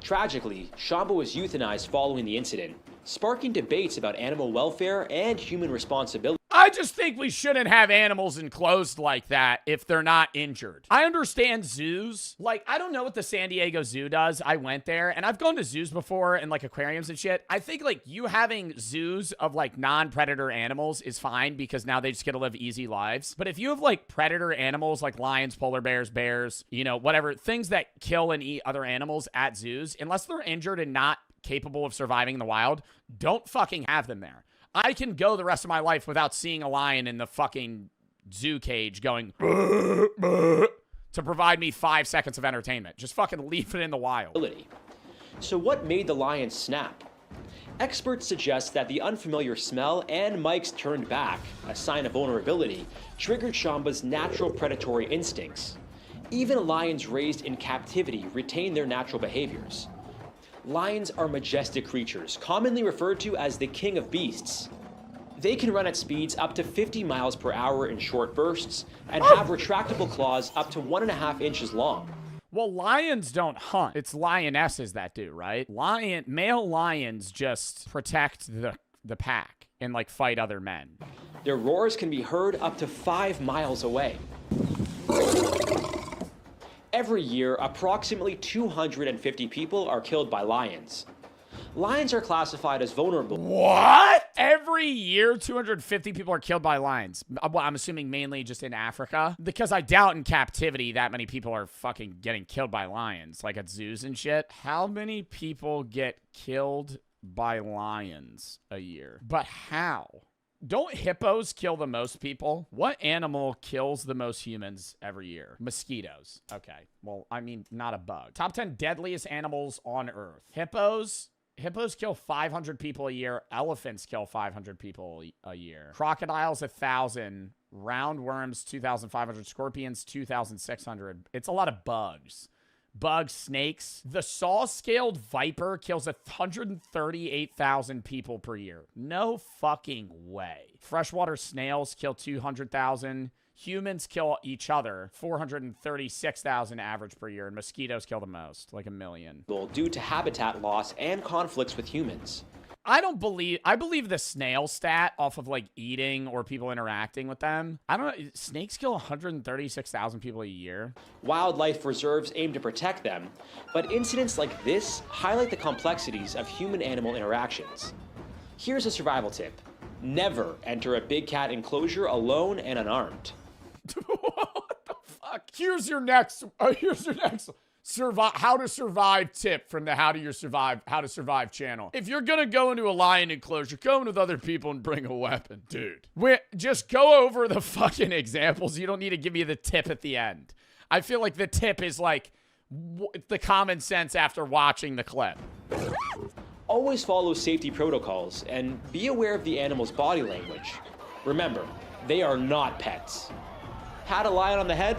Tragically, Shamba was euthanized following the incident, sparking debates about animal welfare and human responsibility. I just think we shouldn't have animals enclosed like that if they're not injured. I understand zoos. I don't know what the San Diego Zoo does. I went there, and I've gone to zoos before and, aquariums and shit. I think, you having zoos of, non-predator animals is fine because now they just get to live easy lives. But if you have, predator animals like lions, polar bears, bears, whatever, things that kill and eat other animals at zoos, unless they're injured and not capable of surviving in the wild, don't fucking have them there. I can go the rest of my life without seeing a lion in the fucking zoo cage going to provide me 5 seconds of entertainment. Just fucking leave it in the wild. So what made the lion snap? Experts suggest that the unfamiliar smell and Mike's turned back, a sign of vulnerability, triggered Shamba's natural predatory instincts. Even lions raised in captivity retain their natural behaviors. Lions are majestic creatures, commonly referred to as the king of beasts. They can run at speeds up to 50 miles per hour in short bursts and have retractable claws up to 1.5 inches long. Well, lions don't hunt. It's lionesses that do, right? Male lions just protect the pack and fight other men. Their roars can be heard up to 5 miles away. Every year, approximately 250 people are killed by lions. Lions are classified as vulnerable. What? Every year, 250 people are killed by lions. Well, I'm assuming mainly just in Africa. Because I doubt in captivity that many people are fucking getting killed by lions, at zoos and shit. How many people get killed by lions a year? But how? Don't hippos kill the most people? What animal kills the most humans every year? Mosquitoes. Okay. Well, I mean, not a bug. Top 10 deadliest animals on Earth. Hippos kill 500 people a year. Elephants kill 500 people a year. Crocodiles, 1,000. Roundworms, 2,500. Scorpions, 2,600. It's a lot of bugs. Bugs, snakes. The saw-scaled viper kills 138,000 people per year. No fucking way. Freshwater snails kill 200,000. Humans kill each other 436,000 average per year, and mosquitoes kill the most, 1 million. Due to habitat loss and conflicts with humans. I believe the snail stat off of eating or people interacting with them. I don't know. Snakes kill 136,000 people a year. Wildlife reserves aim to protect them, but incidents like this highlight the complexities of human-animal interactions. Here's a survival tip. Never enter a big cat enclosure alone and unarmed. What the fuck? Here's your next how to survive tip from the How to Survive channel. If you're gonna go into a lion enclosure, go in with other people and bring a weapon. Dude, just go over the fucking examples. You don't need to give me the tip at the end. I feel like the tip is the common sense after watching the clip. Always follow safety protocols and be aware of the animal's body language. Remember, they are not pets. Pat a lion on the head?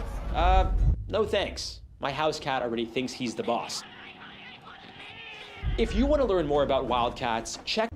No thanks. My house cat already thinks he's the boss. If you want to learn more about wildcats, check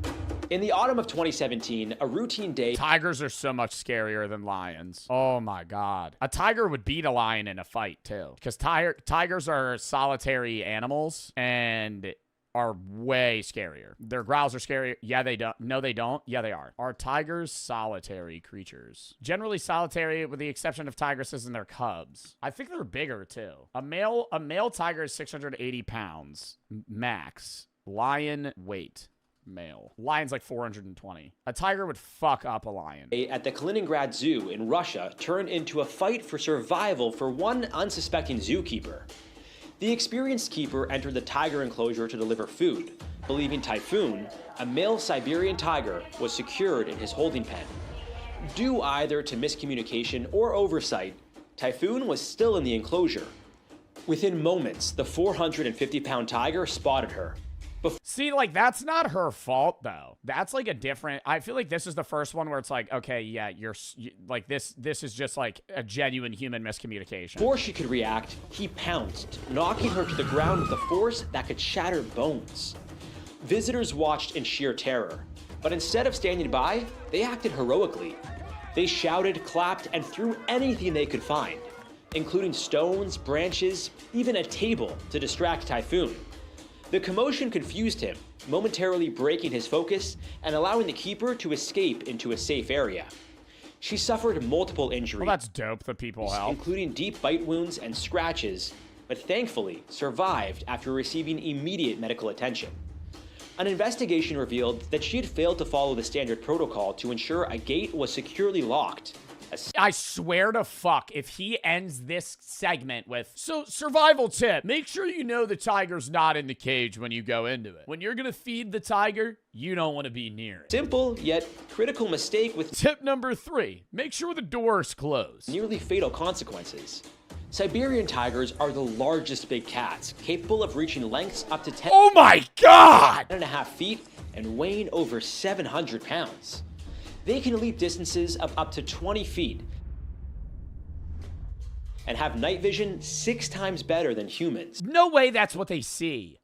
In the autumn of 2017, a routine day... Tigers are so much scarier than lions. Oh my God. A tiger would beat a lion in a fight too. Because tigers are solitary animals and are way scarier. Their growls are scarier. Yeah, they don't. No, they don't. Yeah, they are. Are tigers solitary creatures? Generally solitary with the exception of tigresses and their cubs. I think they're bigger too. A male tiger is 680 pounds max. Lion weight. Male. Lion's like 420. A tiger would fuck up a lion. At the Kaliningrad Zoo in Russia turned into a fight for survival for one unsuspecting zookeeper. The experienced keeper entered the tiger enclosure to deliver food, believing Typhoon, a male Siberian tiger, was secured in his holding pen. Due either to miscommunication or oversight, Typhoon was still in the enclosure. Within moments, the 450-pound tiger spotted her. See, like, that's not her fault, though. That's, like, a different... I feel like this is the first one where it's like, okay, yeah, like, this is just, like, a genuine human miscommunication. Before she could react, he pounced, knocking her to the ground with a force that could shatter bones. Visitors watched in sheer terror, but instead of standing by, they acted heroically. They shouted, clapped, and threw anything they could find, including stones, branches, even a table to distract Typhoon. The commotion confused him, momentarily breaking his focus and allowing the keeper to escape into a safe area. She suffered multiple injuries. Well, that's dope that people help. Including deep bite wounds and scratches, but thankfully survived after receiving immediate medical attention. An investigation revealed that she had failed to follow the standard protocol to ensure a gate was securely locked. I swear to fuck, if he ends this segment with, so survival tip, make sure you know the tiger's not in the cage when you go into it. When you're gonna feed the tiger, you don't want to be near it. Simple, yet critical mistake with tip number 3, make sure the door is closed. Nearly fatal consequences. Siberian tigers are the largest big cats, capable of reaching lengths up to 10 oh my God! 10.5 feet and weighing over 700 pounds. They can leap distances of up to 20 feet and have night vision 6 times better than humans. No way that's what they see.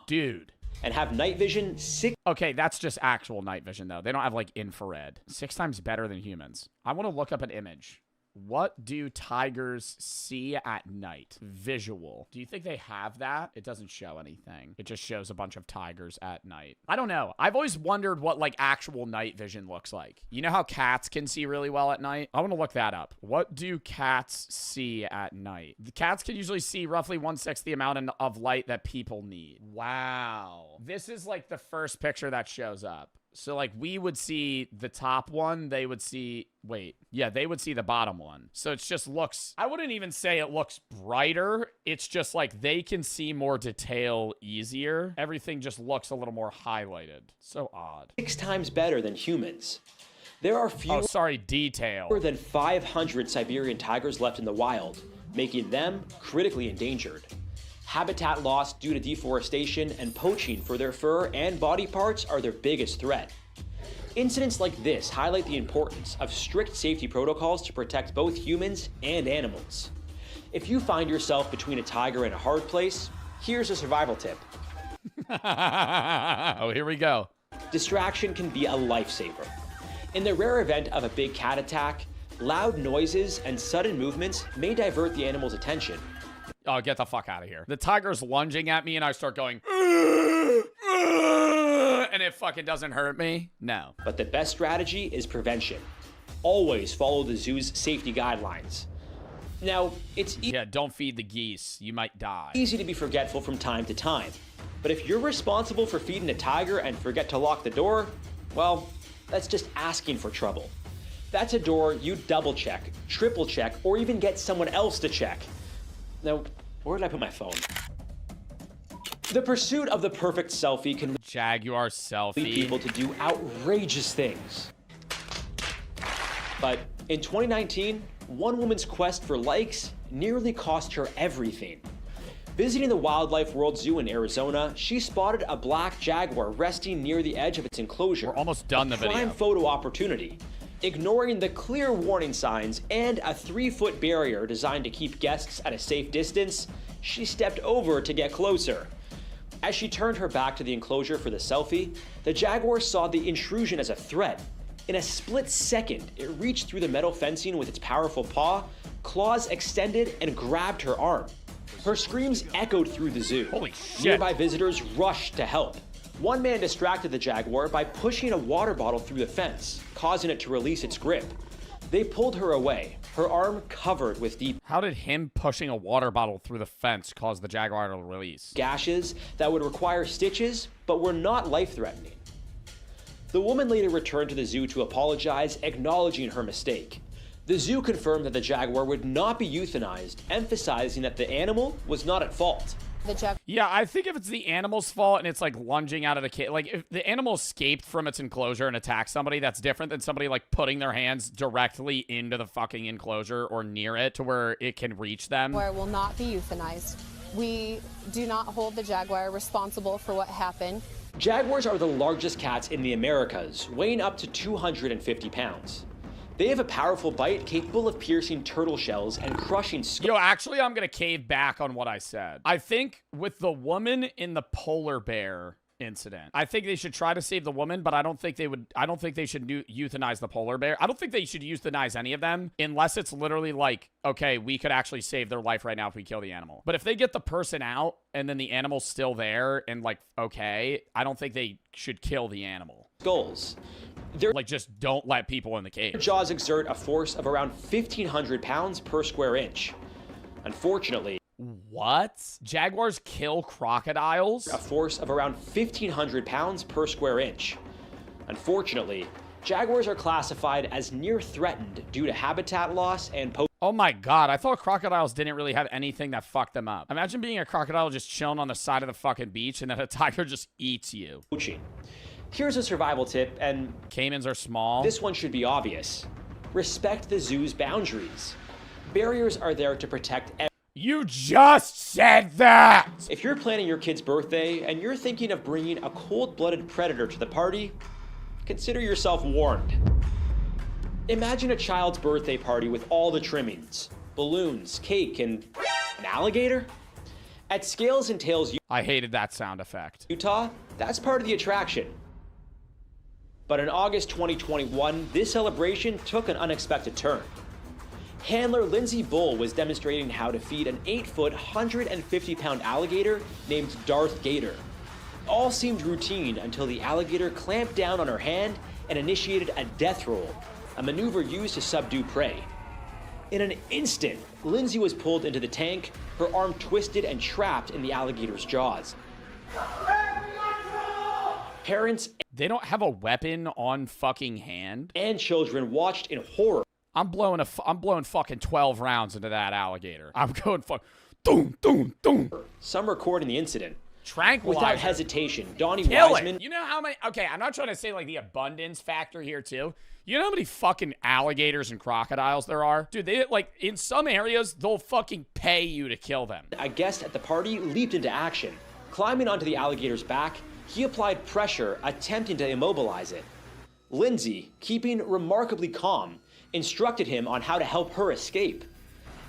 Dude. And have night vision 6... Okay, that's just actual night vision, though. They don't have, like, infrared. 6 times better than humans. I want to look up an image. What do tigers see at night? Visual. Do you think they have that? It doesn't show anything. It just shows a bunch of tigers at night. I don't know. I've always wondered what, like, actual night vision looks like. You know how cats can see really well at night? I want to look that up. What do cats see at night? The cats can usually see roughly 1/6 the amount of light that people need. Wow. This is, like, the first picture that shows up. So, like, we would see the top one. They would see... Wait. Yeah, they would see the bottom one. So it just looks... I wouldn't even say it looks brighter. It's just, like, they can see more detail easier. Everything just looks a little more highlighted. So odd. 6 times better than humans. There are fewer... Oh, sorry, detail. ...than 500 Siberian tigers left in the wild, making them critically endangered. Habitat loss due to deforestation and poaching for their fur and body parts are their biggest threat. Incidents like this highlight the importance of strict safety protocols to protect both humans and animals. If you find yourself between a tiger and a hard place, here's a survival tip. Oh, here we go. Distraction can be a lifesaver. In the rare event of a big cat attack, loud noises and sudden movements may divert the animal's attention. Oh, get the fuck out of here. The tiger's lunging at me and I start going, and it fucking doesn't hurt me? No. But the best strategy is prevention. Always follow the zoo's safety guidelines. Now, it's yeah, don't feed the geese. You might die. Easy to be forgetful from time to time. But if you're responsible for feeding a tiger and forget to lock the door, well, that's just asking for trouble. That's a door you double check, triple check, or even get someone else to check. Now, where did I put my phone? The pursuit of the perfect selfie can Jaguar selfie. lead people to do outrageous things. But in 2019, one woman's quest for likes nearly cost her everything. Visiting the Wildlife World Zoo in Arizona, she spotted a black jaguar resting near the edge of its enclosure. We're almost done the video. Prime photo opportunity. Ignoring the clear warning signs and a 3-foot barrier designed to keep guests at a safe distance, she stepped over to get closer. As she turned her back to the enclosure for the selfie, the jaguar saw the intrusion as a threat. In a split second, it reached through the metal fencing with its powerful paw, claws extended, and grabbed her arm. Her screams echoed through the zoo. Holy shit. Nearby visitors rushed to help. One man distracted the jaguar by pushing a water bottle through the fence, causing it to release its grip. They pulled her away, her arm covered with deep How did him pushing a water bottle through the fence cause the jaguar to release? gashes that would require stitches, but were not life-threatening. The woman later returned to the zoo to apologize, acknowledging her mistake. The zoo confirmed that the jaguar would not be euthanized, emphasizing that the animal was not at fault. Yeah, I think if it's the animal's fault and it's like lunging out of the cage, like if the animal escaped from its enclosure and attacked somebody, that's different than somebody like putting their hands directly into the fucking enclosure or near it to where it can reach them. Jaguar will not be euthanized. We do not hold the jaguar responsible for what happened. Jaguars are the largest cats in the Americas, weighing up to 250 pounds. They have a powerful bite capable of piercing turtle shells and crushing Yo, actually, I'm going to cave back on what I said. I think with the woman in the polar bear incident, I think they should try to save the woman, but I don't think they would. I don't think they should euthanize the polar bear. I don't think they should euthanize any of them unless it's literally like, okay, we could actually save their life right now if we kill the animal. But if they get the person out and then the animal's still there and like, okay, I don't think they should kill the animal. Skulls. Like, just don't let people in the cage. Their jaws exert a force of around 1,500 pounds per square inch. Unfortunately, what? Jaguars kill crocodiles? A force of around 1,500 pounds per square inch. Unfortunately, jaguars are classified as near threatened due to habitat loss and Oh my god, I thought crocodiles didn't really have anything that fucked them up. Imagine being a crocodile just chilling on the side of the fucking beach and then a tiger just eats you. poaching. Here's a survival tip, and caimans are small. This one should be obvious. Respect the zoo's boundaries. Barriers are there to protect You just said that! If you're planning your kid's birthday and you're thinking of bringing a cold-blooded predator to the party, consider yourself warned. Imagine a child's birthday party with all the trimmings, balloons, cake, and an alligator? At Scales and Tails, I hated that sound effect. Utah, that's part of the attraction. But in August 2021, this celebration took an unexpected turn. Handler Lindsey Bull was demonstrating how to feed an 8-foot, 150-pound alligator named Darth Gator. All seemed routine until the alligator clamped down on her hand and initiated a death roll, a maneuver used to subdue prey. In an instant, Lindsey was pulled into the tank, her arm twisted and trapped in the alligator's jaws. Parents, they don't have a weapon on fucking hand, and children watched in horror. I'm blowing fucking 12 rounds into that alligator. I'm going doom, doom, doom. Some recording the incident. Tranquilizer. Without hesitation, Donnie Kill Wiseman. it. You know how many? Okay, I'm not trying to say like the abundance factor here too. You know how many fucking alligators and crocodiles there are? Dude, they like in some areas they'll fucking pay you to kill them. A guest at the party leaped into action. Climbing onto the alligator's back, he applied pressure, attempting to immobilize it. Lindsey, keeping remarkably calm, instructed him on how to help her escape.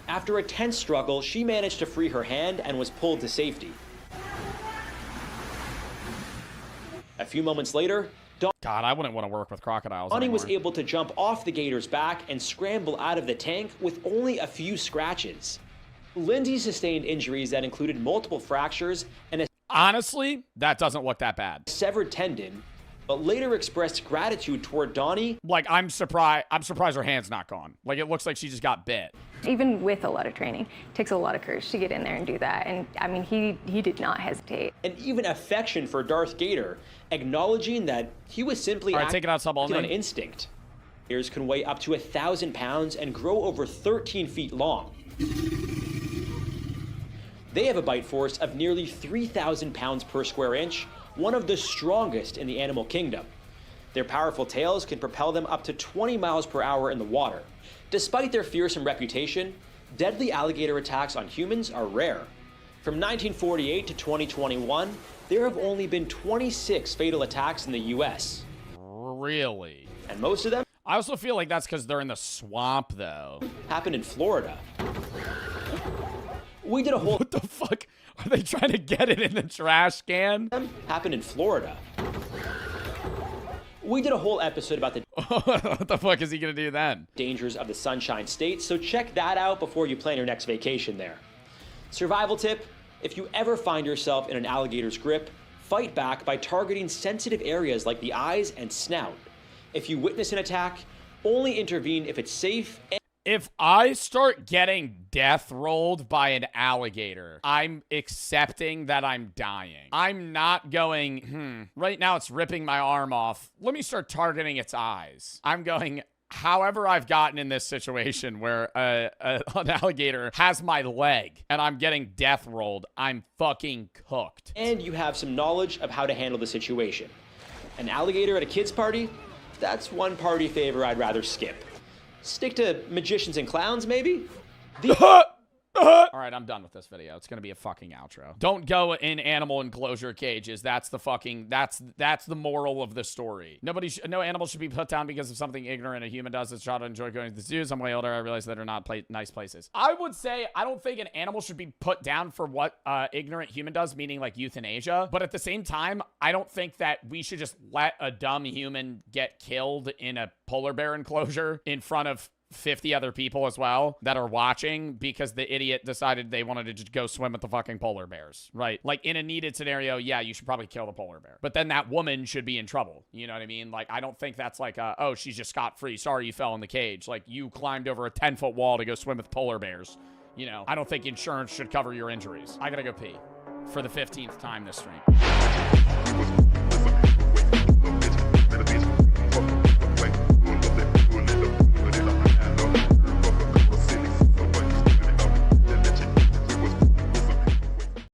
After a tense struggle, she managed to free her hand and was pulled to safety. A few moments later, God, I wouldn't want to work with crocodiles Donnie anymore. was able to jump off the gator's back and scramble out of the tank with only a few scratches. Lindsey sustained injuries that included multiple fractures and a honestly, that doesn't look that bad. Severed tendon, but later expressed gratitude toward Donnie. Like, I'm surprised her hand's not gone. Like, it looks like she just got bit. Even with a lot of training, it takes a lot of courage to get in there and do that. And I mean, he did not hesitate. And even affection for Darth Gator, acknowledging that he was simply acting on instinct. Gators can weigh up to 1,000 pounds and grow over 13 feet long. They have a bite force of nearly 3,000 pounds per square inch, one of the strongest in the animal kingdom. Their powerful tails can propel them up to 20 miles per hour in the water. Despite their fearsome reputation, deadly alligator attacks on humans are rare. From 1948 to 2021, there have only been 26 fatal attacks in the US. Really? And most of them? I also feel like that's because they're in the swamp, though. Happened in Florida. We did a whole... What the fuck? Are they trying to get it in the trash can? Happened in Florida. We did a whole episode about the what the fuck is he gonna do then? Dangers of the Sunshine State, so check that out before you plan your next vacation there. Survival tip, if you ever find yourself in an alligator's grip, fight back by targeting sensitive areas like the eyes and snout. If you witness an attack, only intervene if it's safe. If I start getting death rolled by an alligator, I'm accepting that I'm dying. I'm not going, right now it's ripping my arm off. Let me start targeting its eyes. I'm going, however I've gotten in this situation where an alligator has my leg and I'm getting death rolled, I'm fucking cooked. And you have some knowledge of how to handle the situation. An alligator at a kid's party? That's one party favor I'd rather skip. Stick to magicians and clowns, maybe? All right, I'm done with this video. It's gonna be a fucking outro. Don't go in animal enclosure cages. That's the fucking, that's the moral of the story. No animal should be put down because of something ignorant a human does. It's child to enjoy going to the zoos. I'm way older. I realize that are not nice places. I would say I don't think an animal should be put down for what ignorant human does, meaning like euthanasia. But at the same time, I don't think that we should just let a dumb human get killed in a polar bear enclosure in front of 50 other people as well that are watching because the idiot decided they wanted to just go swim with the fucking polar bears, right? Like in a needed scenario, yeah, you should probably kill the polar bear. But then that woman should be in trouble. You know what I mean? Like, I don't think that's like, oh, she's just scot-free. Sorry you fell in the cage. Like, you climbed over a 10-foot wall to go swim with polar bears. You know, I don't think insurance should cover your injuries. I gotta go pee for the 15th time this stream.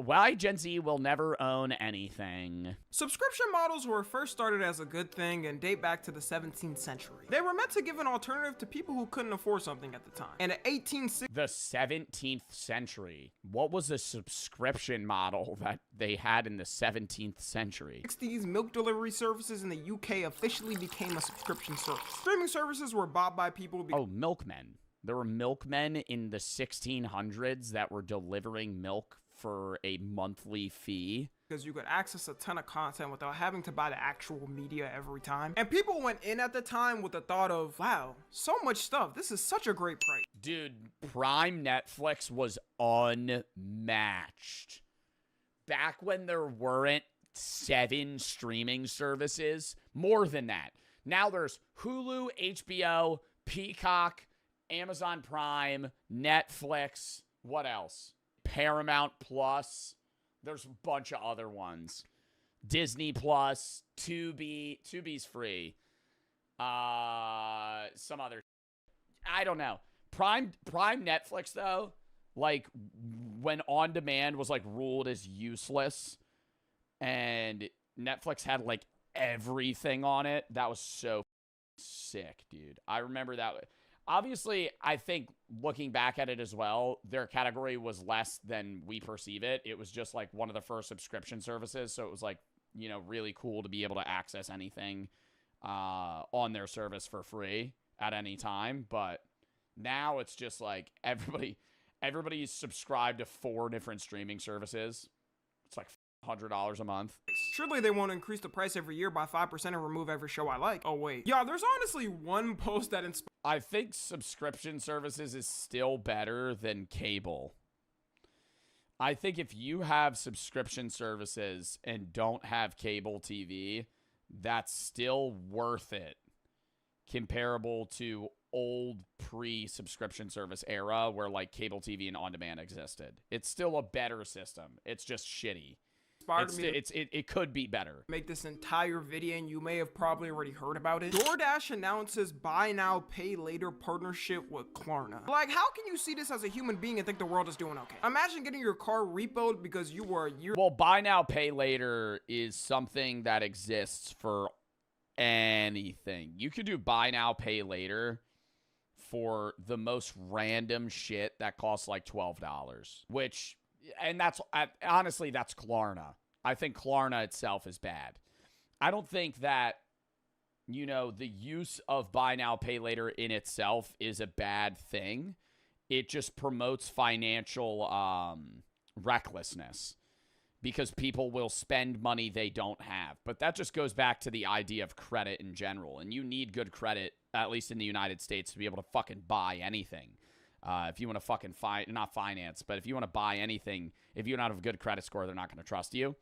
Why Gen Z will never own anything. Subscription models were first started as a good thing and date back to the 17th century. They were meant to give an alternative to people who couldn't afford something at the time. And at 1860, the 17th century. What was a subscription model that they had in the 17th century? 60s, milk delivery services in the UK officially became a subscription service. Streaming services were bought by people Oh, milkmen. There were milkmen in the 1600s that were delivering milk for a monthly fee. Because you could access a ton of content without having to buy the actual media every time. And people went in at the time with the thought of, wow, so much stuff. This is such a great price. Dude, Prime Netflix was unmatched. Back when there weren't 7 streaming services, more than that. Now there's Hulu, HBO, Peacock, Amazon Prime, Netflix, what else? Paramount Plus. There's a bunch of other ones. Disney Plus, Tubi's free. Some other, I don't know. Prime Netflix though, like when on demand was like ruled as useless and Netflix had like everything on it, that was so sick, dude. I remember that. Obviously, I think looking back at it as well, their category was less than we perceive it. It was just like one of the first subscription services. So it was like, you know, really cool to be able to access anything on their service for free at any time. But now it's just like everybody's subscribed to 4 different streaming services. It's like $100 a month. Surely they won't increase the price every year by 5% and remove every show I like. Oh, wait. Yeah, there's honestly one post that inspired. I think subscription services is still better than cable. I think if you have subscription services and don't have cable TV, that's still worth it. Comparable to old pre-subscription service era where like cable TV and on-demand existed. It's still a better system. It's just shitty. It could be better. Make this entire video, and you may have probably already heard about it. DoorDash announces buy now, pay later partnership with Klarna. Like, how can you see this as a human being and think the world is doing okay? Imagine getting your car repoed because you were a year. Well, buy now, pay later is something that exists for anything. You could do buy now, pay later for the most random shit that costs like $12, which. And that's, honestly, that's Klarna. I think Klarna itself is bad. I don't think that, you know, the use of buy now, pay later in itself is a bad thing. It just promotes financial recklessness because people will spend money they don't have. But that just goes back to the idea of credit in general. And you need good credit, at least in the United States, to be able to fucking buy anything. If you want to fucking not finance, but if you want to buy anything, if you don't have a good credit score, they're not going to trust you.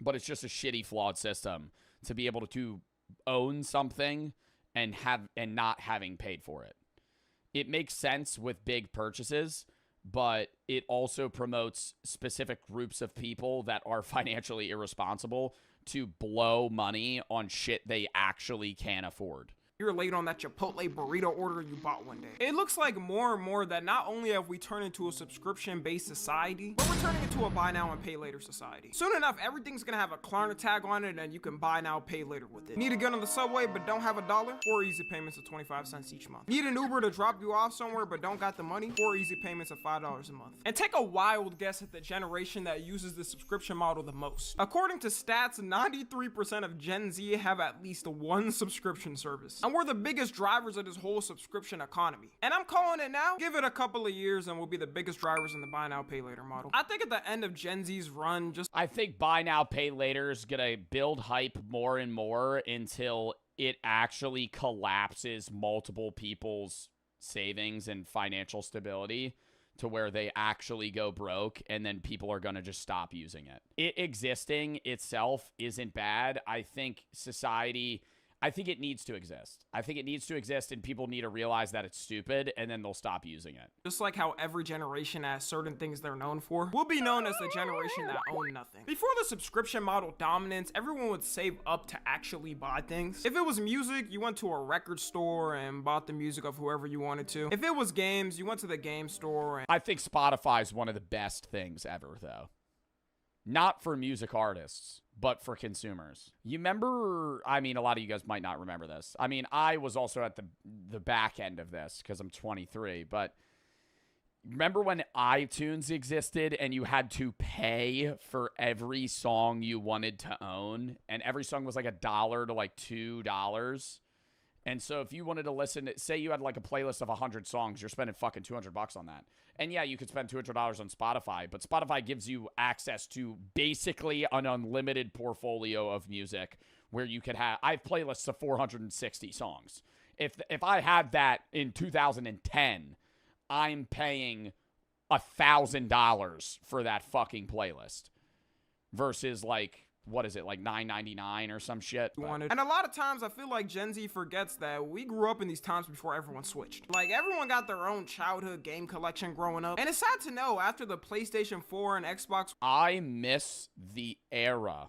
But it's just a shitty, flawed system to be able to own something and not having paid for it. It makes sense with big purchases, but it also promotes specific groups of people that are financially irresponsible to blow money on shit they actually can't afford. You're late on that Chipotle burrito order you bought one day. It looks like more and more that not only have we turned into a subscription-based society, but we're turning into a buy now and pay later society. Soon enough, everything's gonna have a Klarna tag on it and you can buy now, pay later with it. Need to get on the subway but don't have $1? 4 easy payments of 25 cents each month. Need an Uber to drop you off somewhere but don't got the money? 4 easy payments of $5 a month. And take a wild guess at the generation that uses the subscription model the most. According to stats, 93% of Gen Z have at least one subscription service. And we're the biggest drivers of this whole subscription economy. And I'm calling it now. Give it a couple of years and we'll be the biggest drivers in the buy now, pay later model. I think at the end of Gen Z's run, I think buy now, pay later is going to build hype more and more until it actually collapses multiple people's savings and financial stability to where they actually go broke, and then people are going to just stop using it. It existing itself isn't bad. I think it needs to exist. I think it needs to exist, and people need to realize that it's stupid, and then they'll stop using it. Just like how every generation has certain things they're known for, we'll be known as the generation that own nothing. Before the subscription model dominance, everyone would save up to actually buy things. If it was music, you went to a record store and bought the music of whoever you wanted to. If it was games, you went to the game store. I think Spotify is one of the best things ever, though. Not for music artists, but for consumers. You remember, I mean, a lot of you guys might not remember this. I mean, I was also at the back end of this because I'm 23, but remember when iTunes existed and you had to pay for every song you wanted to own, and every song was like $1 to like $2? And so if you wanted to listen, say you had like a playlist of 100 songs, you're spending fucking $200 on that. And yeah, you could spend $200 on Spotify, but Spotify gives you access to basically an unlimited portfolio of music where you could have, I have playlists of 460 songs. If I had that in 2010, I'm paying $1,000 for that fucking playlist versus like, what is it, like $9.99 or some shit? And a lot of times I feel like Gen Z forgets that we grew up in these times before everyone switched. Like, everyone got their own childhood game collection growing up. And it's sad to know, after the PlayStation 4 and Xbox, I miss the era.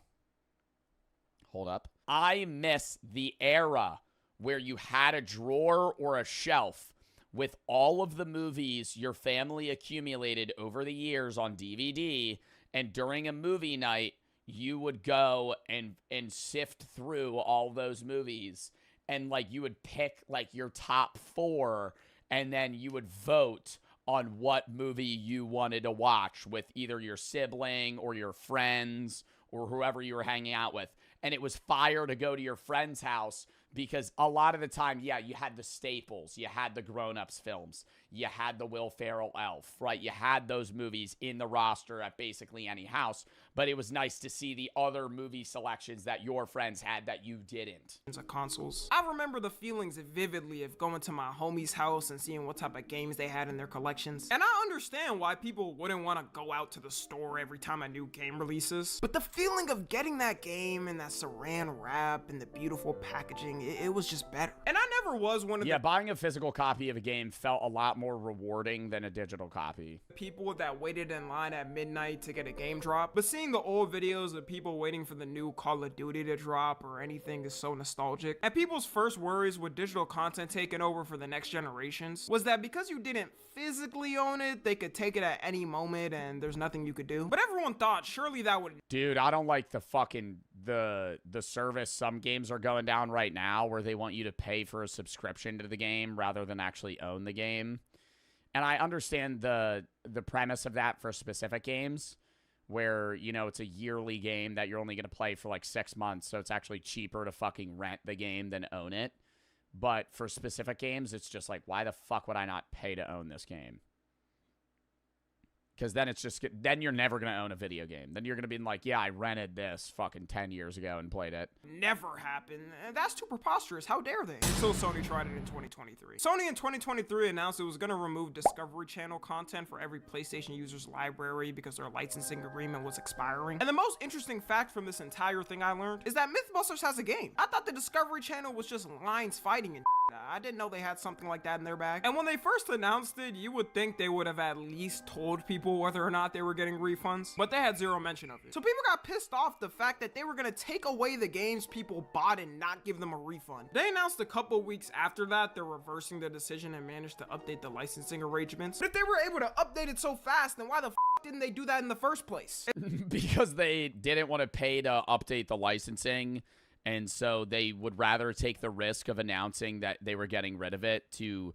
Hold up. I miss the era where you had a drawer or a shelf with all of the movies your family accumulated over the years on DVD, and during a movie night, you would go and sift through all those movies, and like you would pick like your top 4, and then you would vote on what movie you wanted to watch with either your sibling or your friends or whoever you were hanging out with. And it was fire to go to your friend's house because a lot of the time, yeah, you had the staples. You had the grown-ups films. You had the Will Ferrell Elf, right? You had those movies in the roster at basically any house, but it was nice to see the other movie selections that your friends had that you didn't. Consoles. I remember the feelings vividly of going to my homie's house and seeing what type of games they had in their collections. And I understand why people wouldn't want to go out to the store every time a new game releases, but the feeling of getting that game and that saran wrap and the beautiful packaging, it was just better. And I never was one of the buying a physical copy of a game felt a lot more rewarding than a digital copy. People that waited in line at midnight to get a game drop, but seeing the old videos of people waiting for the new Call of Duty to drop or anything is so nostalgic. And people's first worries with digital content taking over for the next generations was that because you didn't physically own it, they could take it at any moment and there's nothing you could do. But everyone thought surely that would... Dude, I don't like the fucking the service some games are going down right now where they want you to pay for a subscription to the game rather than actually own the game. And I understand the premise of that for specific games where, you know, it's a yearly game that you're only going to play for like 6 months, so it's actually cheaper to fucking rent the game than own it. But for specific games, it's just like, why the fuck would I not pay to own this game? Because then it's just, then you're never going to own a video game. Then you're going to be like, yeah, I rented this fucking 10 years ago and played it. Never happened. That's too preposterous. How dare they? Until Sony tried it in 2023. Sony in 2023 announced it was going to remove Discovery Channel content for every PlayStation user's library because their licensing agreement was expiring. And the most interesting fact from this entire thing I learned is that Mythbusters has a game. I thought the Discovery Channel was just lines fighting and I didn't know they had something like that in their bag. And when they first announced it, you would think they would have at least told people whether or not they were getting refunds, but they had zero mention of it. So people got pissed off the fact that they were gonna take away the games people bought and not give them a refund. They announced a couple weeks after that they're reversing the decision and managed to update the licensing arrangements. But if they were able to update it so fast, then why the f didn't they do that in the first place? Because they didn't want to pay to update the licensing. And so they would rather take the risk of announcing that they were getting rid of it to,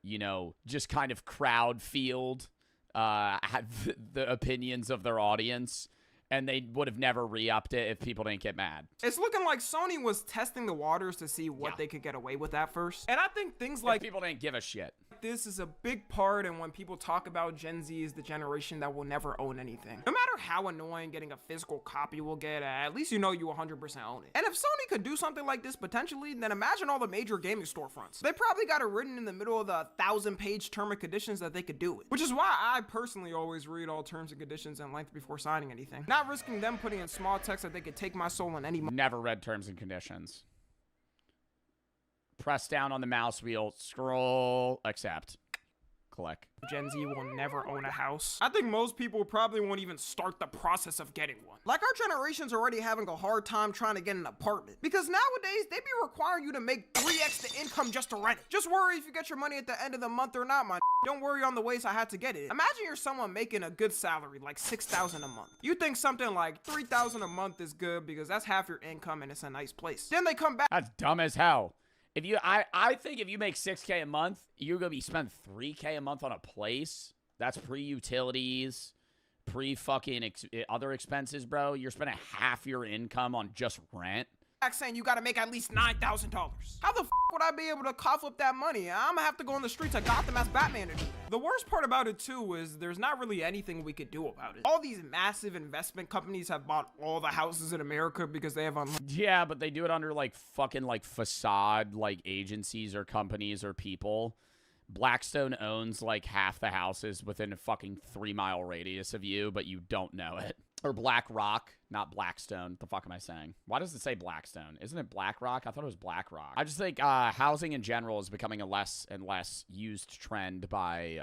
you know, just kind of crowd field the opinions of their audience. And they would have never re-upped it if people didn't get mad. It's looking like Sony was testing the waters to see what they could get away with at first. And I think things like people didn't give a shit. This is a big part, and when people talk about Gen Z is the generation that will never own anything. No matter how annoying getting a physical copy will get, at least you know you 100% own it. And if Sony could do something like this potentially, then imagine all the major gaming storefronts. They probably got it written in the middle of the 1,000-page term and conditions that they could do it. Which is why I personally always read all terms and conditions in length before signing anything. Not risking them putting in small text that they could take my soul in any moment. Never read terms and conditions. Press down on the mouse wheel, scroll, accept, click. Gen Z will never own a house. I think most people probably won't even start the process of getting one. Like our generation's already having a hard time trying to get an apartment. Because nowadays, they be requiring you to make 3x the income just to rent it. Just worry if you get your money at the end of the month or not, my Don't worry on the ways I had to get it. Imagine you're someone making a good salary, like $6,000 a month. You think something like $3,000 a month is good because that's half your income and it's a nice place. Then they come back. That's dumb as hell. If you, I think if you make $6K a month, you're gonna be spending $3K a month on a place. That's pre-utilities, pre-fucking other expenses, bro. You're spending half your income on just rent. Saying you gotta make at least $9,000. How the f would I be able to cough up that money? I'm gonna have to go on the streets of Gotham as Batman to do that. The worst part about it too is there's not really anything we could do about it. All these massive investment companies have bought all the houses in America because they have Yeah, but they do it under like fucking like facade like agencies or companies or people. Blackstone owns like half the houses within a fucking 3-mile radius of you, but you don't know it. Or BlackRock, not Blackstone. What the fuck am I saying? Why does it say Blackstone? Isn't it BlackRock? I thought it was BlackRock. I just think housing in general is becoming a less and less used trend by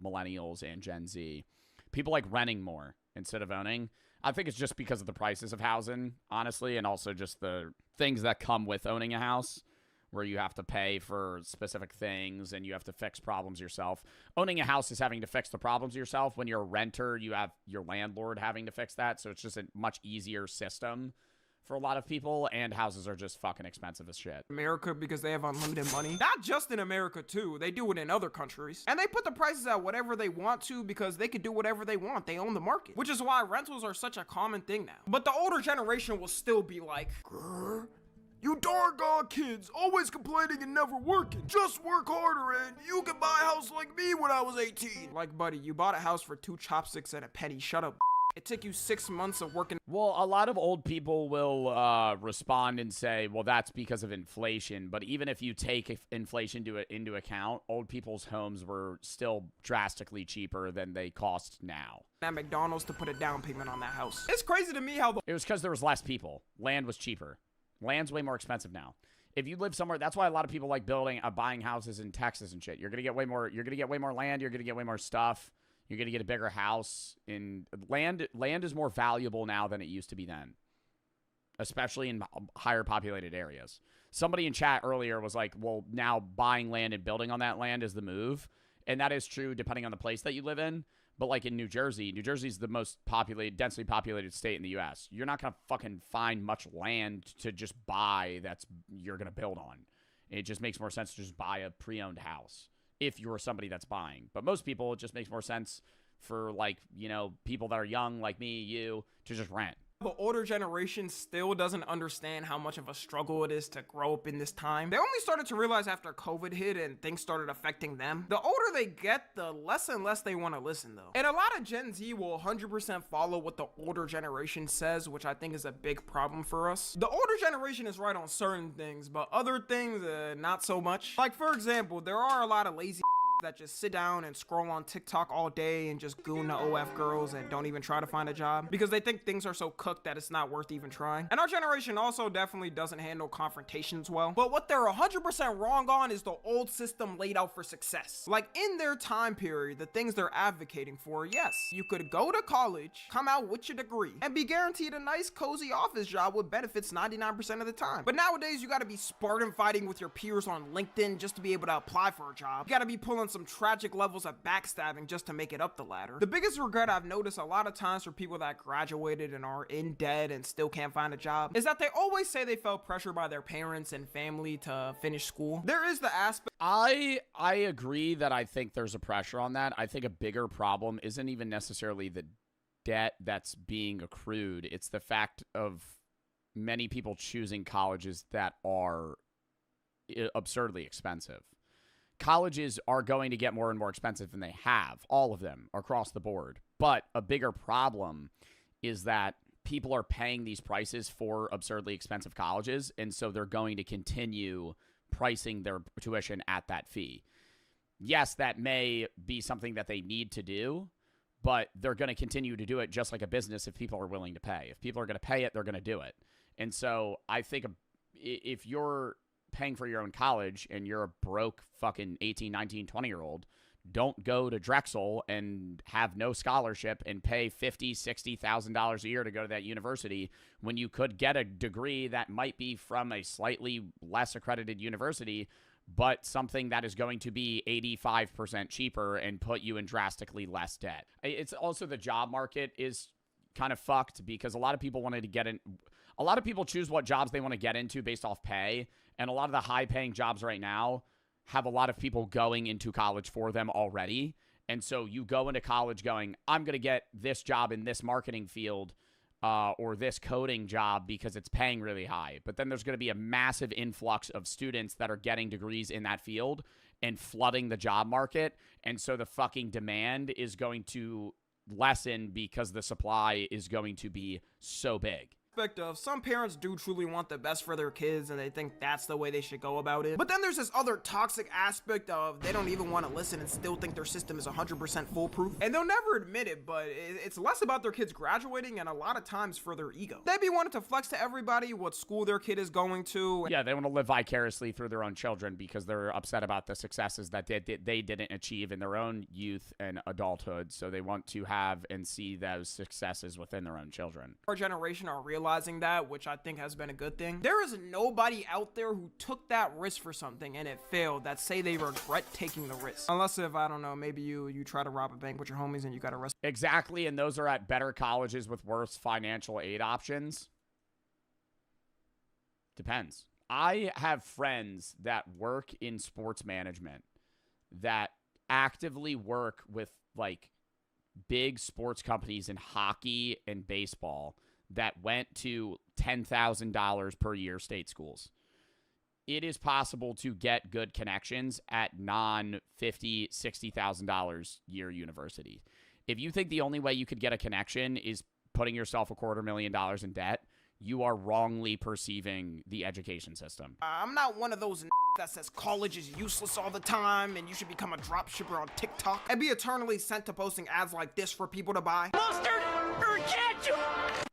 millennials and Gen Z. People like renting more instead of owning. I think it's just because of the prices of housing, honestly, and also just the things that come with owning a house, where you have to pay for specific things and you have to fix problems yourself. Owning a house is having to fix the problems yourself. When you're a renter, you have your landlord having to fix that. So it's just a much easier system for a lot of people, and houses are just fucking expensive as shit. America because they have unlimited money. Not just in America too, they do it in other countries. And they put the prices at whatever they want to because they can do whatever they want. They own the market. Which is why rentals are such a common thing now. But the older generation will still be like, grr. You doggone kids, always complaining and never working. Just work harder and you can buy a house like me when I was 18. Like, buddy, you bought a house for 2 chopsticks and a penny. Shut up. It took you 6 months of working. Well, a lot of old people will respond and say, well, that's because of inflation. But even if you take inflation into account, old people's homes were still drastically cheaper than they cost now. At McDonald's to put a down payment on that house. It's crazy to me how It was because there was less people. Land was cheaper. Land's way more expensive now. If you live somewhere, that's why a lot of people like buying houses in Texas and shit. You're gonna get way more. You're gonna get way more land. You're gonna get way more stuff. You're gonna get a bigger house. In land is more valuable now than it used to be then, especially in higher populated areas. Somebody in chat earlier was like, "Well, now buying land and building on that land is the move," and that is true depending on the place that you live in. But like in New Jersey's the most densely populated state in the U.S. You're not going to fucking find much land to just buy you're going to build on. It just makes more sense to just buy a pre-owned house if you're somebody that's buying. But most people, it just makes more sense for like, you know, people that are young like me, you, to just rent. The older generation still doesn't understand how much of a struggle it is to grow up in this time. They only started to realize after COVID hit and things started affecting them. The older they get, the less and less they want to listen though. And a lot of Gen Z will 100% follow what the older generation says, which I think is a big problem for us. The older generation is right on certain things, but other things, not so much. Like for example, there are a lot of lazy that just sit down and scroll on TikTok all day and just goon the OF girls and don't even try to find a job because they think things are so cooked that it's not worth even trying. And our generation also definitely doesn't handle confrontations well. But what they're 100% wrong on is the old system laid out for success. Like in their time period, the things they're advocating for, yes, you could go to college, come out with your degree, and be guaranteed a nice cozy office job with benefits 99% of the time. But nowadays, you gotta be Spartan fighting with your peers on LinkedIn just to be able to apply for a job. You gotta be pulling some tragic levels of backstabbing just to make it up the ladder. The biggest regret I've noticed a lot of times for people that graduated and are in debt and still can't find a job is that they always say they felt pressure by their parents and family to finish school. There is the aspect. I agree that I think there's a pressure on that. I think a bigger problem isn't even necessarily the debt that's being accrued. It's the fact of many people choosing colleges that are absurdly expensive. Colleges are going to get more and more expensive than they have, all of them across the board. But a bigger problem is that people are paying these prices for absurdly expensive colleges, and so they're going to continue pricing their tuition at that fee. Yes, that may be something that they need to do, but they're going to continue to do it just like a business if people are willing to pay. If people are going to pay it, they're going to do it. And so I think if you're paying for your own college and you're a broke fucking 18, 19, 20-year-old, don't go to Drexel and have no scholarship and pay $50,000, $60,000 a year to go to that university when you could get a degree that might be from a slightly less accredited university, but something that is going to be 85% cheaper and put you in drastically less debt. It's also the job market is kind of fucked because a lot of people wanted to get in. A lot of people choose what jobs they want to get into based off pay, and a lot of the high-paying jobs right now have a lot of people going into college for them already. And so you go into college going, I'm going to get this job in this marketing field or this coding job because it's paying really high. But then there's going to be a massive influx of students that are getting degrees in that field and flooding the job market. And so the fucking demand is going to lessen because the supply is going to be so big. Of some parents do truly want the best for their kids and they think that's the way they should go about it. But then there's this other toxic aspect of they don't even want to listen and still think their system is 100% foolproof. And they'll never admit it, but it's less about their kids graduating and a lot of times for their ego. They be wanting to flex to everybody what school their kid is going to. Yeah, they want to live vicariously through their own children because they're upset about the successes that they didn't achieve in their own youth and adulthood. So they want to have and see those successes within their own children. Our generation are realizing that, which I think has been a good thing. There is nobody out there who took that risk for something and it failed that say they regret taking the risk. Unless if, I don't know, maybe you try to rob a bank with your homies and you got arrested. Exactly, and those are at better colleges with worse financial aid options. Depends. I have friends that work in sports management that actively work with like big sports companies in hockey and baseball that went to $10,000 per year state schools. It is possible to get good connections at non-$50,000, $60,000 year university. If you think the only way you could get a connection is putting yourself $250,000 in debt, you are wrongly perceiving the education system. I'm not one of those that says college is useless all the time and you should become a drop shipper on TikTok and be eternally sent to posting ads like this for people to buy. Mustard or ketchup!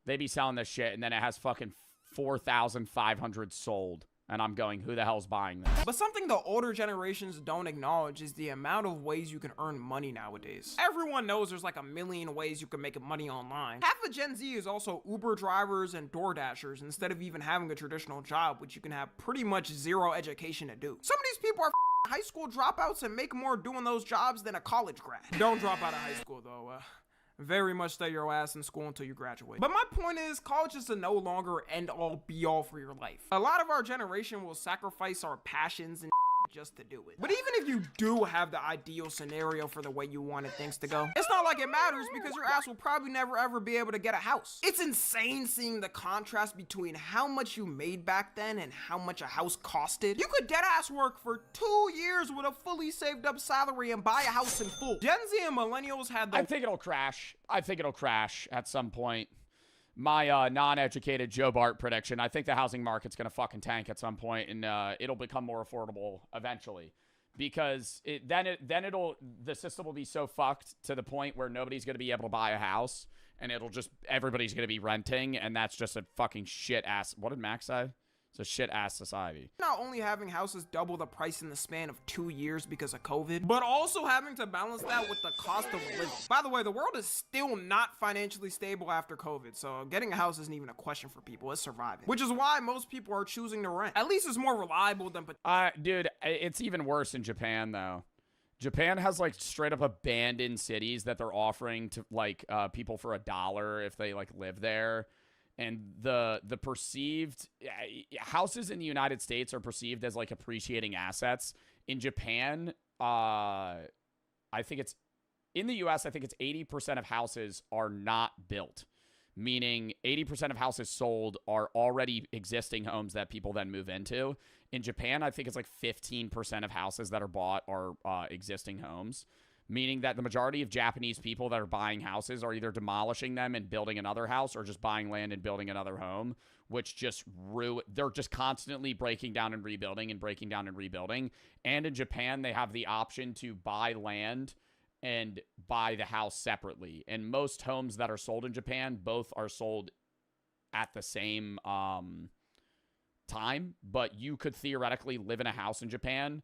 They be selling this shit and then it has fucking 4,500 sold. And I'm going, who the hell's buying this? But something the older generations don't acknowledge is the amount of ways you can earn money nowadays. Everyone knows there's like a million ways you can make money online. Half of Gen Z is also Uber drivers and Door Dashers instead of even having a traditional job, which you can have pretty much zero education to do. Some of these people are high school dropouts and make more doing those jobs than a college grad. Don't drop out of high school though. Very much stay your ass in school until you graduate. But my point is, college is the no longer end all be all for your life. A lot of our generation will sacrifice our passions and just to do it. But even if you do have the ideal scenario for the way you wanted things to go, it's not like it matters because your ass will probably never ever be able to get a house. It's insane seeing the contrast between how much you made back then and how much a house costed. You could deadass work for 2 years with a fully saved up salary and buy a house in full. Gen Z and millennials had the— I think it'll crash. I think it'll crash at some point. My non-educated Joe Bart prediction, I think the housing market's going to fucking tank at some point, and it'll become more affordable eventually. Because the system will be so fucked to the point where nobody's going to be able to buy a house, and everybody's going to be renting, and that's just a fucking shit-ass, what did Max say? It's a shit-ass society. Not only having houses double the price in the span of 2 years because of COVID, but also having to balance that with the cost of living. By the way, the world is still not financially stable after COVID, so getting a house isn't even a question for people. It's surviving. Which is why most people are choosing to rent. At least it's more reliable than— Dude, it's even worse in Japan, though. Japan has, like, straight up abandoned cities that they're offering to, like, people for $1 if they, like, live there. And the perceived houses in the United States are perceived as like appreciating assets. In Japan, I think it's in the US, I think it's 80% of houses are not built, meaning 80% of houses sold are already existing homes that people then move into. In Japan, I think it's like 15% of houses that are bought are existing homes, meaning that the majority of Japanese people that are buying houses are either demolishing them and building another house or just buying land and building another home, which just they're just constantly breaking down and rebuilding and breaking down and rebuilding. And in Japan, they have the option to buy land and buy the house separately. And most homes that are sold in Japan, both are sold at the same time, but you could theoretically live in a house in Japan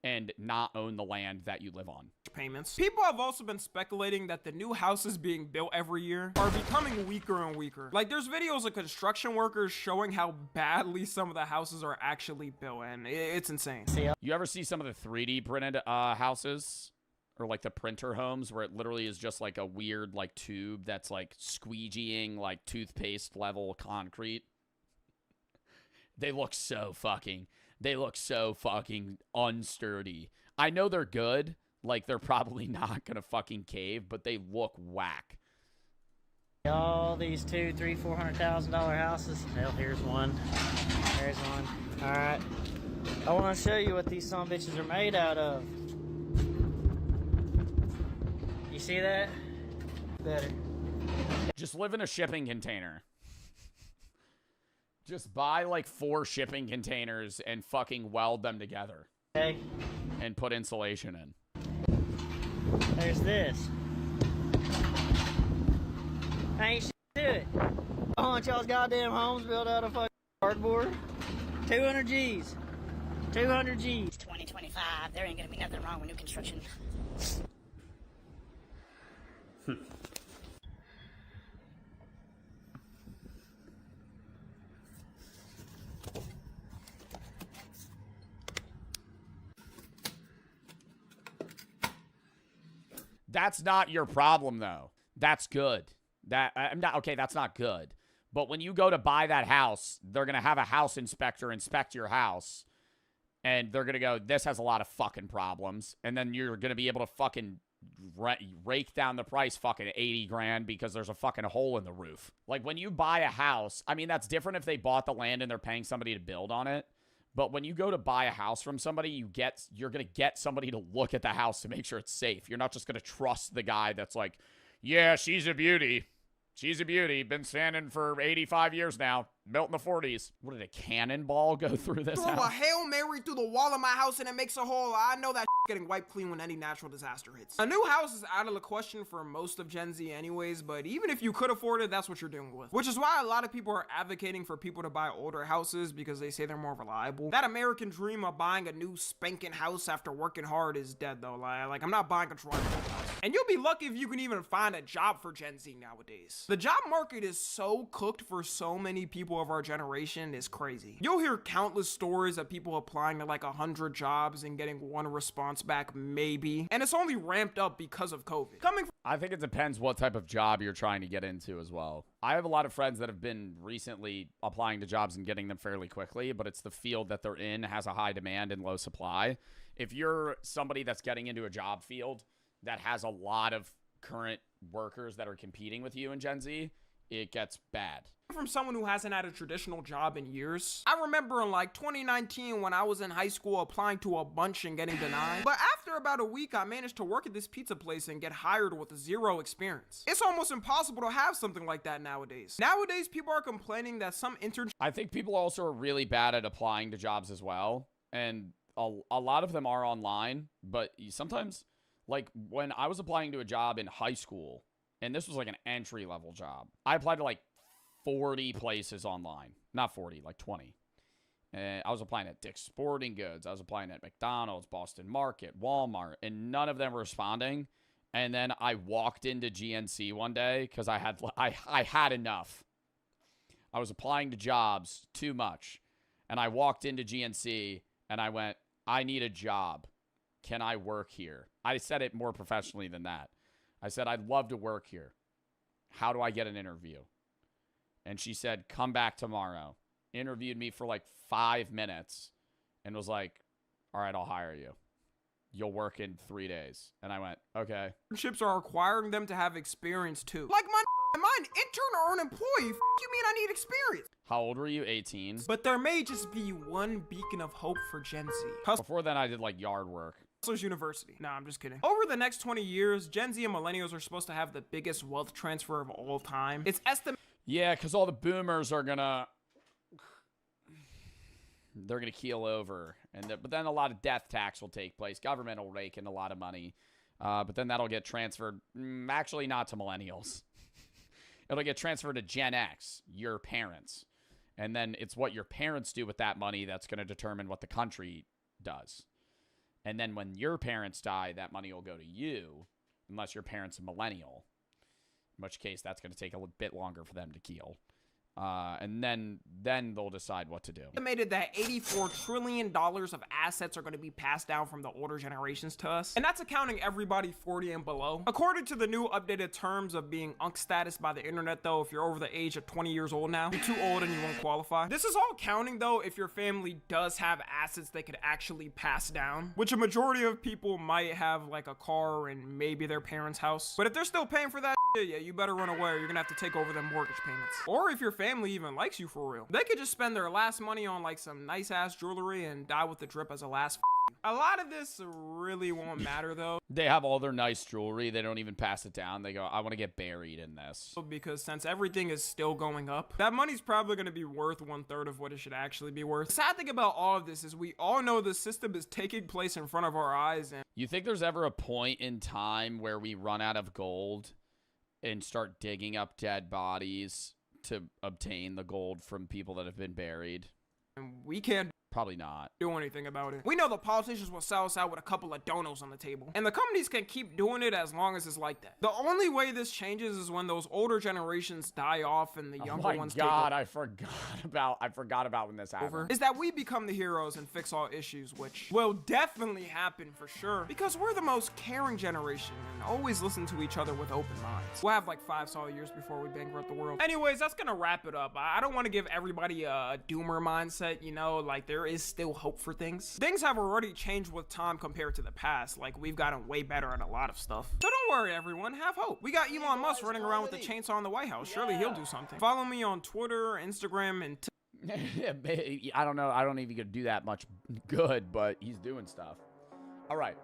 and not own the land that you live on. Payments. People have also been speculating that the new houses being built every year are becoming weaker and weaker. Like, there's videos of construction workers showing how badly some of the houses are actually built, and it's insane. You ever see some of the 3D printed houses? Or like the printer homes where it literally is just like a weird like tube that's like squeegeeing like toothpaste level concrete? They look so fucking unsturdy. I know they're good. Like, they're probably not gonna fucking cave, but they look whack. All these $200,000, $300,000, $400,000 houses. Hell, here's one. There's one. All right. I want to show you what these son bitches are made out of. You see that? Better. Just live in a shipping container. Just buy like 4 shipping containers and fucking weld them together. Okay. And put insulation in. There's this. Ain't shit to it. I want y'all's goddamn homes built out of fucking cardboard. 200 G's. 200 G's. It's 2025. There ain't gonna be nothing wrong with new construction. That's not your problem, though. That's good. That's not good. But when you go to buy that house, they're going to have a house inspector inspect your house. And they're going to go, this has a lot of fucking problems. And then you're going to be able to fucking rake down the price fucking 80 grand because there's a fucking hole in the roof. Like, when you buy a house, I mean, that's different if they bought the land and they're paying somebody to build on it. But when you go to buy a house from somebody, you're going to get somebody to look at the house to make sure it's safe. You're not just going to trust the guy that's like, yeah, she's a beauty. She's a beauty. Been standing for 85 years now. Built in the 40s. What, did a cannonball go through this Throw house? a Hail Mary through the wall of my house and it makes a hole. I know that getting wiped clean when any natural disaster hits. A new house is out of the question for most of Gen Z anyways, but even if you could afford it, that's what you're dealing with. Which is why a lot of people are advocating for people to buy older houses because they say they're more reliable. That American dream of buying a new spanking house after working hard is dead though. Like I'm not buying a drivable house. And you'll be lucky if you can even find a job for Gen Z nowadays. The job market is so cooked for so many people people of our generation is crazy. You'll hear countless stories of people applying to like 100 jobs and getting one response back, maybe. And it's only ramped up because of COVID. I think it depends what type of job you're trying to get into as well. I have a lot of friends that have been recently applying to jobs and getting them fairly quickly, but it's the field that they're in has a high demand and low supply. If you're somebody that's getting into a job field that has a lot of current workers that are competing with you in Gen Z, it gets bad. From someone who hasn't had a traditional job in years. I remember in like 2019 when I was in high school applying to a bunch and getting denied. But after about a week, I managed to work at this pizza place and get hired with zero experience. It's almost impossible to have something like that nowadays. Nowadays, people are complaining that some internships. I think people also are really bad at applying to jobs as well. And a lot of them are online, but sometimes, like when I was applying to a job in high school, and this was like an entry-level job, I applied to like 40 places online. Not 40, like 20. And I was applying at Dick's Sporting Goods. I was applying at McDonald's, Boston Market, Walmart, and none of them were responding. And then I walked into GNC one day because I had enough. I was applying to jobs too much. And I walked into GNC and I went, I need a job. Can I work here? I said it more professionally than that. I said, I'd love to work here. How do I get an interview? And she said, come back tomorrow. Interviewed me for like 5 minutes and was like, all right, I'll hire you. You'll work in 3 days. And I went, okay. Internships are requiring them to have experience too. Like am I an intern or an employee? You mean I need experience? How old were you? 18? But there may just be one beacon of hope for Gen Z. Before then, I did like yard work. Hustlers University. Nah, I'm just kidding. Over the next 20 years, Gen Z and millennials are supposed to have the biggest wealth transfer of all time. It's estimated. Yeah, because all the boomers are gonna keel over, but then a lot of death tax will take place. Government will rake in a lot of money, but then that'll get transferred. Actually, not to millennials. It'll get transferred to Gen X, your parents, and then it's what your parents do with that money that's going to determine what the country does. And then when your parents die, that money will go to you, unless your parents are millennial. In which case, that's going to take a bit longer for them to keel. And then they'll decide what to do. Estimated that $84 trillion of assets are going to be passed down from the older generations to us. And that's accounting everybody 40 and below. According to the new updated terms of being UNC status by the internet, though, if you're over the age of 20 years old now, you're too old and you won't qualify. This is all counting, though, if your family does have assets they could actually pass down, which a majority of people might have, like a car and maybe their parents' house. But if they're still paying for that, yeah, you better run away or you're gonna have to take over them mortgage payments. Or if your family even likes you for real, they could just spend their last money on like some nice ass jewelry and die with the drip as a last. A lot of this really won't matter though. They have all their nice jewelry. They don't even pass it down. They go, I want to get buried in this. Because since everything is still going up, that money's probably going to be worth 1/3 of what it should actually be worth. The sad thing about all of this is we all know the system is taking place in front of our eyes. And you think there's ever a point in time where we run out of gold and start digging up dead bodies to obtain the gold from people that have been buried? We can't probably not do anything about it. We know the politicians will sell us out with a couple of donos on the table, and the companies can keep doing it as long as it's like that. The only way this changes is when those older generations die off and the younger ones take over. Oh my God, I forgot about when this happened. Is that we become the heroes and fix all issues, which will definitely happen for sure, because we're the most caring generation and always listen to each other with open minds. We'll have like 5 solid years before we bankrupt the world. Anyways, that's gonna wrap it up. I don't want to give everybody a doomer mindset, you know, like there is still hope for things. Things have already changed with time compared to the past. Like we've gotten way better at a lot of stuff. So don't worry everyone, have hope. We got Elon Musk running around with the chainsaw in the White House. Surely he'll do something. Follow me on Twitter, Instagram, and I don't know. I don't even do that much good, but he's doing stuff. All right.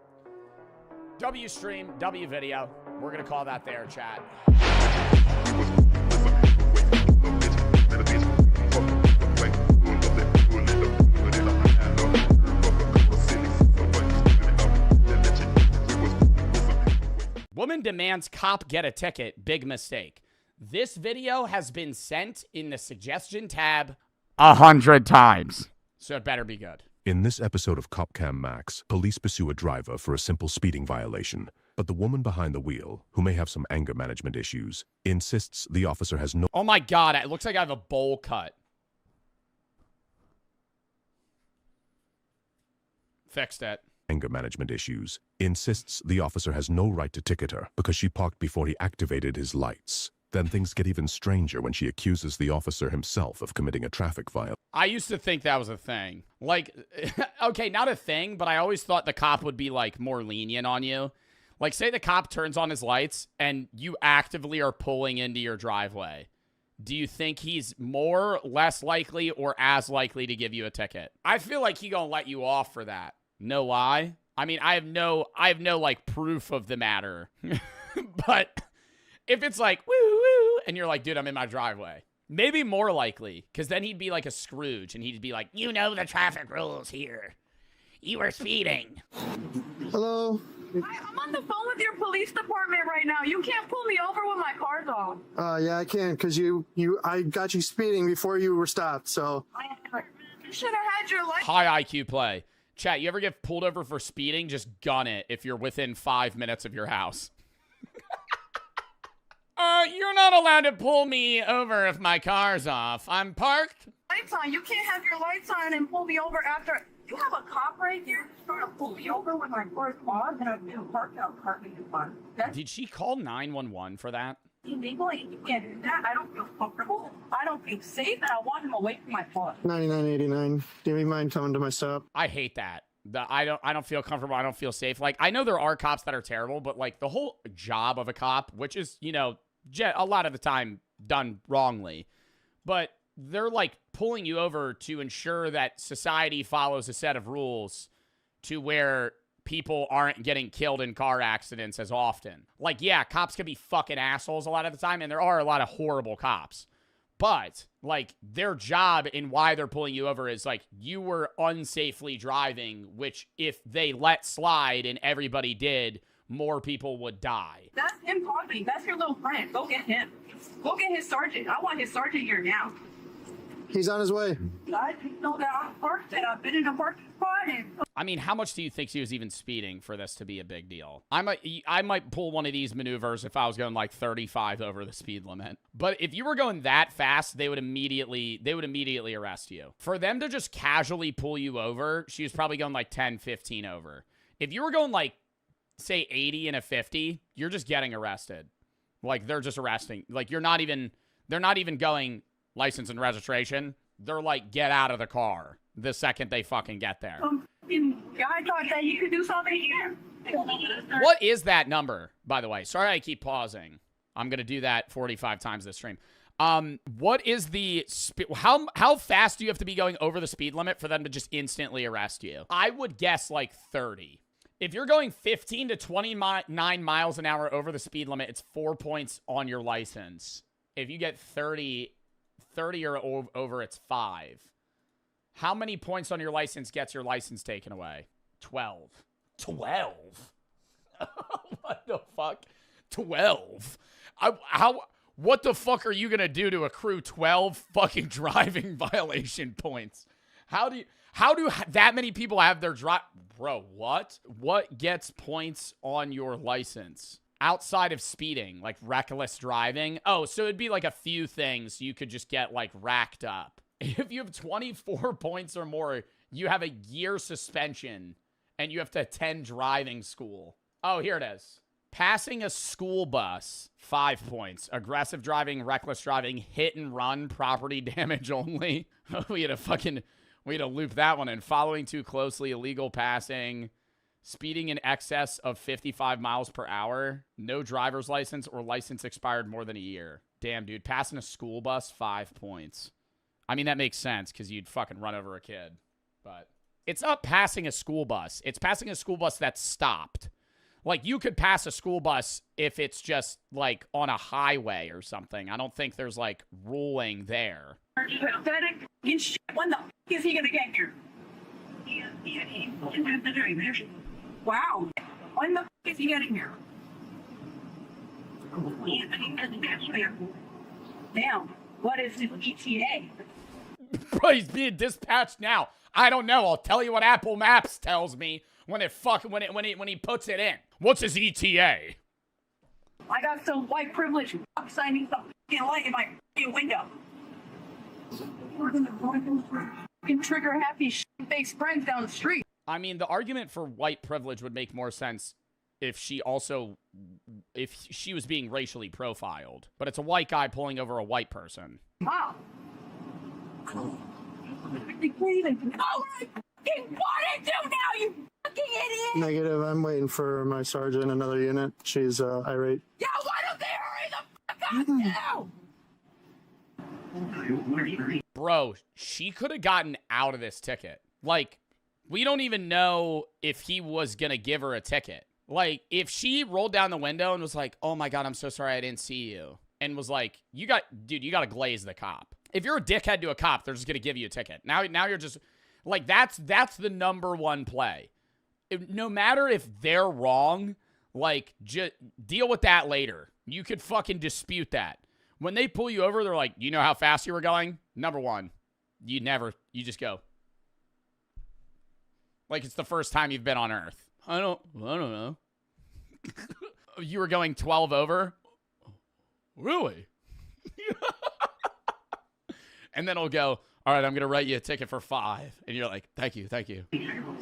W stream, W video. We're going to call that there, chat. Woman demands cop get a ticket. Big mistake. This video has been sent in the suggestion tab 100 times. So it better be good. In this episode of Cop Cam Max, police pursue a driver for a simple speeding violation. But the woman behind the wheel, who may have some anger management issues, insists the officer has no— Oh my God, it looks like I have a bowl cut. Fixed it. Anger management issues, insists the officer has no right to ticket her because she parked before he activated his lights. Then things get even stranger when she accuses the officer himself of committing a traffic violation. I used to think that was a thing. Like, okay, not a thing, but I always thought the cop would be, like, more lenient on you. Like, say the cop turns on his lights and you actively are pulling into your driveway. Do you think he's more, less likely, or as likely to give you a ticket? I feel like he gonna let you off for that. No lie. I mean, I have no like proof of the matter. But if it's like woo woo and you're like, dude, I'm in my driveway, maybe more likely, because then he'd be like a Scrooge and he'd be like, you know the traffic rules here. You were speeding. Hello. I'm on the phone with your police department right now. You can't pull me over when my car's off. Yeah, I can, because I got you speeding before you were stopped, so. You should have had your license. High IQ play. Chat, you ever get pulled over for speeding? Just gun it if you're within 5 minutes of your house. You're not allowed to pull me over if my car's off. I'm parked. Lights on. You can't have your lights on and pull me over after. You have a cop right here trying to pull me over when my car's on and I've been parked out parking in front. Did she call 911 for that? Illegally, you can't do that. I don't feel comfortable. I don't feel safe, and I want him away from my car. 99.89. Do you mind coming to my stop? I hate that. I don't feel comfortable. I don't feel safe. Like, I know there are cops that are terrible, but like the whole job of a cop, which is, you know, a lot of the time done wrongly, but they're like pulling you over to ensure that society follows a set of rules to where people aren't getting killed in car accidents as often. Like, yeah, cops can be fucking assholes a lot of the time, and there are a lot of horrible cops. But, like, their job and why they're pulling you over is, like, you were unsafely driving, which if they let slide and everybody did, more people would die. That's him talking. That's your little friend. Go get him. Go get his sergeant. I want his sergeant here now. He's on his way. I didn't know that I'm parked and I've been in a parking spot. I mean, how much do you think she was even speeding for this to be a big deal? I might pull one of these maneuvers if I was going like 35 over the speed limit. But if you were going that fast, they would immediately arrest you. For them to just casually pull you over, she was probably going like 10, 15 over. If you were going like, say 80 and a 50, you're just getting arrested. Like, they're just arresting. Like, they're not even going license and registration. They're like, get out of the car the second they fucking get there. I thought that you could do something here. What is that number, by the way? Sorry I keep pausing. I'm going to do that 45 times this stream. What is the how fast do you have to be going over the speed limit for them to just instantly arrest you? I would guess like 30. If you're going 15 to 29 miles an hour over the speed limit, it's 4 points on your license. If you get 30 or over, it's 5. How many points on your license gets your license taken away? 12. 12? What the fuck? 12? What the fuck are you going to do to accrue 12 fucking driving violation points? How do that many people have their Bro, what? What gets points on your license? Outside of speeding, like reckless driving. Oh, so it'd be like a few things you could just get like racked up. If you have 24 points or more, you have a year suspension and you have to attend driving school. Oh, here it is. Passing a school bus, 5 points. Aggressive driving, reckless driving, hit and run, property damage only. We had to loop that one in. Following too closely, illegal passing. Speeding in excess of 55 miles per hour. No driver's license or license expired more than a year. Damn, dude. Passing a school bus, 5 points. I mean, that makes sense because you'd fucking run over a kid. But it's not passing a school bus. It's passing a school bus that's stopped. Like, you could pass a school bus if it's just, like, on a highway or something. I don't think there's, like, ruling there. Pathetic shit. When the f*** is he gonna get here? Wow. When the f*** is he getting here? Damn. What is the ETA? Bro, he's being dispatched now. I don't know. I'll tell you what Apple Maps tells me when he puts it in. What's his ETA? I got some white privilege signing the f***ing light in my f***ing window. We're gonna fucking trigger happy shit-faced friends down the street. I mean, the argument for white privilege would make more sense if she was being racially profiled. But it's a white guy pulling over a white person. Wow. I can't even know what I fucking want to do now, you fucking idiot! Negative. I'm waiting for my sergeant, another unit. She's irate. Yeah, why don't they hurry the fuck up now? Bro, she could have gotten out of this ticket. Like, we don't even know if he was gonna give her a ticket. Like, if she rolled down the window and was like, oh my God, I'm so sorry I didn't see you. And was like, dude, you gotta glaze the cop. If you're a dickhead to a cop, they're just gonna give you a ticket. Now you're just, like, that's the number one play. No matter if they're wrong, like, just deal with that later. You could fucking dispute that. When they pull you over, they're like, you know how fast you were going? Number one, you just go. Like it's the first time you've been on Earth. I don't know. You were going 12 over? Really? And then it'll go, all right, I'm going to write you a ticket for 5. And you're like, thank you.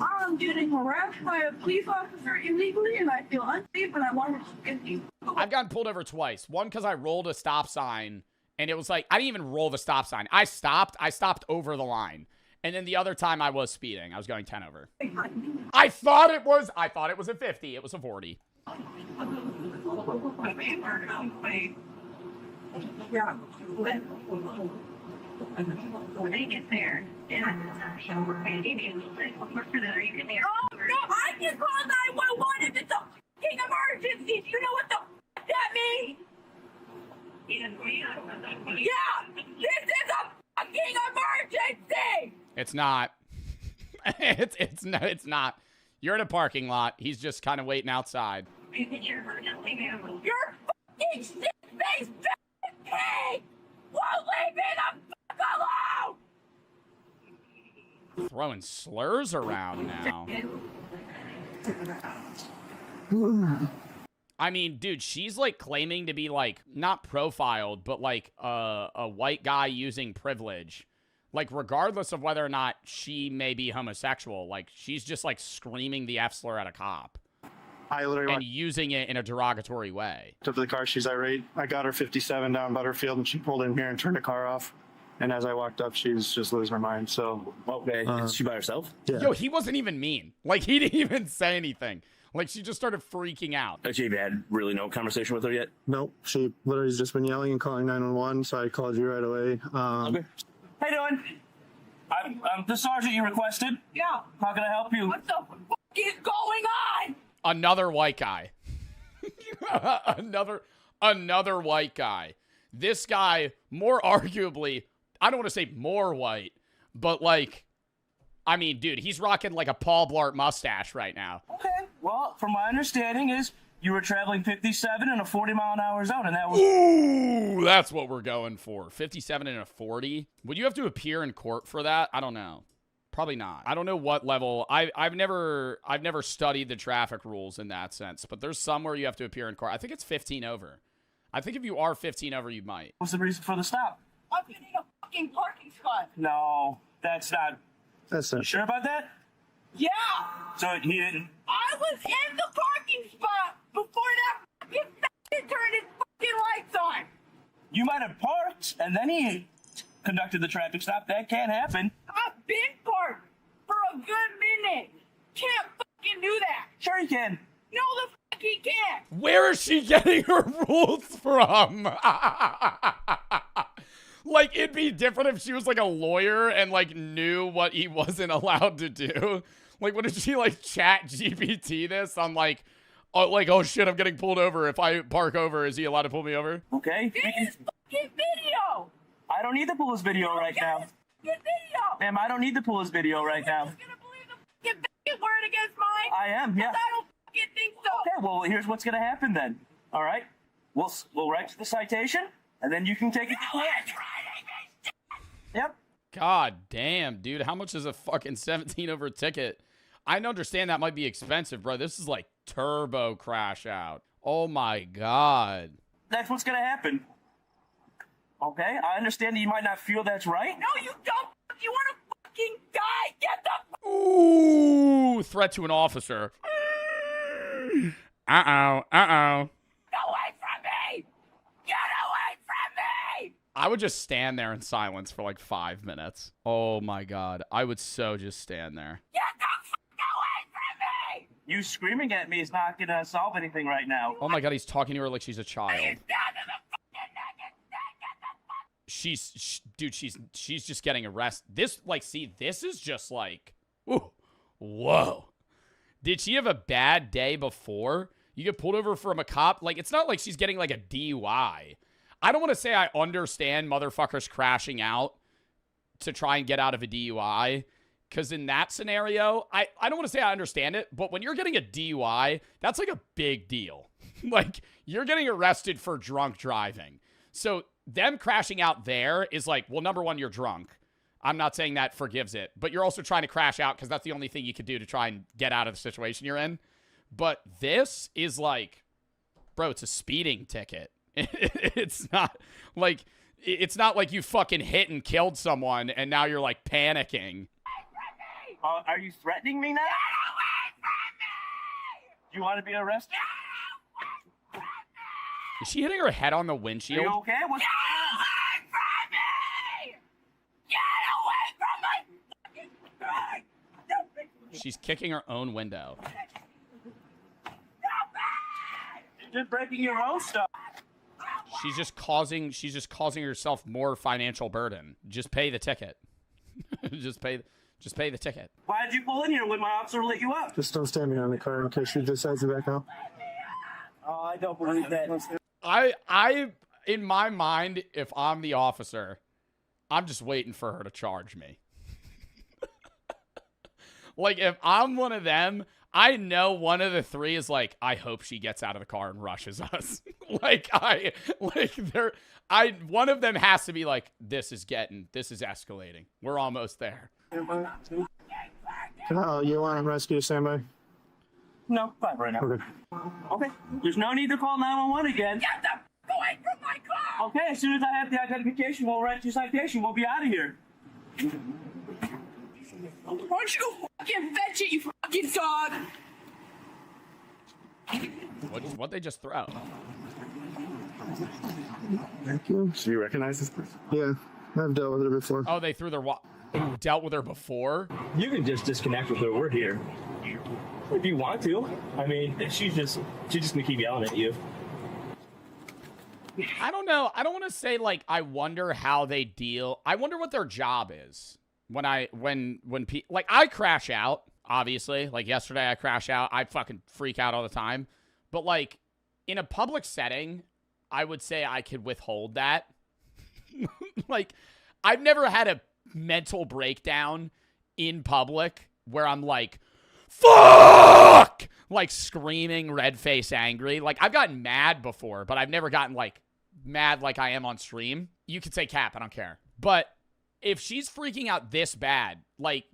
I'm getting harassed by a police officer illegally, and I feel unsafe, and I want to get you. I've gotten pulled over twice. One because I rolled a stop sign, and it was like, I didn't even roll the stop sign. I stopped over the line. And then the other time I was speeding. I was going 10 over. I thought it was a 50. It was a 40. Yeah. When they get there, oh, no, I can call 911 if it's a fucking emergency. Do you know what the fuck that means? Yeah, this is a fucking emergency. It's not. It's not. You're in a parking lot. He's just kind of waiting outside. You're fucking shit-faced pig! Won't leave me the fuck alone! Throwing slurs around now. I mean, dude, she's like claiming to be like not profiled, but like a white guy using privilege. Like regardless of whether or not she may be homosexual, like she's just like screaming the F slur at a cop. I literally and using it in a derogatory way. Up to the car, she's irate. I got her 57 down Butterfield, and she pulled in here and turned the car off. And as I walked up, she was just losing her mind. So okay, is she by herself? Yeah. Yo, he wasn't even mean. Like he didn't even say anything. Like she just started freaking out. Have you had really no conversation with her yet? Nope. She literally has just been yelling and calling 911. So I called you right away. Okay. How you doing? I'm the sergeant you requested. Yeah. How can I help you? What the fuck is going on? Another white guy. another white guy. This guy, more arguably, I don't want to say more white, but like, I mean, dude, he's rocking like a Paul Blart mustache right now. Okay. Well, from my understanding is you were traveling 57 in a 40-mile-an-hour zone, and that was... Ooh, that's what we're going for. 57 and a 40. Would you have to appear in court for that? I don't know. Probably not. I don't know what level. I've never studied the traffic rules in that sense, but there's somewhere you have to appear in court. I think it's 15 over. I think if you are 15 over, you might. What's the reason for the stop? I'm getting a fucking parking spot. No, that's not... That's You not... sure about that? Yeah. So he didn't... I was in the parking spot before that fucking bastard turned his fucking lights on. You might have parked, and then he conducted the traffic stop. That can't happen. I've been parked for a good minute. Can't fucking do that. Sure you can. No, the fuck he can't. Where is she getting her rules from? Like, it'd be different if she was like a lawyer and like knew what he wasn't allowed to do. Like, what if she like chat GPT this on like, oh shit, I'm getting pulled over. If I park over, is he allowed to pull me over? Okay. This is fucking video. I don't need to pull his video right now. Video. Ma'am, I don't need to pull his video right now. You're gonna believe the fucking word against mine? I am, yeah. I don't fucking think so. Okay, well, here's what's gonna happen then. All right? We'll write the citation, and then you can take it to court. Yep. God damn, dude. How much is a fucking 17 over ticket? I understand that might be expensive, bro. This is like turbo crash out. Oh my God. That's what's gonna happen. Okay? I understand that you might not feel that's right. No, you don't. You want to fucking die? Get the... Ooh, threat to an officer. Uh-oh. Get away from me! Get away from me! I would just stand there in silence for like 5 minutes. Oh my God. I would so just stand there. Get the fuck away from me! You screaming at me is not gonna solve anything right now. Oh my God, he's talking to her like she's a child. Dude, she's just getting arrested. This, like, see, this is just like, ooh, whoa. Did she have a bad day before? You get pulled over from a cop? Like, it's not like she's getting, like, a DUI. I don't want to say I understand motherfuckers crashing out to try and get out of a DUI, because in that scenario, I don't want to say I understand it, but when you're getting a DUI, that's, like, a big deal. Like, you're getting arrested for drunk driving. So them crashing out there is like, well, number one, you're drunk. I'm not saying that forgives it, but you're also trying to crash out because that's the only thing you could do to try and get out of the situation you're in. But this is like, bro, it's a speeding ticket. It's not like you fucking hit and killed someone and now you're like panicking. Are you threatening me now? Get away from me! Do you want to be arrested? Is she hitting her head on the windshield? Are you okay? What's going on? Get away from me! She's kicking her own window. You're just breaking your own stuff. She's just causing herself more financial burden. Just pay the ticket. just pay the ticket. Why did you pull in here when my officer lit you up? Just don't stand behind the car in case she decides to back out. Oh, I don't believe that. I in my mind, if I'm the officer, I'm just waiting for her to charge me. Like, if I'm one of them, I know one of the three is like, I hope she gets out of the car and rushes us. One of them has to be like, this is escalating. We're almost there. Oh, you want to rescue somebody? No, fine right now. Okay. Okay. There's no need to call 911 again. Get the f away from my car! Okay, as soon as I have the identification, we'll write your citation. We'll be out of here. Why don't you go fucking fetch it, you fucking dog? What'd they just throw? Thank you. So you recognize this person? Yeah, I've dealt with her before. Oh, they threw their dealt with her before? You can just disconnect with her. We're here. If you want to. I mean, she's just gonna keep yelling at you. I don't know. I don't want to say, like, I wonder how they deal. I wonder what their job is. When I crash out, obviously. Like, yesterday I crash out. I fucking freak out all the time. But, like, in a public setting, I would say I could withhold that. Like, I've never had a mental breakdown in public where I'm like, fuck! Like, screaming, red face, angry. Like, I've gotten mad before, but I've never gotten, like, mad like I am on stream. You could say cap, I don't care. But if she's freaking out this bad, like,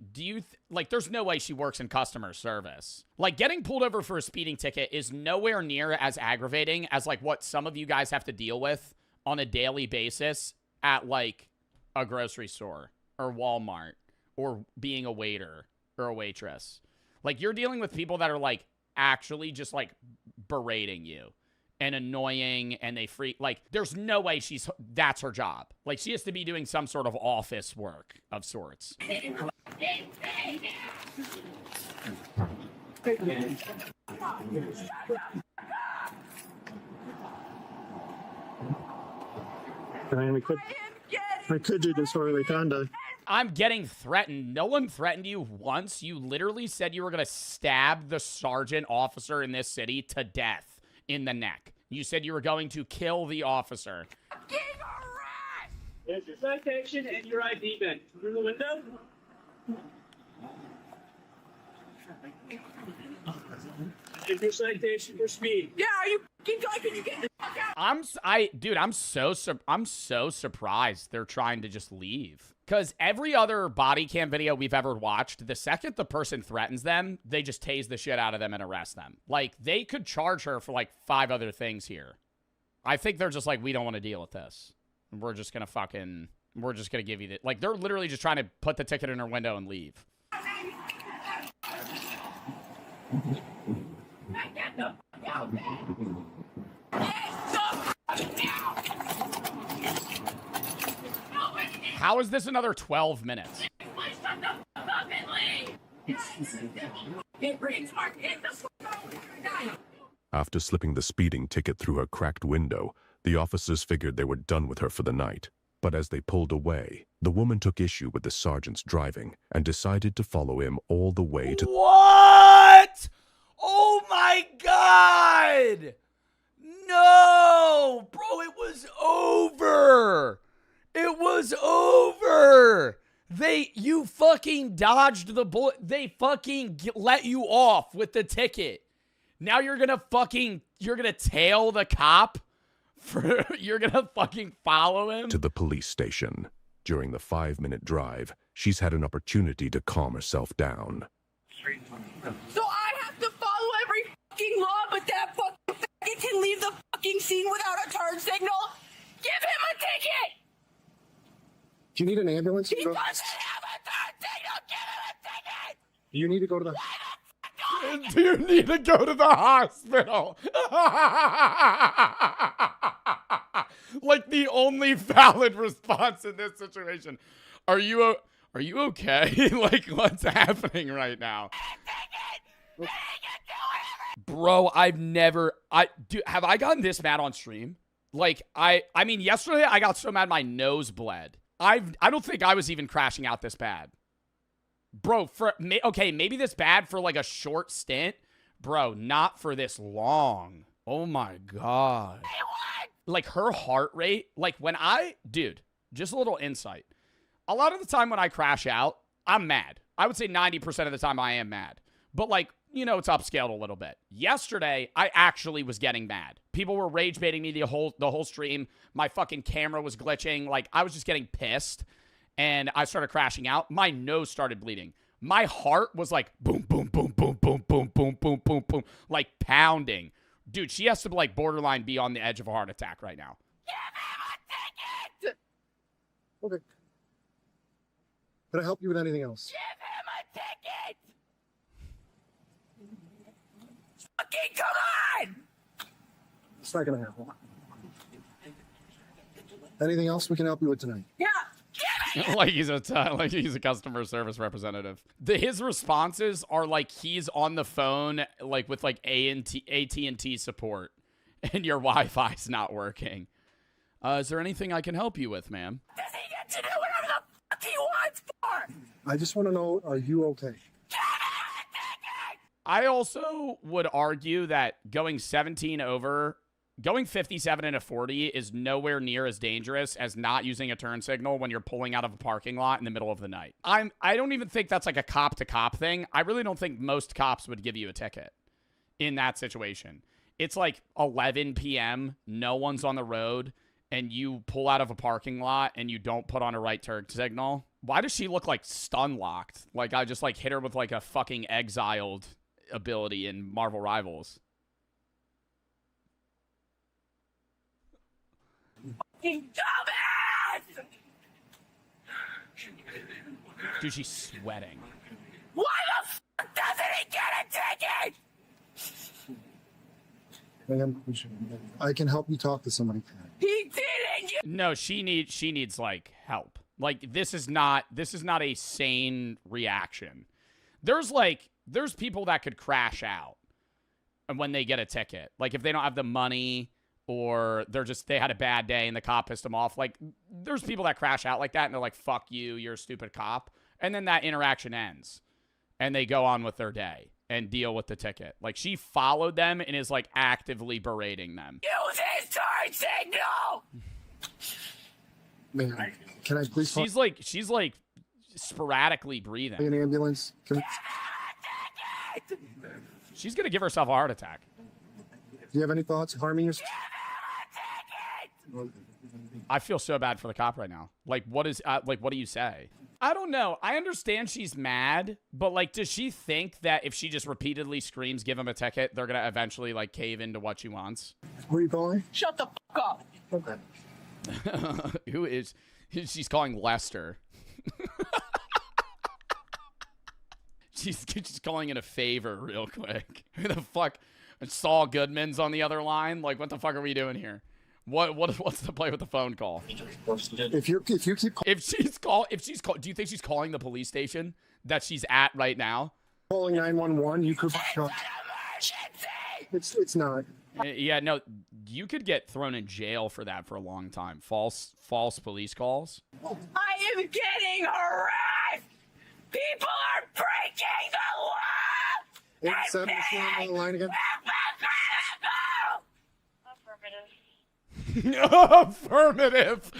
there's no way she works in customer service. Like, getting pulled over for a speeding ticket is nowhere near as aggravating as, like, what some of you guys have to deal with on a daily basis at, like, a grocery store or Walmart or being a waiter or a waitress. Like, you're dealing with people that are, like, actually just, like, berating you and annoying, and they freak. Like, there's no way that's her job. Like, she has to be doing some sort of office work of sorts. Can I could do disorderly conduct. I'm getting threatened. No one threatened you once. You literally said you were going to stab the sergeant officer in this city to death in the neck. You said you were going to kill the officer. There's your citation and your ID badge. Through the window. There's your citation for speed. Yeah, you keep talking, you get the fuck out. I'm so surprised they're trying to just leave. Because every other body cam video we've ever watched, the second the person threatens them, they just tase the shit out of them and arrest them. Like, they could charge her for, like, 5 other things here. I think they're just like, we don't want to deal with this. We're just going to give you the... Like, they're literally just trying to put the ticket in her window and leave. Get the fuck out, man. Get the fuck down. How is this another 12 minutes? Shut the fuck up and leave. Get retard. Get the fuck out. After slipping the speeding ticket through her cracked window, the officers figured they were done with her for the night. But as they pulled away, the woman took issue with the sergeant's driving and decided to follow him all the way to... What? Oh my God! No! Bro, it was over! It was over! You fucking dodged the bullet. They fucking let you off with the ticket. Now you're gonna tail the cop? You're gonna fucking follow him? To the police station. During the 5-minute drive, she's had an opportunity to calm herself down. So I have to follow every fucking law, but that fucking faggot can leave the fucking scene without a turn signal? Give him a ticket! Do you need an ambulance? He doesn't have a turn signal! Give him a ticket! You need to go to the... Do you need to go to the hospital? Like the only valid response in this situation. Are you okay? Like, what's happening right now? Bro, have I gotten this mad on stream? Like, I mean, yesterday I got so mad my nose bled. I don't think I was even crashing out this bad. Bro, okay, maybe this bad for like a short stint. Bro, not for this long. Oh my God. Like her heart rate, like dude, just a little insight. A lot of the time when I crash out, I'm mad. I would say 90% of the time I am mad. But like, you know, it's upscaled a little bit. Yesterday, I actually was getting mad. People were rage baiting me the whole stream. My fucking camera was glitching. Like, I was just getting pissed. And I started crashing out. My nose started bleeding. My heart was like boom, boom, boom, boom, boom, boom, boom, boom, boom, boom, like pounding. Dude, she has to like borderline be on the edge of a heart attack right now. Give him a ticket! Okay. Can I help you with anything else? Give him a ticket! Fucking come on! It's not gonna happen. Anything else we can help you with tonight? Yeah. like he's a customer service representative. His responses are like he's on the phone like with like AT&T support and your Wi-Fi's not working. Is there anything I can help you with, ma'am? Does he get to do whatever the fuck he wants for? I just want to know, are you okay? I also would argue that going 17 over... Going 57 into 40 is nowhere near as dangerous as not using a turn signal when you're pulling out of a parking lot in the middle of the night. I don't even think that's like a cop-to-cop thing. I really don't think most cops would give you a ticket in that situation. It's like 11 p.m., no one's on the road, and you pull out of a parking lot and you don't put on a right turn signal. Why does she look like stun-locked? Like I just like hit her with like a fucking exiled ability in Marvel Rivals. Fucking dumbass! Dude, she's sweating. Why the fuck doesn't he get a ticket? Ma'am, I can help you talk to somebody. He didn't! No, she needs like help. Like this is not a sane reaction. There's people that could crash out and when they get a ticket. Like if they don't have the money or they had a bad day and the cop pissed them off. Like there's people that crash out like that and they're like, fuck you, you're a stupid cop. And then that interaction ends and they go on with their day and deal with the ticket. Like she followed them and is like actively berating them. Use his turn signal! Man, can I please She's like sporadically breathing. an ambulance? She's gonna give herself a heart attack. Do you have any thoughts of harming yourself? I feel so bad for the cop right now. Like, what do you say? I don't know. I understand she's mad, but like, does she think that if she just repeatedly screams, give him a ticket, they're gonna eventually like cave into what she wants? Who are you calling? Shut the fuck up! Okay. She's calling Lester. She's just calling it a favor real quick. Who the fuck? Saul Goodman's on the other line. Like, what the fuck are we doing here? What's the play with the phone call? If you keep if she's do you think she's calling the police station that she's at right now? calling 911, you could. It's not. Yeah, no, you could get thrown in jail for that for a long time. False police calls. I am getting harassed. People are breaking the law. 87 is on the line again. Affirmative.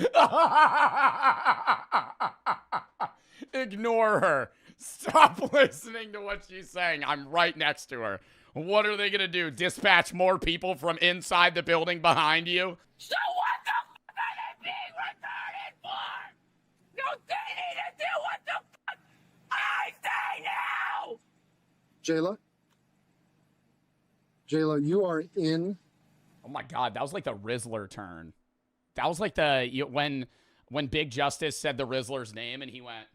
Ignore her. Stop listening to what she's saying. I'm right next to her. What are they gonna do? Dispatch more people from inside the building behind you? So what the fuck are they being retarded for? Don't they need to do what the fuck I say now? Jayla, you are in. Oh my God, that was like the Rizzler turn. That was like when Big Justice said the Rizzler's name and he went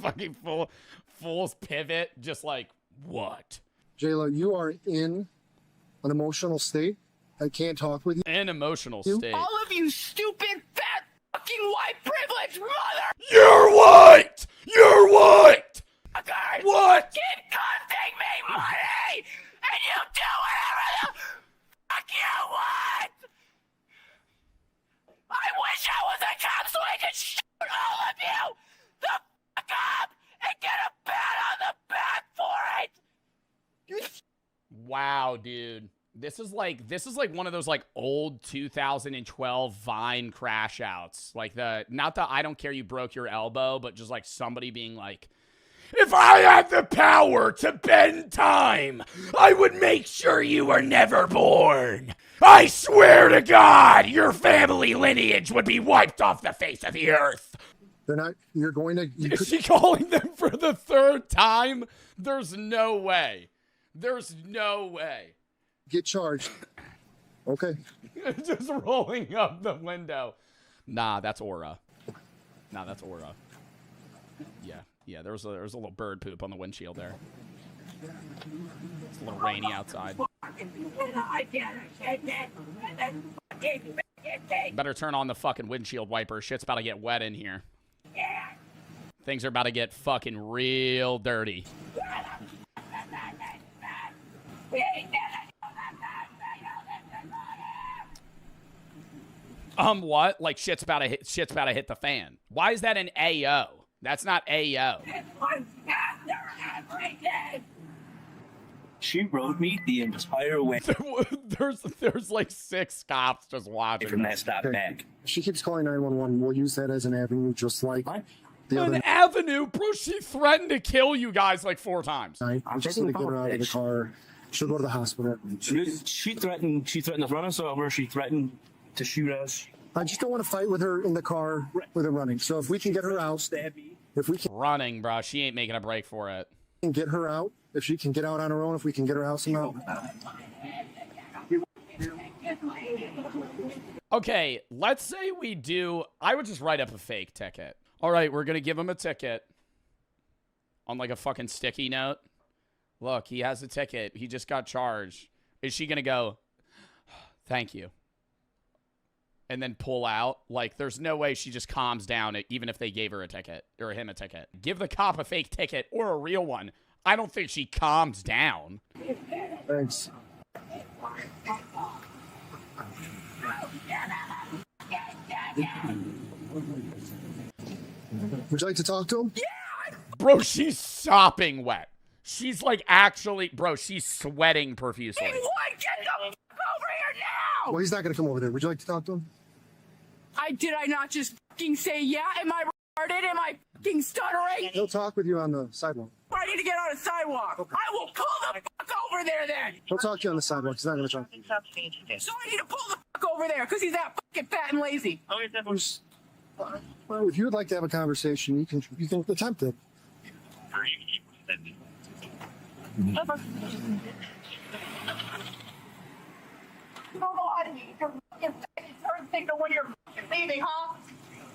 fucking full pivot, just like what? Jayla, you are in an emotional state. I can't talk with you. An emotional state. All of you stupid, fat, fucking white privileged mother. You're white. You're white. Okay. What? Keep costing me money, and you do whatever the fuck you want. I wish I was a cop so I could shoot all of you the fuck up and get a pat on the back for it. Wow, dude. This is like one of those like old 2012 Vine crash outs. Like not the I don't care you broke your elbow, but just like somebody being like, if I had the power to bend time, I would make sure you were never born. I swear to God, your family lineage would be wiped off the face of the earth. They're not. You're going to. Is she calling them for the third time? There's no way. There's no way. Get charged. Okay. Just rolling up the window. Nah, that's Aura. Yeah, there was a little bird poop on the windshield there. It's a little rainy outside. Better turn on the fucking windshield wiper. Shit's about to get wet in here. Things are about to get fucking real dirty. What? Like shit's about to hit the fan. Why is that an AO? That's not AO. She rode me the entire way. There's like 6 cops just watching. From that stop back. She keeps calling 911. We'll use that as an avenue, just like the other. An avenue, bro. She threatened to kill you guys like 4 times. I'm just gonna get her out of the car. She'll go to the hospital. She threatened to run us over. She threatened to shoot us. I just don't want to fight with her in the car with her running. So if we can get her out, if we can running, bro, she ain't making a break for it. Get her out. If she can get out on her own, if we can get her out somehow. Okay, let's say we do. I would just write up a fake ticket. All right, we're gonna give him a ticket on like a fucking sticky note. Look, he has a ticket. He just got charged. Is she gonna go, thank you, and then pull out? Like, there's no way she just calms down even if they gave her a ticket or him a ticket. Give the cop a fake ticket or a real one. I don't think she calms down. Thanks. Would you like to talk to him? Yeah! Bro, she's sopping wet. She's like actually, bro, she's sweating profusely. Get the fuck over here now! Well, he's not going to come over there. Would you like to talk to him? Did I not just fucking say yeah? Am I retarded? Am I fucking stuttering? He'll talk with you on the sidewalk. I need to get on a sidewalk. Okay. I will pull the fuck over there then. He'll talk to you on the sidewalk. He's not going to talk to you. So I need to pull the fuck over there because he's that fucking fat and lazy. Well, if you would like to have a conversation, you can attempt it. Come on, you fucking signal when you're leaving, huh?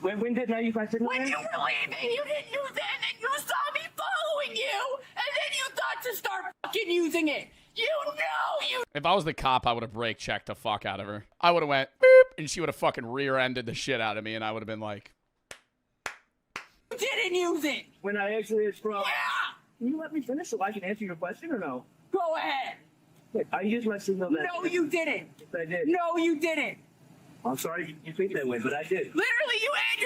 When didn't I use my signal? When you were leaving, you didn't use it, and then you saw me following you, and then you thought to start fucking using it. You know you If I was the cop, I would have brake checked the fuck out of her. I would have went beep, and she would have fucking rear-ended the shit out of me, and I would have been like, didn't use it. When I actually is from. Yeah. Can you let me finish so I can answer your question or no? Go ahead. Wait, I used my signal. No, you didn't. Yes, I did. No, you didn't. I'm sorry you think that way, but I did. Literally, you and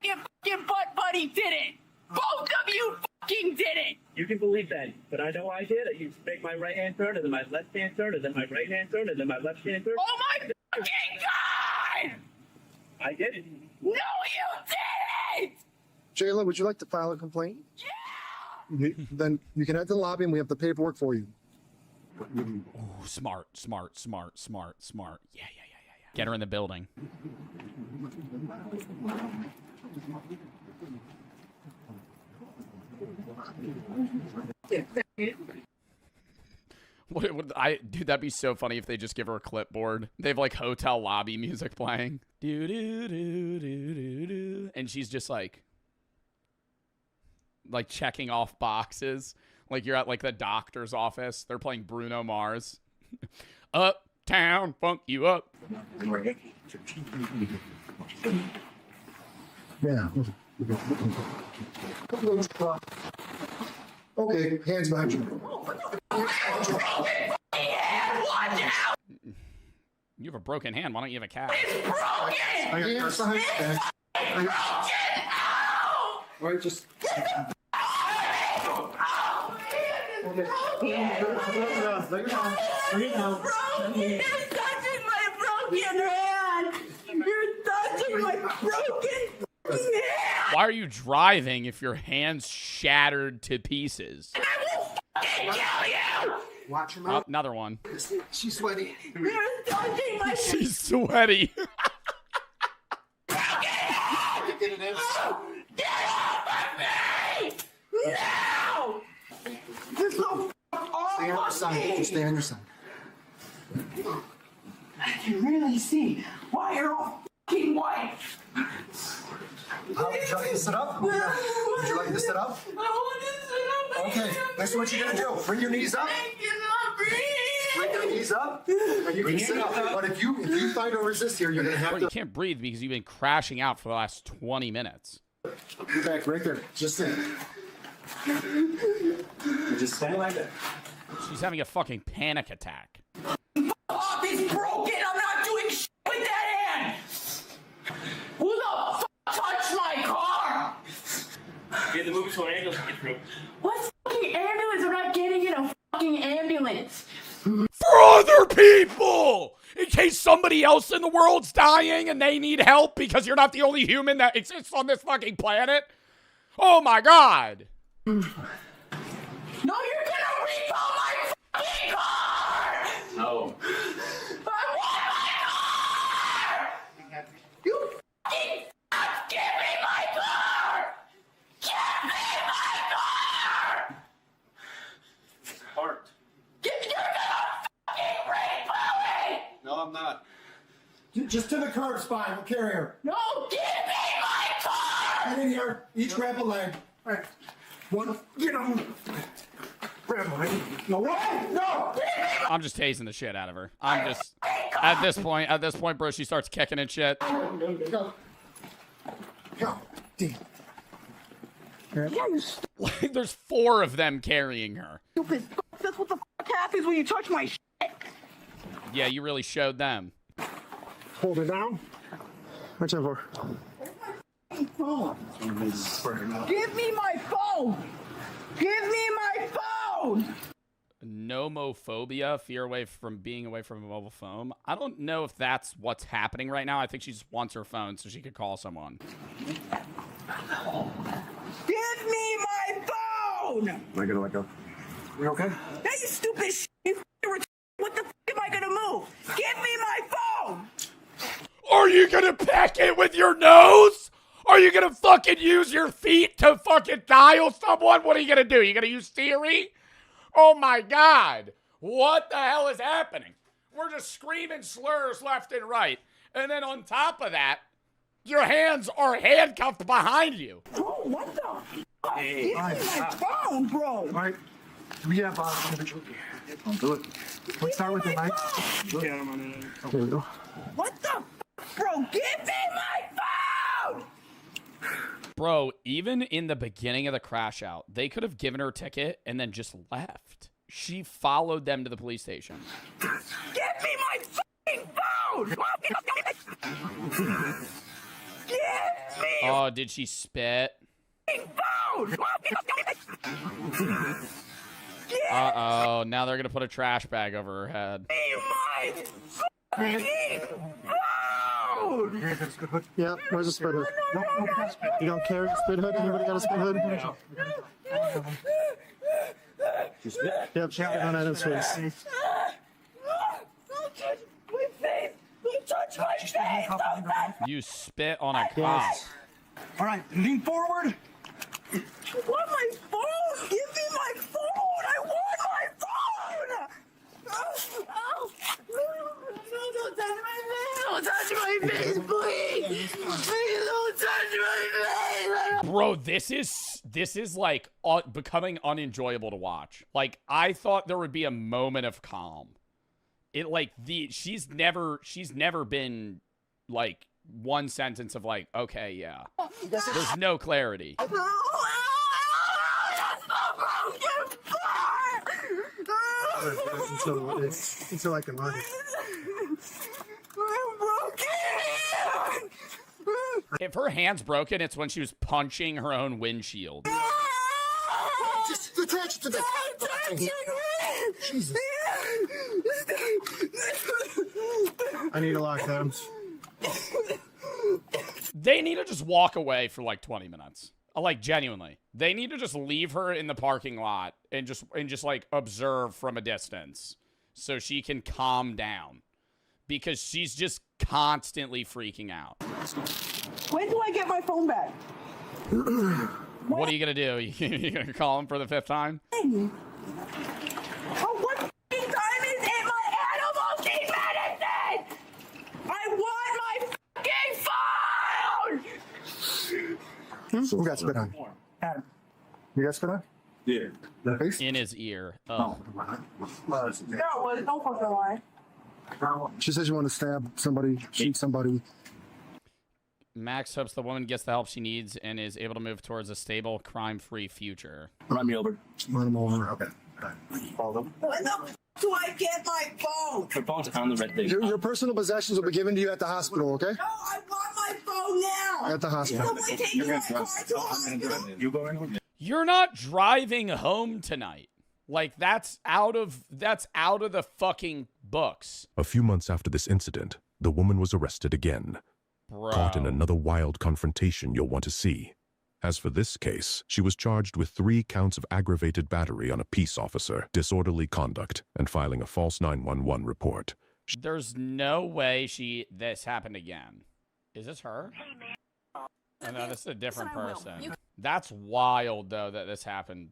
your fucking butt buddy did it. Both of you fucking did it. You can believe that, but I know I did. I used to make my right hand turn, and then my left hand turn, and then my right hand turn, and then my left hand turn. Oh my fucking god! I did it. No, you didn't. Jayla, would you like to file a complaint? Yeah. Then you can head to the lobby and we have the paperwork for you. ooh, smart. Yeah. Get her in the building. Dude, that'd be so funny if they just give her a clipboard. They have like hotel lobby music playing. Do do do do do do, and she's just like checking off boxes. Like you're at like the doctor's office. They're playing Bruno Mars. Uptown, funk you up. Yeah. Okay, hands behind you. You have a broken hand. Why don't you have a cat? Hands behind your back. All right, just. You're touching my broken hand. You're touching my broken hand. Why are you driving if your hand's shattered to pieces? I will fucking kill you. Watch him Oh, out. another one. She's sweaty. You're touching my She's sweaty. Get it in. Get off of me! No! This is so Stay on your side. Just stay on your side. I can really see why you're all fucking white. Would you like to sit up? Would you like to sit up? I want to sit up. Okay, this is what you're gonna do. Bring your knees up. I cannot breathe. Bring your knees up, and you can sit up. But if you fight or resist here, you're gonna have Bro, to. you can't breathe because you've been crashing out for the last 20 minutes. Get back right there. Just sit. Just stand like that. She's having a fucking panic attack. Off is broken. I'm not doing shit with that hand. Who the fuck touched my car? Get the movie so an ambulance can get through. What fucking ambulance? I'm not getting in a fucking ambulance. For other people! In case somebody else in the world's dying and they need help because you're not the only human that exists on this fucking planet? Oh my god! No, you're gonna repo my fucking car! No. I want my car! You fucking fuck! Give me my car! Give me my car! Heart. You're gonna fucking repo it! No, I'm not. Just to the curb, spine. We'll carry her. No, give me my car! Get in here. Each grab a leg. All right. One. Get on. Grab a leg. No, what? No. I'm just tasing the shit out of her. I'm just at this point, bro, she starts kicking and shit. Go. Go. Damn. Like there's 4 of them carrying her. Stupid. That's what the fuck happens when you touch my shit. Yeah, you really showed them. Hold it down. What's that for? Phone. Give me my phone. Give me my phone. Nomophobia, fear from being away from a mobile phone. I don't know if that's what's happening right now. I think she just wants her phone so she could call someone. Give me my phone. I gotta let go. You okay? Now you stupid shit. You what the fuck am I gonna move? Give me my phone. Are you gonna peck it with your nose? Are you gonna fucking use your feet to fucking dial someone? What are you gonna do? You gonna use Siri? Oh my god. What the hell is happening? We're just screaming slurs left and right. And then on top of that, Your hands are handcuffed behind you. Bro, what the? Hey, give me my phone, bro. All right. We have individual. Don't do it. Let's start with the knife. Get him on it. Okay, we go. What the? Bro, give me my phone! Bro, even in the beginning of the crash out, they could have given her a ticket and then just left. She followed them to the police station. Give me my fucking phone! Give me Oh, did she spit? phone! Uh-oh, now they're gonna put a trash bag over her head. My fucking phone! Yeah, where's the spit hood? You don't carry a spit hood? Anybody got a spit hood? Yep, check it on that face. Don't touch my face! Don't touch my face! You spit on a cop. All right, lean forward. I want my phone! Give me my phone! I want my phone! No, don't touch my face! Don't touch my face, please! Please don't touch my face! Bro, this is like becoming unenjoyable to watch. Like, I thought there would be a moment of calm. It like she's never been like one sentence of like, okay, yeah. There's no clarity. Until I can run it. If her hand's broken, it's when she was punching her own windshield. Just attach it to the. Jesus. I need a lockdown. They need to just walk away for like 20 minutes. Like, genuinely. They need to just leave her in the parking lot and just like observe from a distance so she can calm down. Because she's just constantly freaking out. When do I get my phone back? What are you gonna do? You gonna call him for the 5th time? Oh, what time is it? My animal need medicine! I want my fucking phone! Who got spit on? You got spit on? Yeah. That face? In his ear. Oh. No, don't fucking lie. She says you want to stab somebody, shoot somebody. Max hopes the woman gets the help she needs and is able to move towards a stable, crime-free future. Run me over. Run him over. Okay. Follow them. When the f do I get my phone? Your phone's on the red thing. Your personal possessions will be given to you at the hospital, okay? No, I want my phone now! At the hospital. Someone take me my car to the hospital. You go in. You're not driving home tonight. Like, that's out of the fucking books. A few months after this incident, the woman was arrested again. Bro. Caught in another wild confrontation you'll want to see. As for this case, she was charged with 3 counts of aggravated battery on a peace officer, disorderly conduct, and filing a false 911 report. There's no way this happened again. Is this her? Oh, no, this is a different person. That's wild, though, that this happened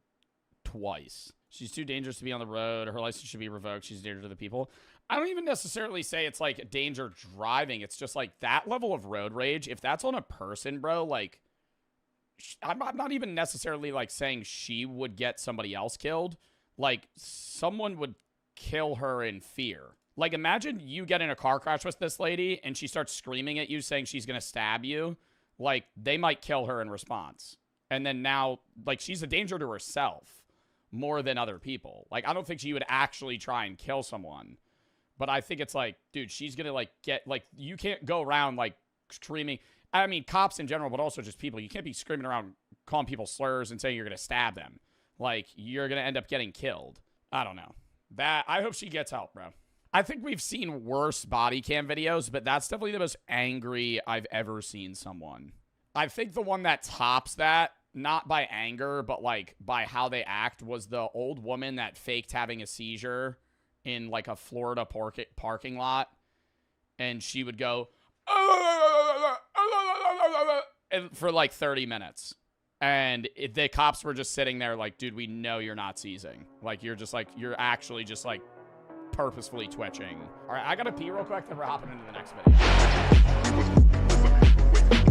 twice. She's too dangerous to be on the road. Her license should be revoked. She's a danger to the people. I don't even necessarily say it's like a danger driving. It's just like that level of road rage. If that's on a person, bro, like, I'm not even necessarily like saying she would get somebody else killed. Like, someone would kill her in fear. Like, imagine you get in a car crash with this lady and she starts screaming at you saying she's going to stab you. Like, they might kill her in response. And then now, like, she's a danger to herself more than other people. Like, I don't think she would actually try and kill someone. But I think it's like, dude, she's going to, like, get, like, you can't go around, like, screaming. I mean, cops in general, but also just people. You can't be screaming around, calling people slurs and saying you're going to stab them. Like, you're going to end up getting killed. I don't know. I hope she gets help, bro. I think we've seen worse body cam videos, but that's definitely the most angry I've ever seen someone. I think the one that tops that, not by anger, but like by how they act, was the old woman that faked having a seizure in like a Florida parking lot. And she would go, and for like 30 minutes. And the cops were just sitting there like, dude, we know you're not seizing. Like, you're actually just like purposefully twitching. All right, I gotta pee real quick, then we're hopping into the next video.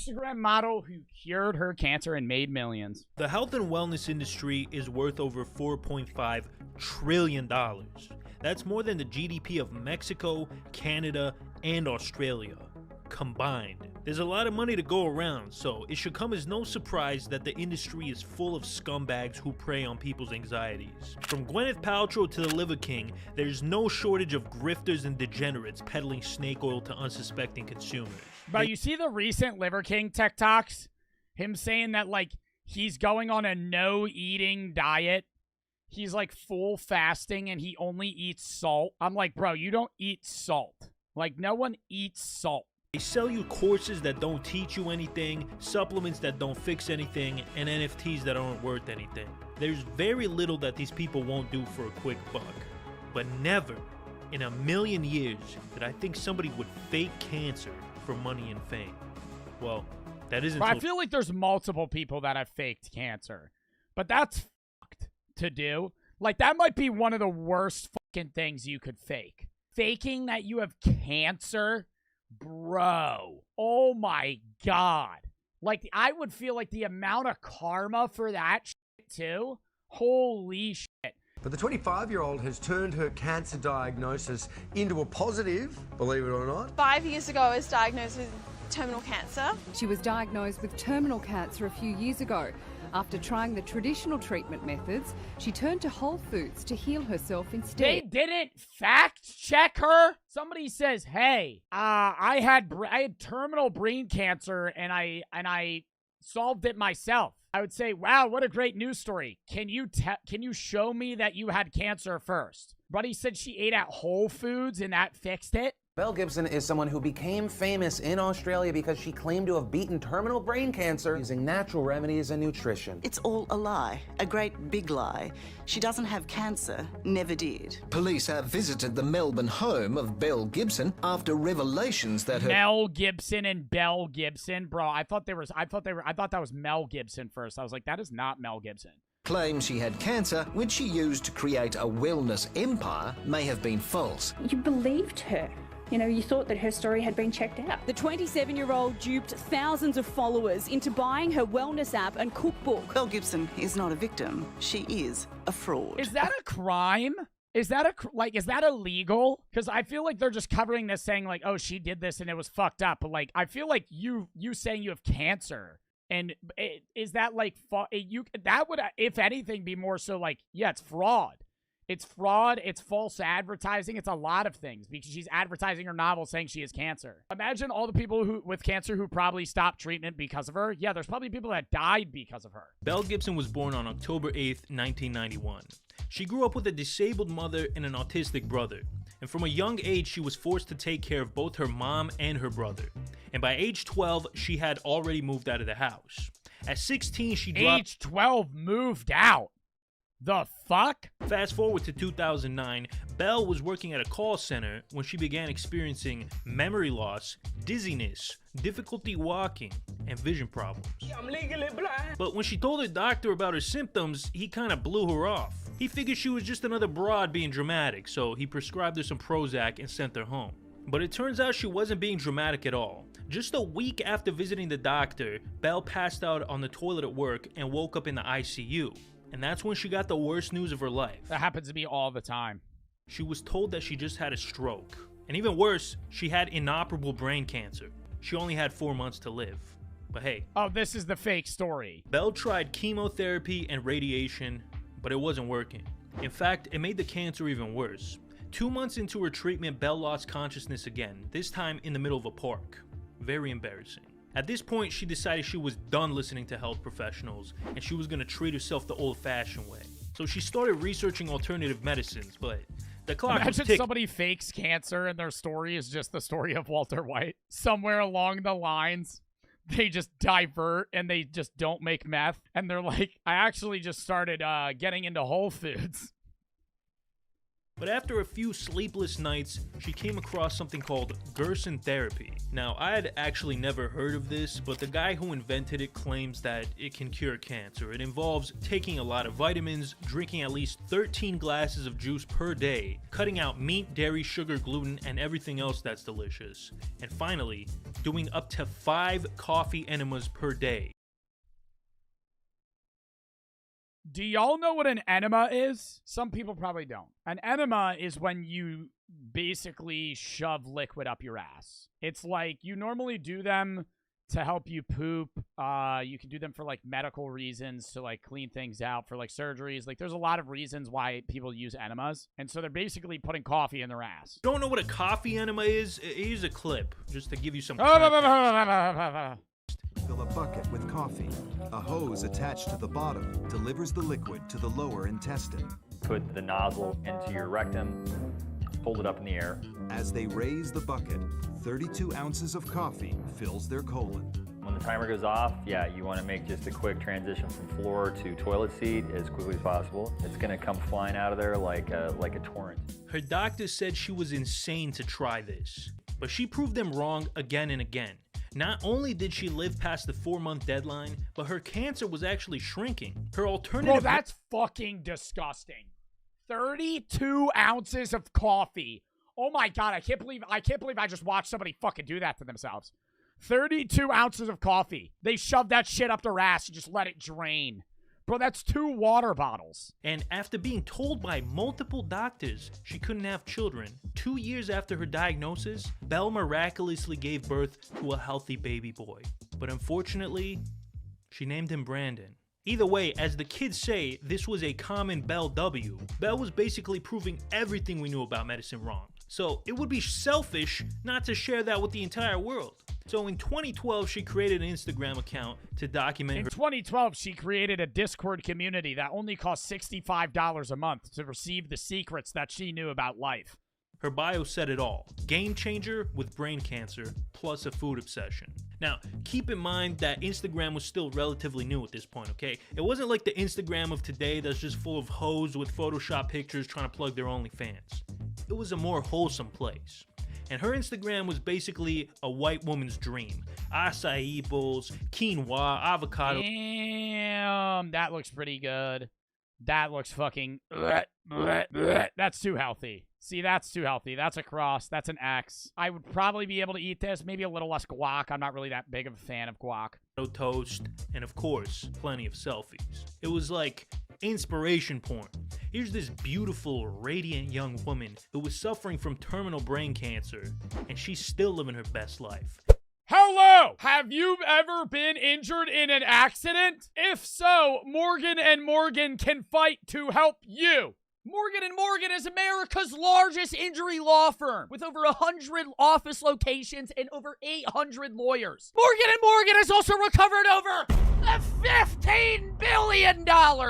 Instagram model who cured her cancer and made millions. The health and wellness industry is worth over $4.5 trillion. That's more than the GDP of Mexico, Canada, and Australia combined. There's a lot of money to go around, so it should come as no surprise that the industry is full of scumbags who prey on people's anxieties. From Gwyneth Paltrow to the Liver King, there's no shortage of grifters and degenerates peddling snake oil to unsuspecting consumers. But you see the recent Liver King TikToks? Him saying that, like, he's going on a no-eating diet. He's, like, full fasting and he only eats salt. I'm like, bro, you don't eat salt. Like, no one eats salt. They sell you courses that don't teach you anything, supplements that don't fix anything, and NFTs that aren't worth anything. There's very little that these people won't do for a quick buck. But never in a million years did I think somebody would fake cancer for money and fame. Well, that isn't. I feel like there's multiple people that have faked cancer. But that's fucked to do. Like, that might be one of the worst fucking things you could fake. Faking that you have cancer? Bro, oh my God. Like, I would feel like the amount of karma for that shit, too. Holy shit. But the 25-year-old has turned her cancer diagnosis into a positive, believe it or not. 5 years ago, I was diagnosed with terminal cancer. She was diagnosed with terminal cancer a few years ago. After trying the traditional treatment methods, she turned to Whole Foods to heal herself instead. They didn't fact check her. Somebody says, "Hey, I had terminal brain cancer and I solved it myself." I would say, "Wow, what a great news story. Can you show me that you had cancer first?" Buddy said she ate at Whole Foods and that fixed it. Belle Gibson is someone who became famous in Australia because she claimed to have beaten terminal brain cancer using natural remedies and nutrition. It's all a lie, a great big lie. She doesn't have cancer, never did. Police have visited the Melbourne home of Belle Gibson after revelations that her Mel Gibson and Belle Gibson, bro. I thought that was Mel Gibson first. I was like, that is not Mel Gibson. claims she had cancer, which she used to create a wellness empire, may have been false. You believed her. You know, you thought that her story had been checked out. The 27-year-old duped thousands of followers into buying her wellness app and cookbook. Belle Gibson is not a victim. She is a fraud. Is that a crime? Is that is that illegal? Because I feel like they're just covering this saying like, oh, she did this and it was fucked up. But like, I feel like you saying you have cancer and is that like, that would, if anything, be more so like, yeah, it's fraud. It's fraud, it's false advertising, it's a lot of things because she's advertising her novel saying she has cancer. Imagine all the people with cancer who probably stopped treatment because of her. Yeah, there's probably people that died because of her. Belle Gibson was born on October 8th, 1991. She grew up with a disabled mother and an autistic brother. And from a young age, she was forced to take care of both her mom and her brother. And by age 12, she had already moved out of the house. At 16, she dropped... Age 12 moved out? The fuck? Fast forward to 2009, Belle was working at a call center when she began experiencing memory loss, dizziness, difficulty walking, and vision problems. I'm legally blind. But when she told her doctor about her symptoms, he kind of blew her off. He figured she was just another broad being dramatic, so he prescribed her some Prozac and sent her home. But it turns out she wasn't being dramatic at all. Just a week after visiting the doctor, Belle passed out on the toilet at work and woke up in the ICU. And that's when she got the worst news of her life. That happens to me all the time. She was told that she just had a stroke. And even worse, she had inoperable brain cancer. She only had 4 months to live. But hey. Oh, this is the fake story. Belle tried chemotherapy and radiation, but it wasn't working. In fact, it made the cancer even worse. 2 months into her treatment, Belle lost consciousness again, this time in the middle of a park. Very embarrassing. At this point, she decided she was done listening to health professionals, and she was going to treat herself the old-fashioned way. So she started researching alternative medicines, but the clock was ticking. Somebody fakes cancer and their story is just the story of Walter White. Somewhere along the lines, they just divert and they just don't make meth. And they're like, I actually just started getting into Whole Foods. But after a few sleepless nights, she came across something called Gerson therapy. Now, I had actually never heard of this, but the guy who invented it claims that it can cure cancer. It involves taking a lot of vitamins, drinking at least 13 glasses of juice per day, cutting out meat, dairy, sugar, gluten, and everything else that's delicious. And finally, doing up to 5 coffee enemas per day. Do y'all know what an enema is? Some people probably don't. An enema is when you basically shove liquid up your ass. It's like you normally do them to help you poop. You can do them for like medical reasons, to like clean things out, for like surgeries. Like there's a lot of reasons why people use enemas. And so they're basically putting coffee in their ass. Don't know what a coffee enema is? Here's a clip just to give you some context. Fill a bucket with coffee. A hose attached to the bottom delivers the liquid to the lower intestine. Put the nozzle into your rectum, hold it up in the air. As they raise the bucket, 32 ounces of coffee fills their colon. When the timer goes off, you want to make just a quick transition from floor to toilet seat as quickly as possible. It's going to come flying out of there like a torrent. Her doctor said she was insane to try this, but she proved them wrong again and again. Not only did she live past the 4-month deadline, but her cancer was actually shrinking. Her alternative... Bro, that's fucking disgusting. 32 ounces of coffee. Oh my God, I can't believe I just watched somebody fucking do that to themselves. 32 ounces of coffee. They shoved that shit up their ass and just let it drain. Bro, that's 2 water bottles. And after being told by multiple doctors she couldn't have children, 2 years after her diagnosis, Belle miraculously gave birth to a healthy baby boy. But unfortunately, she named him Brandon. Either way, as the kids say, this was a common Belle W. Belle was basically proving everything we knew about medicine wrong. So it would be selfish not to share that with the entire world. So in 2012, she created an Instagram account to document In her... 2012, she created a Discord community that only cost $65 a month to receive the secrets that she knew about life. Her bio said it all. Game changer with brain cancer, plus a food obsession. Now, keep in mind that Instagram was still relatively new at this point, okay? It wasn't like the Instagram of today that's just full of hoes with Photoshop pictures trying to plug their OnlyFans. It was a more wholesome place. And her Instagram was basically a white woman's dream. Acai bowls, quinoa, avocado. Damn, that looks pretty good. That looks fucking... That's too healthy. See, that's too healthy. That's a cross. That's an X. I would probably be able to eat this. Maybe a little less guac. I'm not really that big of a fan of guac. Toast, and of course, plenty of selfies. It was like inspiration porn. Here's this beautiful, radiant young woman who was suffering from terminal brain cancer, and she's still living her best life. Hello! Have you ever been injured in an accident? If so, Morgan & Morgan can fight to help you. Morgan & Morgan is America's largest injury law firm with over 100 office locations and over 800 lawyers. Morgan & Morgan has also recovered over $15 billion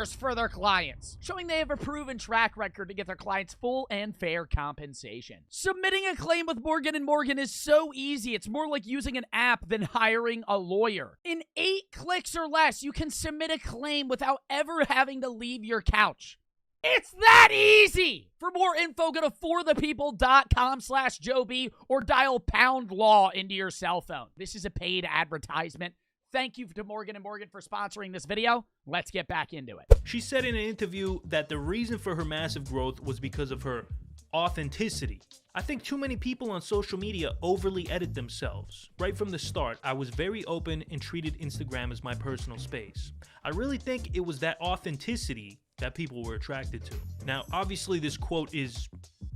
for their clients, showing they have a proven track record to get their clients full and fair compensation. Submitting a claim with Morgan & Morgan is so easy, it's more like using an app than hiring a lawyer. In 8 clicks or less, you can submit a claim without ever having to leave your couch. It's that easy! For more info, go to forthepeople.com/JoeB or dial #law into your cell phone. This is a paid advertisement. Thank you to Morgan & Morgan for sponsoring this video. Let's get back into it. She said in an interview that the reason for her massive growth was because of her authenticity. I think too many people on social media overly edit themselves. Right from the start, I was very open and treated Instagram as my personal space. I really think it was that authenticity that people were attracted to. Now, obviously this quote is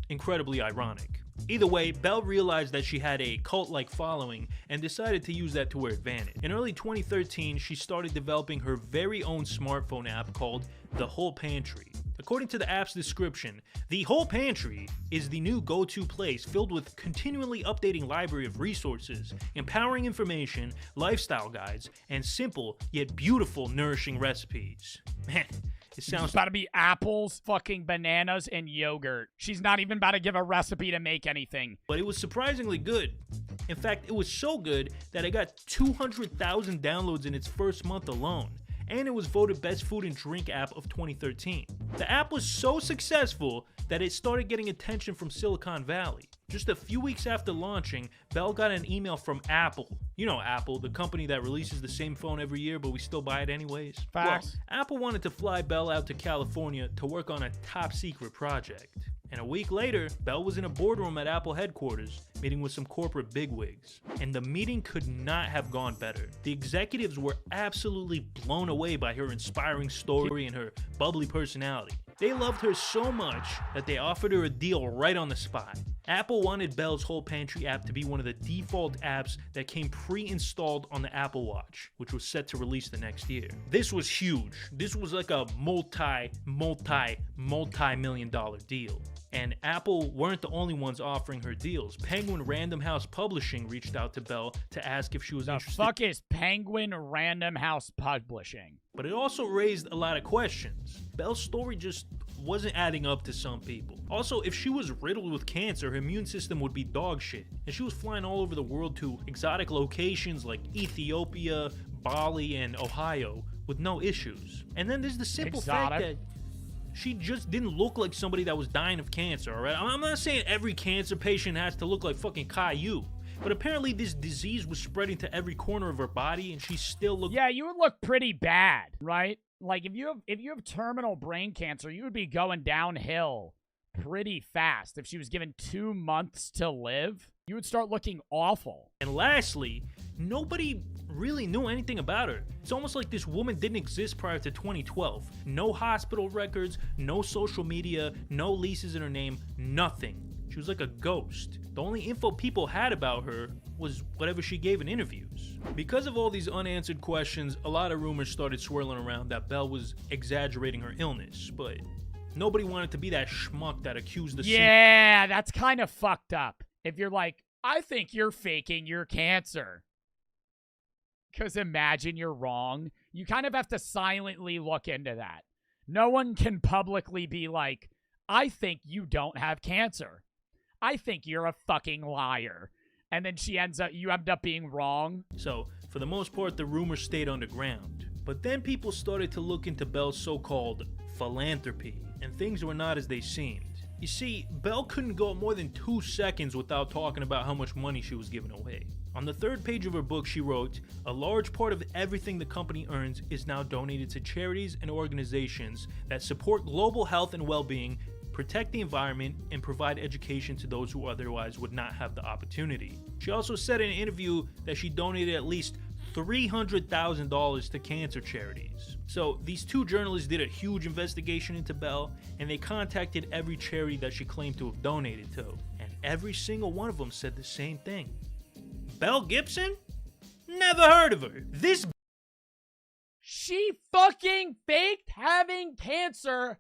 incredibly ironic. Either way, Belle realized that she had a cult-like following and decided to use that to her advantage. In early 2013, she started developing her very own smartphone app called The Whole Pantry. According to the app's description, The Whole Pantry is the new go-to place filled with continually updating library of resources, empowering information, lifestyle guides, and simple yet beautiful nourishing recipes. Man, it sounds about to be apples, fucking bananas, and yogurt. She's not even about to give a recipe to make anything. But it was surprisingly good. In fact, it was so good that it got 200,000 downloads in its first month alone. and it was voted best food and drink app of 2013. The app was so successful that it started getting attention from Silicon Valley. Just a few weeks after launching, Belle got an email from Apple. You know Apple, the company that releases the same phone every year, but we still buy it anyways. Facts. Well, Apple wanted to fly Belle out to California to work on a top secret project. And a week later, Belle was in a boardroom at Apple headquarters, meeting with some corporate bigwigs. And the meeting could not have gone better. The executives were absolutely blown away by her inspiring story and her bubbly personality. They loved her so much that they offered her a deal right on the spot. Apple wanted Belle's Whole Pantry app to be one of the default apps that came pre-installed on the Apple Watch, which was set to release the next year. This was huge. This was like a multi-million dollar deal. And Apple weren't the only ones offering her deals. Penguin Random House Publishing reached out to Belle to ask if she was interested. The fuck is Penguin Random House Publishing? But it also raised a lot of questions. Belle's story just wasn't adding up to some people. Also, if she was riddled with cancer, her immune system would be dog shit. And she was flying all over the world to exotic locations like Ethiopia, Bali, and Ohio with no issues. And then there's the simple fact that she just didn't look like somebody that was dying of cancer, alright? I'm not saying every cancer patient has to look like fucking Caillou. But apparently this disease was spreading to every corner of her body, and she still looked... Yeah, you would look pretty bad, right? Like, if you have terminal brain cancer, you would be going downhill pretty fast. If she was given 2 months to live, you would start looking awful. And lastly, nobody really knew anything about her. It's almost like this woman didn't exist prior to 2012. No hospital records, no social media, no leases in her name, nothing. She was like a ghost. The only info people had about her was whatever she gave in interviews. Because of all these unanswered questions, a lot of rumors started swirling around that Belle was exaggerating her illness, but nobody wanted to be that schmuck that accused the Yeah, that's kind of fucked up. If you're like, I think you're faking your cancer. Because imagine you're wrong. You kind of have to silently look into that. No one can publicly be like, I think you don't have cancer. I think you're a fucking liar. And then you end up being wrong. So, for the most part, the rumor stayed underground. But then people started to look into Belle's so-called philanthropy, and things were not as they seemed. You see, Belle couldn't go more than 2 seconds without talking about how much money she was giving away. On the 3rd page of her book, she wrote, "A large part of everything the company earns is now donated to charities and organizations that support global health and well-being, protect the environment, and provide education to those who otherwise would not have the opportunity." She also said in an interview that she donated at least $300,000 to cancer charities. So these 2 journalists did a huge investigation into Belle, and they contacted every charity that she claimed to have donated to. And every single one of them said the same thing. Belle Gibson? Never heard of her. She fucking faked having cancer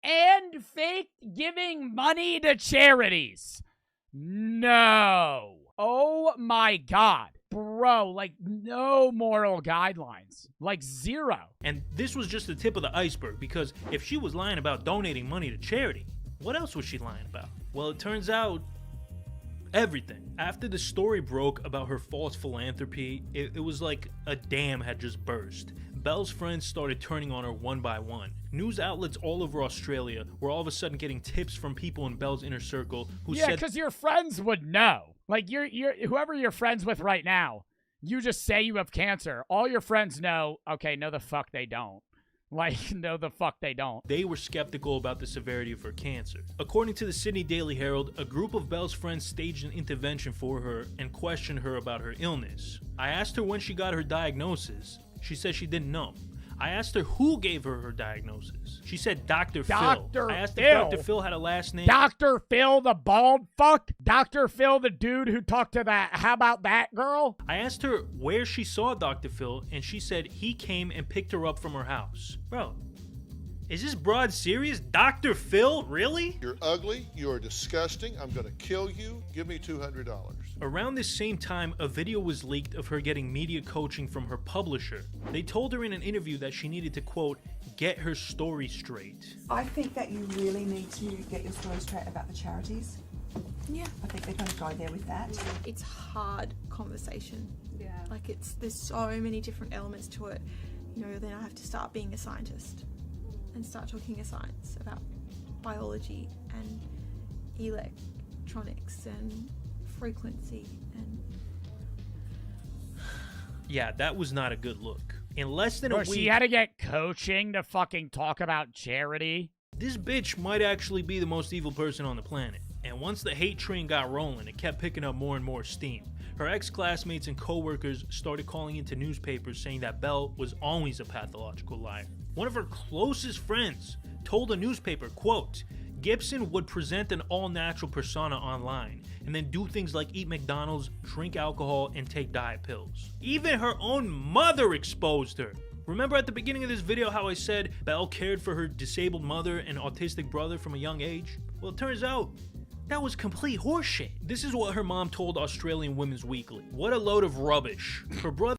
and faked giving money to charities. No. Oh my God. Bro, like, no moral guidelines. Like, zero. And this was just the tip of the iceberg, because if she was lying about donating money to charity, what else was she lying about? Well, it turns out everything. After the story broke about her false philanthropy, it was like a dam had just burst. Belle's friends started turning on her one by one. News outlets all over Australia were all of a sudden getting tips from people in Belle's inner circle who said... Yeah, because your friends would know. Like, you're whoever you're friends with right now, you just say you have cancer. All your friends know, okay, no the fuck they don't. Like, no the fuck they don't. They were skeptical about the severity of her cancer. According to the Sydney Daily Herald, a group of Belle's friends staged an intervention for her and questioned her about her illness. I asked her when she got her diagnosis. She said she didn't know. I asked her who gave her diagnosis. She said Dr. Phil. I asked if Dr. Phil had a last name. Dr. Phil the bald fuck? Dr. Phil the dude who talked to that, how about that girl? I asked her where she saw Dr. Phil, and she said he came and picked her up from her house. Bro, is this broad serious? Dr. Phil? Really? You're ugly. You are disgusting. I'm going to kill you. Give me $200. Around this same time, a video was leaked of her getting media coaching from her publisher. They told her in an interview that she needed to, quote, get her story straight. I think that you really need to get your story straight about the charities. Yeah. I think they're going to go there with that. It's hard conversation. Yeah. Like there's so many different elements to it. then I have to start being a scientist and start talking science about biology and electronics and frequency and... Yeah, that was not a good look. In less than a week... She had to get coaching to fucking talk about charity? This bitch might actually be the most evil person on the planet. And once the hate train got rolling, it kept picking up more and more steam. Her ex-classmates and co-workers started calling into newspapers saying that Belle was always a pathological liar. One of her closest friends told a newspaper, quote, Gibson would present an all-natural persona online and then do things like eat McDonald's, drink alcohol, and take diet pills. Even her own mother exposed her. Remember at the beginning of this video how I said Belle cared for her disabled mother and autistic brother from a young age? Well, it turns out that was complete horseshit. This is what her mom told Australian Women's Weekly. What a load of rubbish. Her brother...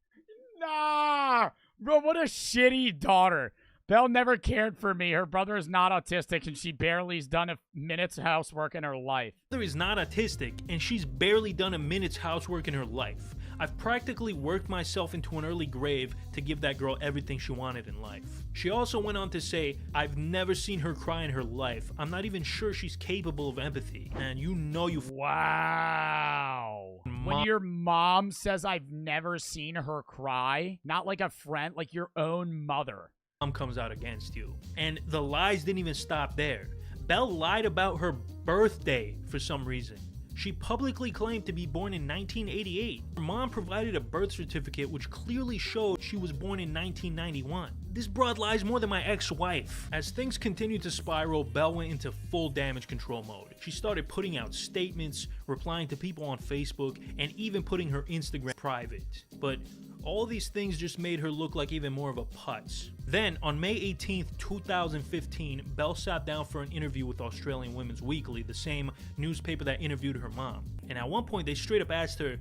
Nah! Bro, what a shitty daughter. Belle never cared for me. Her brother is not autistic, and she barely's done a minute's housework in her life. Her brother is not autistic, and she's barely done a minute's housework in her life. I've practically worked myself into an early grave to give that girl everything she wanted in life. She also went on to say, I've never seen her cry in her life. I'm not even sure she's capable of empathy. And you know you... Wow. When your mom says I've never seen her cry, not like a friend, like your own mother. Mom comes out against you. And the lies didn't even stop there. Belle lied about her birthday for some reason. She publicly claimed to be born in 1988. Her mom provided a birth certificate which clearly showed she was born in 1991. This broad lies more than my ex-wife. As things continued to spiral, Belle went into full damage control mode. She started putting out statements, replying to people on Facebook, and even putting her Instagram private. But all these things just made her look like even more of a putz. Then, on May 18th, 2015, Belle sat down for an interview with Australian Women's Weekly, the same newspaper that interviewed her mom. And at one point, they straight up asked her,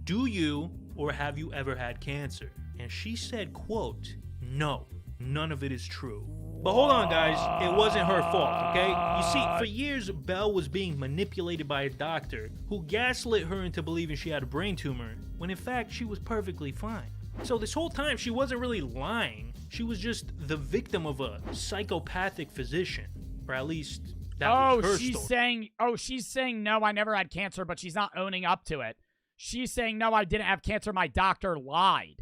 do you or have you ever had cancer? And she said, quote, no, none of it is true. But hold on, guys, it wasn't her fault, okay? You see, for years, Belle was being manipulated by a doctor who gaslit her into believing she had a brain tumor, when in fact, she was perfectly fine. So this whole time, she wasn't really lying. She was just the victim of a psychopathic physician, or at least that was her story. She's saying, no, I never had cancer, but she's not owning up to it. She's saying, no, I didn't have cancer, my doctor lied.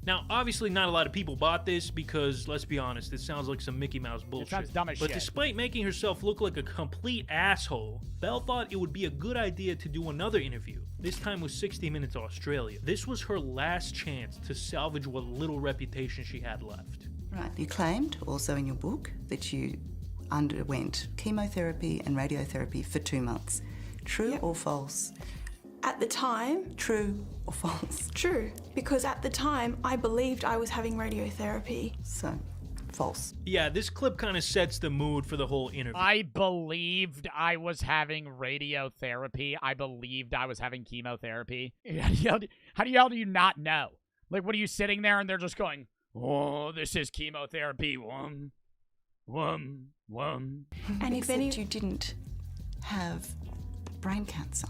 Now, obviously not a lot of people bought this because, let's be honest, it sounds like some Mickey Mouse bullshit. It sounds dumb as shit. But despite making herself look like a complete asshole, Belle thought it would be a good idea to do another interview, this time with 60 Minutes Australia. This was her last chance to salvage what little reputation she had left. Right, you claimed also in your book that you underwent chemotherapy and radiotherapy for 2 months. True or false? At the time... True or false? True, because at the time, I believed I was having radiotherapy. So, false. Yeah, this clip kind of sets the mood for the whole interview. I believed I was having radiotherapy. I believed I was having chemotherapy. How do you not know? Like, what are you sitting there and they're just going, oh, this is chemotherapy. Wum. And except you didn't have brain cancer.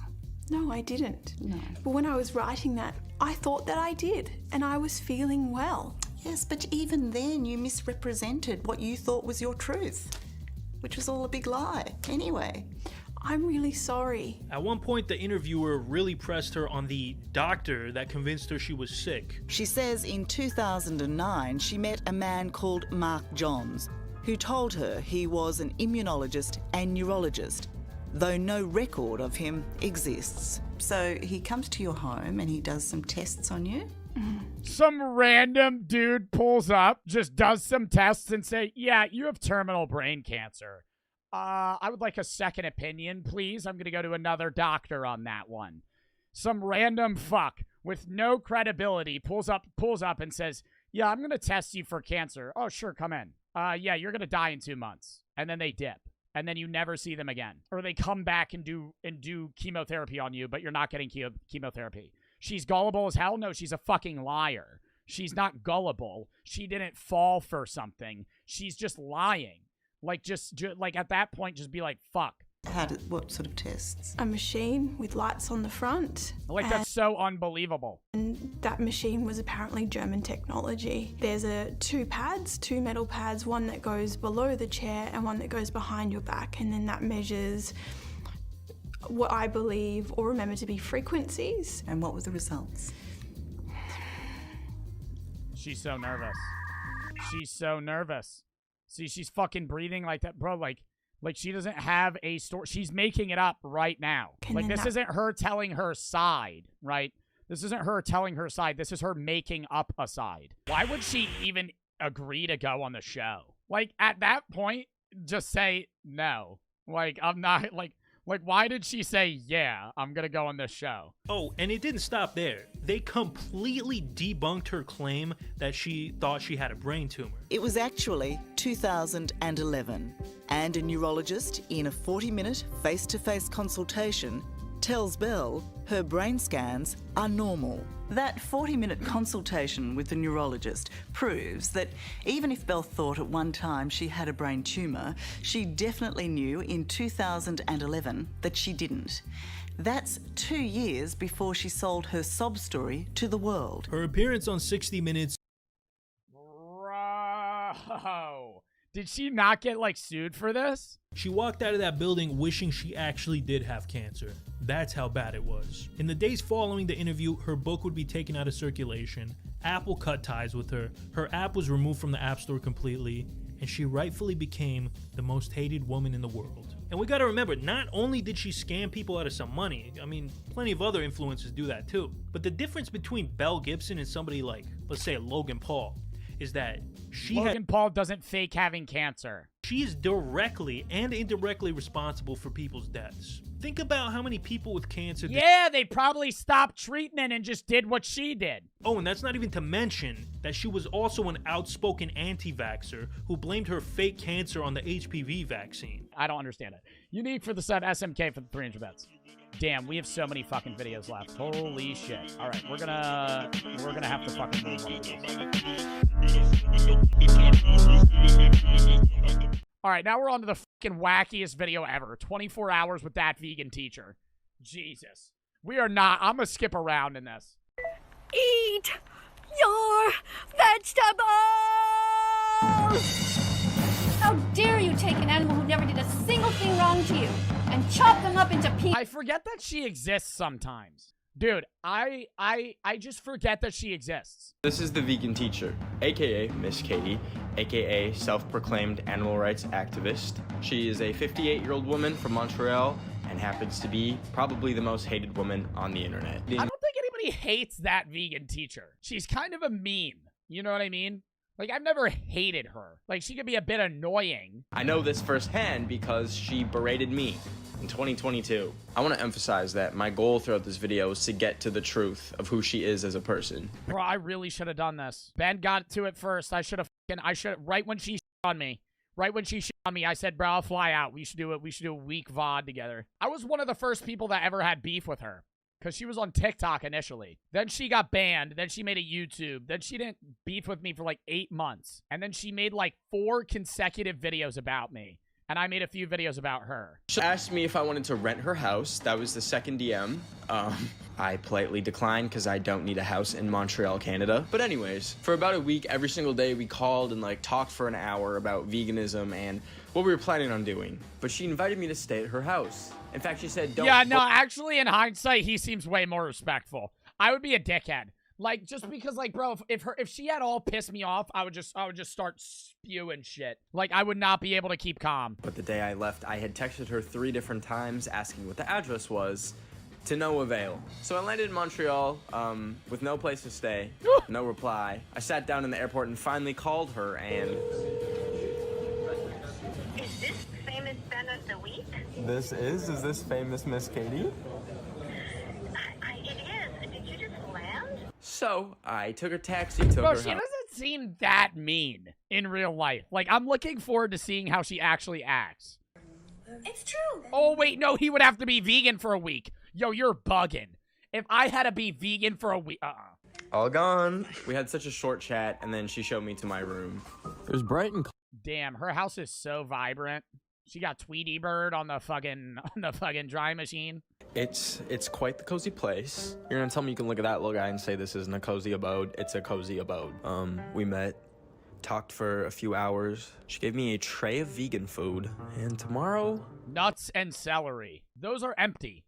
No, I didn't. No. But when I was writing that, I thought that I did, and I was feeling well. Yes, but even then you misrepresented what you thought was your truth, which was all a big lie anyway. I'm really sorry. At one point, the interviewer really pressed her on the doctor that convinced her she was sick. She says in 2009 she met a man called Mark Johns, who told her he was an immunologist and neurologist, though no record of him exists. So he comes to your home and he does some tests on you? Some random dude pulls up, just does some tests and say, yeah, you have terminal brain cancer. I would like a second opinion, please. I'm going to go to another doctor on that one. Some random fuck with no credibility pulls up and says, yeah, I'm going to test you for cancer. Oh, sure, come in. Yeah, you're going to die in 2 months. And then they dip. And then you never see them again. Or they come back and do chemotherapy on you, but you're not getting chemotherapy. She's gullible as hell? No, she's a fucking liar. She's not gullible. She didn't fall for something. She's just lying. Like, just like at that point, just be like, fuck. What sort of tests? A machine with lights on the front. Like, that's so unbelievable. And that machine was apparently German technology. There's two metal pads, one that goes below the chair and one that goes behind your back, and then that measures what I believe or remember to be frequencies. And what were the results? She's so nervous. She's so nervous. See, she's fucking breathing like that. Bro, like she doesn't have a story. She's making it up right now. Like, this isn't her telling her side, right? This isn't her telling her side. This is her making up a side. Why would she even agree to go on the show? Like, at that point, just say no. Like, I'm not, like, why did she say, yeah, I'm gonna go on this show? Oh, and it didn't stop there. They completely debunked her claim that she thought she had a brain tumor. It was actually 2011, and a neurologist in a 40-minute face-to-face consultation tells Belle her brain scans are normal. That 40-minute consultation with the neurologist proves that even if Belle thought at one time she had a brain tumour, she definitely knew in 2011 that she didn't. That's 2 years before she sold her sob story to the world. Her appearance on 60 Minutes... Bro, did she not get, like, sued for this? She walked out of that building wishing she actually did have cancer. That's how bad it was. In the days following the interview, her book would be taken out of circulation, Apple cut ties with her app was removed from the App Store completely, and she rightfully became the most hated woman in the world. And we gotta remember, not only did she scam people out of some money, I mean, plenty of other influencers do that too, but the difference between Belle Gibson and somebody like, let's say, Logan Paul, is that Logan Paul doesn't fake having cancer. She's directly and indirectly responsible for people's deaths. Think about how many people with cancer... Yeah, they probably stopped treatment and just did what she did. Oh, and that's not even to mention that she was also an outspoken anti-vaxxer who blamed her fake cancer on the HPV vaccine. I don't understand it. Unique for the set, SMK for the 300 bets. Damn, we have so many fucking videos left. Holy shit. All right, we're gonna have to fucking move on to these. All right, now we're on to the fucking wackiest video ever. 24 hours with that vegan teacher. Jesus. We are not. I'm gonna skip around in this. Eat your vegetables! How dare you take an animal who never did a single thing wrong to you and chop them up into pieces? I forget that she exists sometimes. Dude, I just forget that she exists. This is the vegan teacher, aka Miss Katie, aka self-proclaimed animal rights activist. She is a 58-year-old woman from Montreal and happens to be probably the most hated woman on the internet. I don't think anybody hates that vegan teacher. She's kind of a meme. You know what I mean? Like, I've never hated her. Like, she could be a bit annoying. I know this firsthand because she berated me in 2022. I want to emphasize that my goal throughout this video is to get to the truth of who she is as a person. Bro, I really should have done this. Ben got to it first. Right when she on me. Right when she on me, I said, bro, I'll fly out. We should do it. We should do a week VOD together. I was one of the first people that ever had beef with her. Because she was on TikTok initially. Then she got banned. Then she made a YouTube. Then she didn't beef with me for like 8 months. And then she made like 4 consecutive videos about me. And I made a few videos about her. She asked me if I wanted to rent her house. That was the second DM. I politely declined because I don't need a house in Montreal, Canada. But anyways, for about a week, every single day we called and like talked for an hour about veganism and what we were planning on doing. But she invited me to stay at her house. In fact, she said, don't... Yeah, no, actually, in hindsight, he seems way more respectful. I would be a dickhead. Like, just because, like, bro, if she had all pissed me off, I would just start spewing shit. Like, I would not be able to keep calm. But the day I left, I had texted her 3 different times asking what the address was, to no avail. So I landed in Montreal, with no place to stay, no reply. I sat down in the airport and finally called her, and... Is this famous Ben of the week? Is this famous Miss Katie? It is. Did you just land? So, I took a taxi to her house. Bro, she doesn't seem that mean in real life. Like, I'm looking forward to seeing how she actually acts. It's true. Oh, wait, no, he would have to be vegan for a week. Yo, you're bugging. If I had to be vegan for a week, All gone. We had such a short chat, and then she showed me to my room. It was bright and damn, her house is so vibrant. She got Tweety Bird on the fucking dry machine. It's quite the cozy place. You're gonna tell me you can look at that little guy and say this isn't a cozy abode. It's a cozy abode. We met, talked for a few hours. She gave me a tray of vegan food, and tomorrow... Nuts and celery. Those are empty.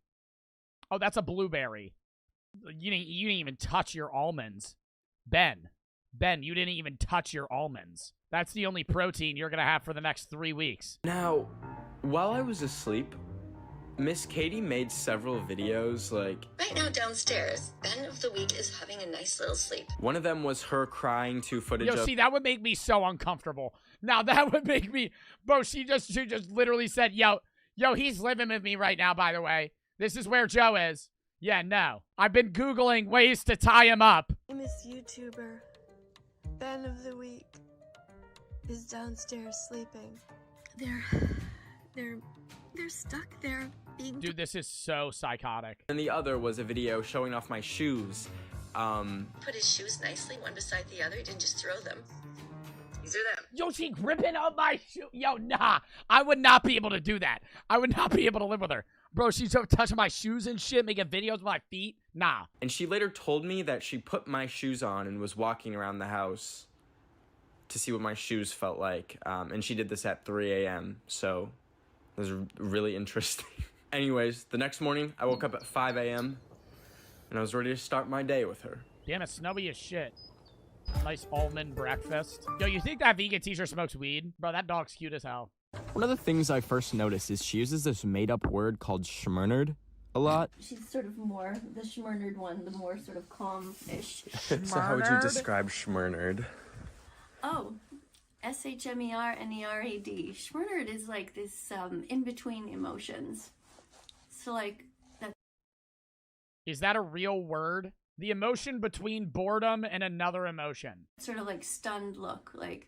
Oh, that's a blueberry. You didn't even touch your almonds. Ben, you didn't even touch your almonds. That's the only protein you're gonna have for the next 3 weeks. Now, while I was asleep, Miss Katie made several videos, like... Right now downstairs, Ben of the week is having a nice little sleep. One of them was her crying to footage Yo, of... see, that would make me so uncomfortable. Now, that would make me... Bro, she just literally said, yo, he's living with me right now, by the way. This is where Joe is. Yeah, no. I've been Googling ways to tie him up. Famous YouTuber, Ben of the week, is downstairs sleeping. They're stuck there being... Dude, this is so psychotic. And the other was a video showing off my shoes. Put his shoes nicely, one beside the other. He didn't just throw them. These are them. Yo, she gripping on my shoe. Yo, nah. I would not be able to do that. I would not be able to live with her. Bro, she's touching my shoes and shit, making videos with my feet. Nah. And she later told me that she put my shoes on and was walking around the house to see what my shoes felt like. And she did this at 3 a.m., so it was really interesting. Anyways, the next morning, I woke up at 5 a.m., and I was ready to start my day with her. Damn, it's snowy as shit. Nice almond breakfast. Yo, you think that vegan teacher smokes weed? Bro, that dog's cute as hell. One of the things I first noticed is she uses this made-up word called schmernerd a lot. She's sort of more the schmernerd one, the more sort of calm-ish. So how would you describe schmernerd? Oh, S-H-M-E-R-N-E-R-A-D. Schmernerd is like this in-between emotions. So like that. Is that a real word? The emotion between boredom and another emotion. Sort of like stunned look, like,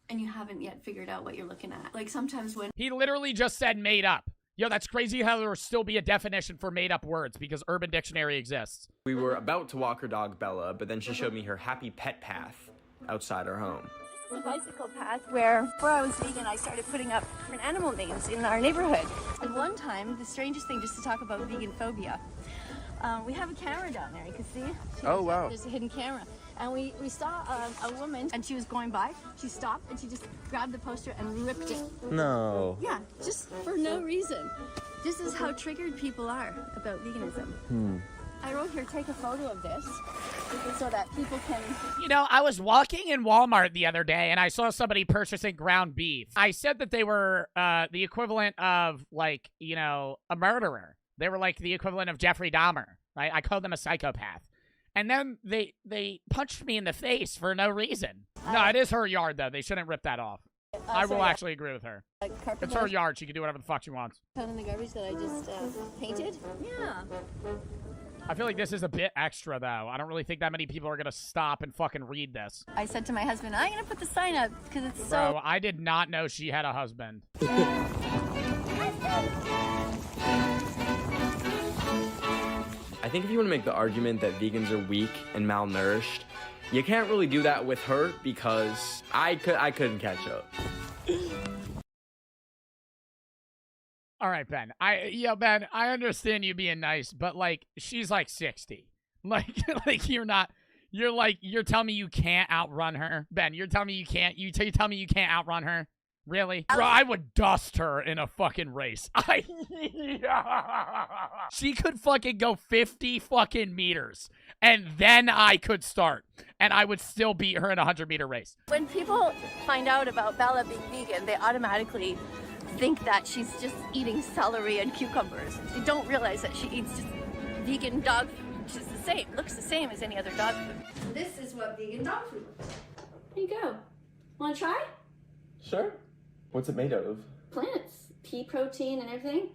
and you haven't yet figured out what you're looking at. Like sometimes when... He literally just said made up. Yo, that's crazy how there will still be a definition for made up words because Urban Dictionary exists. We were about to walk her dog Bella, but then she showed me her happy pet path outside our home. The bicycle path where, before I was vegan, I started putting up different animal names in our neighborhood. And one time, the strangest thing, just to talk about vegan phobia, we have a camera down there, you can see. Oh, wow. There's a hidden camera. And we saw a woman, and she was going by. She stopped, and she just grabbed the poster and ripped it. No. Yeah, just for no reason. This is how triggered people are about veganism. I wrote here, take a photo of this, so that people can... You know, I was walking in Walmart the other day, and I saw somebody purchasing ground beef. I said that they were the equivalent of, like, you know, a murderer. They were like the equivalent of Jeffrey Dahmer, right? I called them a psychopath. And then they punched me in the face for no reason. No, it is her yard, though. They shouldn't rip that off. I will actually agree with her. It's her yard. She can do whatever the fuck she wants. Found in the garbage that I just painted? Yeah. I feel like this is a bit extra, though. I don't really think that many people are going to stop and fucking read this. I said to my husband, I'm going to put the sign up because it's so... Bro, I did not know she had a husband. I think if you want to make the argument that vegans are weak and malnourished, you can't really do that with her because I couldn't catch up. All right, Ben. Ben, I understand you being nice, but like she's like 60. Like you're telling me you can't outrun her? Ben, you're telling me you can't tell me you can't outrun her? Really? Bro, I would dust her in a fucking race. She could fucking go 50 fucking meters, and then I could start, and I would still beat her in a 100-meter race. When people find out about Bella being vegan, they automatically think that she's just eating celery and cucumbers. They don't realize that she eats just vegan dog food, which is the same, looks the same as any other dog food. This is what vegan dog food looks like. Here you go. Want to try? Sure. What's it made of? Plants. Pea protein and everything.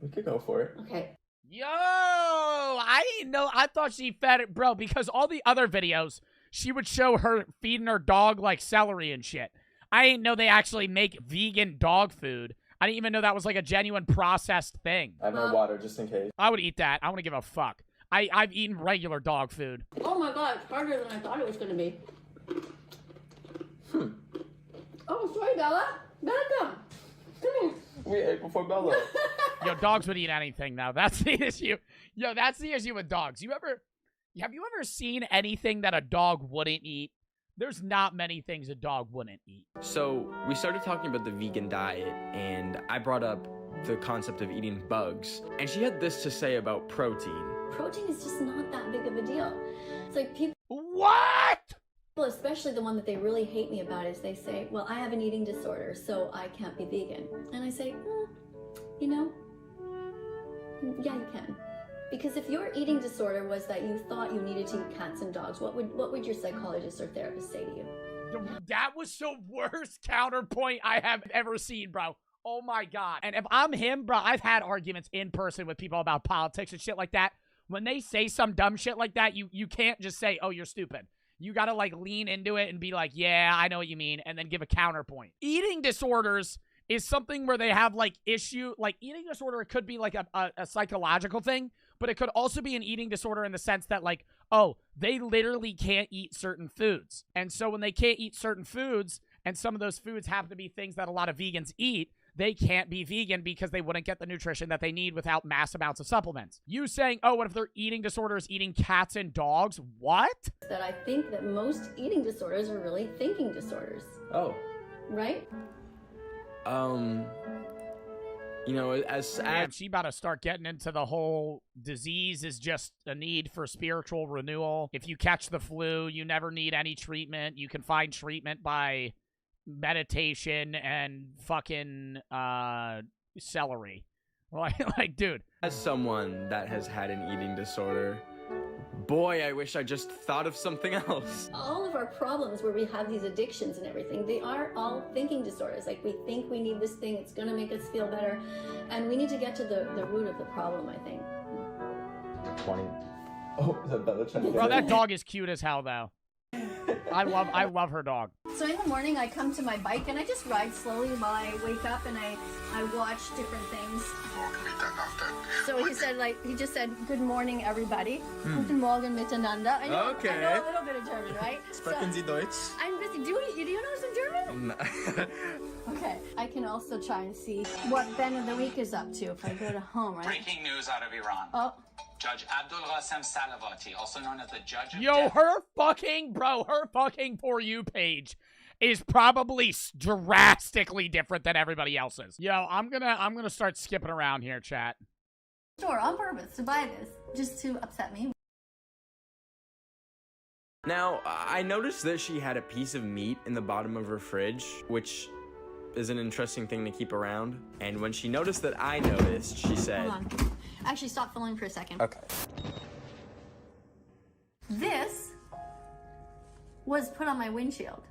We could go for it. Okay. Yo, I didn't know. I thought she fed it, bro, because all the other videos, she would show her feeding her dog like celery and shit. I didn't know they actually make vegan dog food. I didn't even know that was like a genuine processed thing. I have more water just in case. I would eat that. I want to give a fuck. I've eaten regular dog food. Oh my god, it's harder than I thought it was going to be. Oh, sorry, Bella. Welcome. We ate before Bella. Yo, dogs would eat anything now. That's the issue. Yo, that's the issue with dogs. Have you ever seen anything that a dog wouldn't eat? There's not many things a dog wouldn't eat. So we started talking about the vegan diet, and I brought up the concept of eating bugs. And she had this to say about protein. Protein is just not that big of a deal. It's like people... What? Well, especially the one that they really hate me about is they say, well, I have an eating disorder, so I can't be vegan. And I say, you know, yeah, you can. Because if your eating disorder was that you thought you needed to eat cats and dogs, what would your psychologist or therapist say to you? That was the worst counterpoint I have ever seen, bro. Oh my God. And if I'm him, bro, I've had arguments in person with people about politics and shit like that. When they say some dumb shit like that, you can't just say, oh, you're stupid. You gotta, like, lean into it and be like, yeah, I know what you mean, and then give a counterpoint. Eating disorders is something where they have, like, eating disorder, it could be, like, a psychological thing, but it could also be an eating disorder in the sense that, like, oh, they literally can't eat certain foods. And so when they can't eat certain foods, and some of those foods happen to be things that a lot of vegans eat, they can't be vegan because they wouldn't get the nutrition that they need without mass amounts of supplements. You saying, oh, what if their eating disorder is eating cats and dogs? What? That I think that most eating disorders are really thinking disorders. Oh. Right? You know, Damn, she about to start getting into the whole disease is just a need for spiritual renewal. If you catch the flu, you never need any treatment. You can find treatment by meditation and fucking celery. Like, dude. As someone that has had an eating disorder, boy, I wish I just thought of something else. All of our problems where we have these addictions and everything, they are all thinking disorders. Like, we think we need this thing, it's gonna make us feel better, and we need to get to the root of the problem, I think. 20. Oh, is that Bella trying to get Bro, it? that dog is cute as hell, though. I love her dog. So in the morning, I come to my bike and I just ride slowly while I wake up and I watch different things. So he just said, good morning, everybody. Guten Morgen miteinander. I know a little bit of German, right? Sprechen Sie Deutsch? I'm busy. Do you know some German? No. Okay. I can also try and see what Ben of the Week is up to if I go to home, right? Breaking news out of Iran. Oh. Judge Abdul Rassem Salavati, also known as the Judge of Yo, Death. her fucking For You page is probably drastically different than everybody else's. Yo, I'm gonna start skipping around here, chat. Store on purpose to buy this, just to upset me. Now, I noticed that she had a piece of meat in the bottom of her fridge, which is an interesting thing to keep around. And when she noticed that I noticed, she said... Hold on. Actually, stop filming for a second. Okay. This was put on my windshield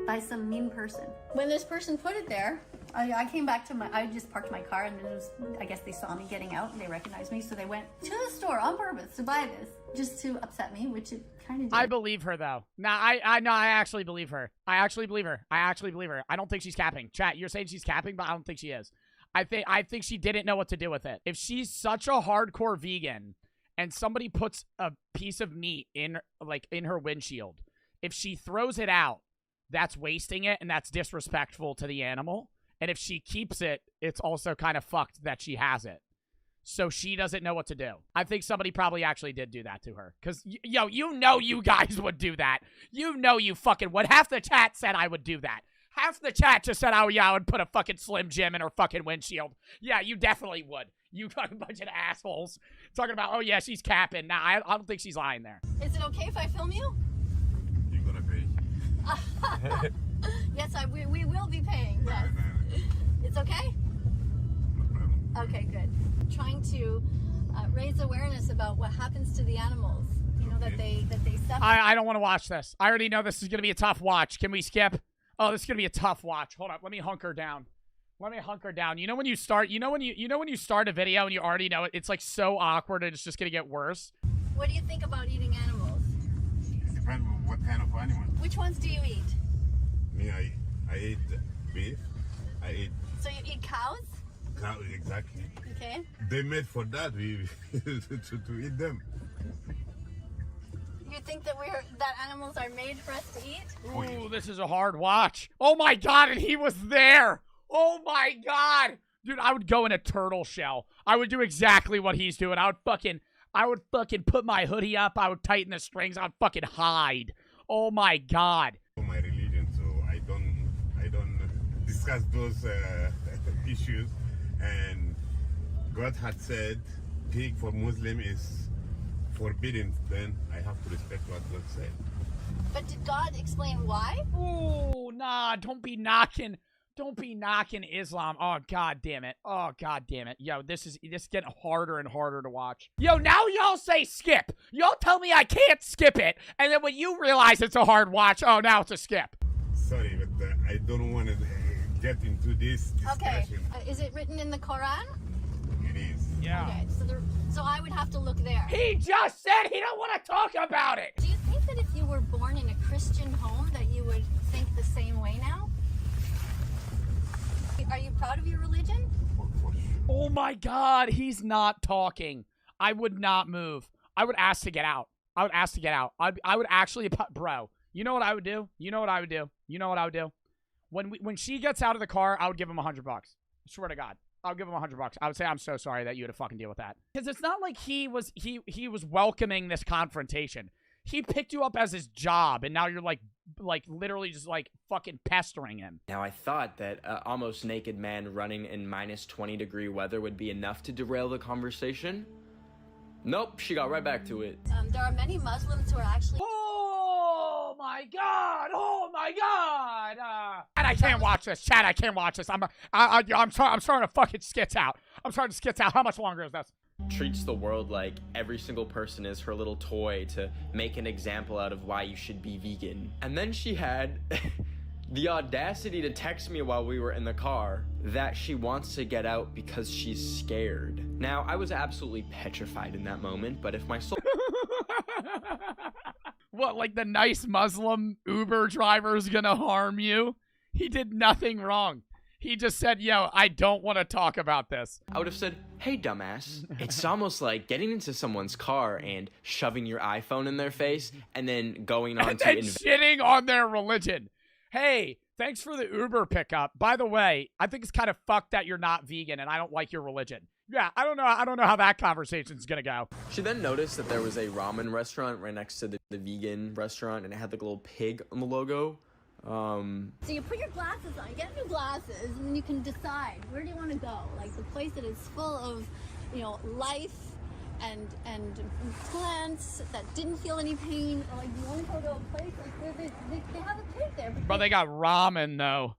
by some mean person. When this person put it there, I came back to I just parked my car and then it was, I guess they saw me getting out and they recognized me, so they went to the store on purpose to buy this just to upset me, which it kind of did. I believe her, though. I actually believe her. I actually believe her. I don't think she's capping. Chat, you're saying she's capping, but I don't think she is. I think she didn't know what to do with it. If she's such a hardcore vegan and somebody puts a piece of meat in her windshield, if she throws it out, that's wasting it and that's disrespectful to the animal. And if she keeps it, it's also kind of fucked that she has it. So she doesn't know what to do. I think somebody probably actually did do that to her. Because, yo, you know you guys would do that. You know you fucking would. Half the chat said I would do that. Half the chat just said, oh, yeah, I would put a fucking Slim Jim in her fucking windshield. Yeah, you definitely would. You fucking bunch of assholes. Talking about, oh, yeah, she's capping. Nah, I don't think she's lying there. Is it okay if I film you? You're gonna pay. Yes, we will be paying. Yes. It's okay? Okay, good. Trying to raise awareness about what happens to the animals. You know, that they suffer. I don't want to watch this. I already know this is going to be a tough watch. Can we skip? Oh, this is going to be a tough watch. Hold up. Let me hunker down. You know when you start, you know when you start a video and you already know it's like so awkward and it's just going to get worse? What do you think about eating animals? It depends on what kind of animal. Which ones do you eat? Me, I eat beef. I eat... So you eat cows? Cow, exactly. Okay. They made for that, to eat them. You think that animals are made for us to eat? Ooh, this is a hard watch. Oh my God, and he was there. Oh my God. Dude, I would go in a turtle shell. I would do exactly what he's doing. I would fucking put my hoodie up. I would tighten the strings. I'd fucking hide. Oh my God. My religion, so I don't discuss those issues. And God had said pig for Muslim is forbidden. Then I have to respect what God said. But did God explain why? Ooh, nah, don't be knocking Islam. Oh, God damn it. Oh, God damn it. Yo, this is getting harder and harder to watch. Yo, now y'all say skip. Y'all tell me I can't skip it. And then when you realize it's a hard watch, oh, now it's a skip. Sorry, but I don't want to get into this discussion. Okay. Is it written in the Quran? It is. Yeah. Okay, so I would have to look there. He just said he don't want to talk about it. Do you think that if you were born in a Christian home that you would think the same way now? Are you proud of your religion? Oh my God, he's not talking. I would not move. I would ask to get out. I would actually, bro, you know what I would do? When she gets out of the car, I would give him $100. I swear to God. I'll give him $100. I would say, I'm so sorry that you had to fucking deal with that. Because it's not like he was welcoming this confrontation. He picked you up as his job, and now you're like literally just like fucking pestering him. Now, I thought that an almost naked man running in minus 20-degree weather would be enough to derail the conversation. Nope, she got right back to it. There are many Muslims who are actually... Oh my God! Oh my God! And I can't watch this, Chad. I can't watch this. I'm starting to fucking skits out. How much longer is this? Treats the world like every single person is her little toy to make an example out of why you should be vegan. And then she had the audacity to text me while we were in the car that she wants to get out because she's scared. Now, I was absolutely petrified in that moment, but if my soul... What, like the nice Muslim Uber driver's gonna harm you? He did nothing wrong. He just said, yo, I don't want to talk about this. I would have said, hey, dumbass. It's almost like getting into someone's car and shoving your iPhone in their face and then going on to... shitting on their religion. Hey, thanks for the Uber pickup. By the way, I think it's kind of fucked that you're not vegan and I don't like your religion. Yeah, I don't know how that conversation's gonna go. She then noticed that there was a ramen restaurant right next to the vegan restaurant, and it had like a little pig on the logo. So you put your glasses on, you get new glasses, and then you can decide where do you want to go. Like the place that is full of, life and plants that didn't feel any pain, or like you want to go to a place like they have a pig there. Bro, they got ramen though.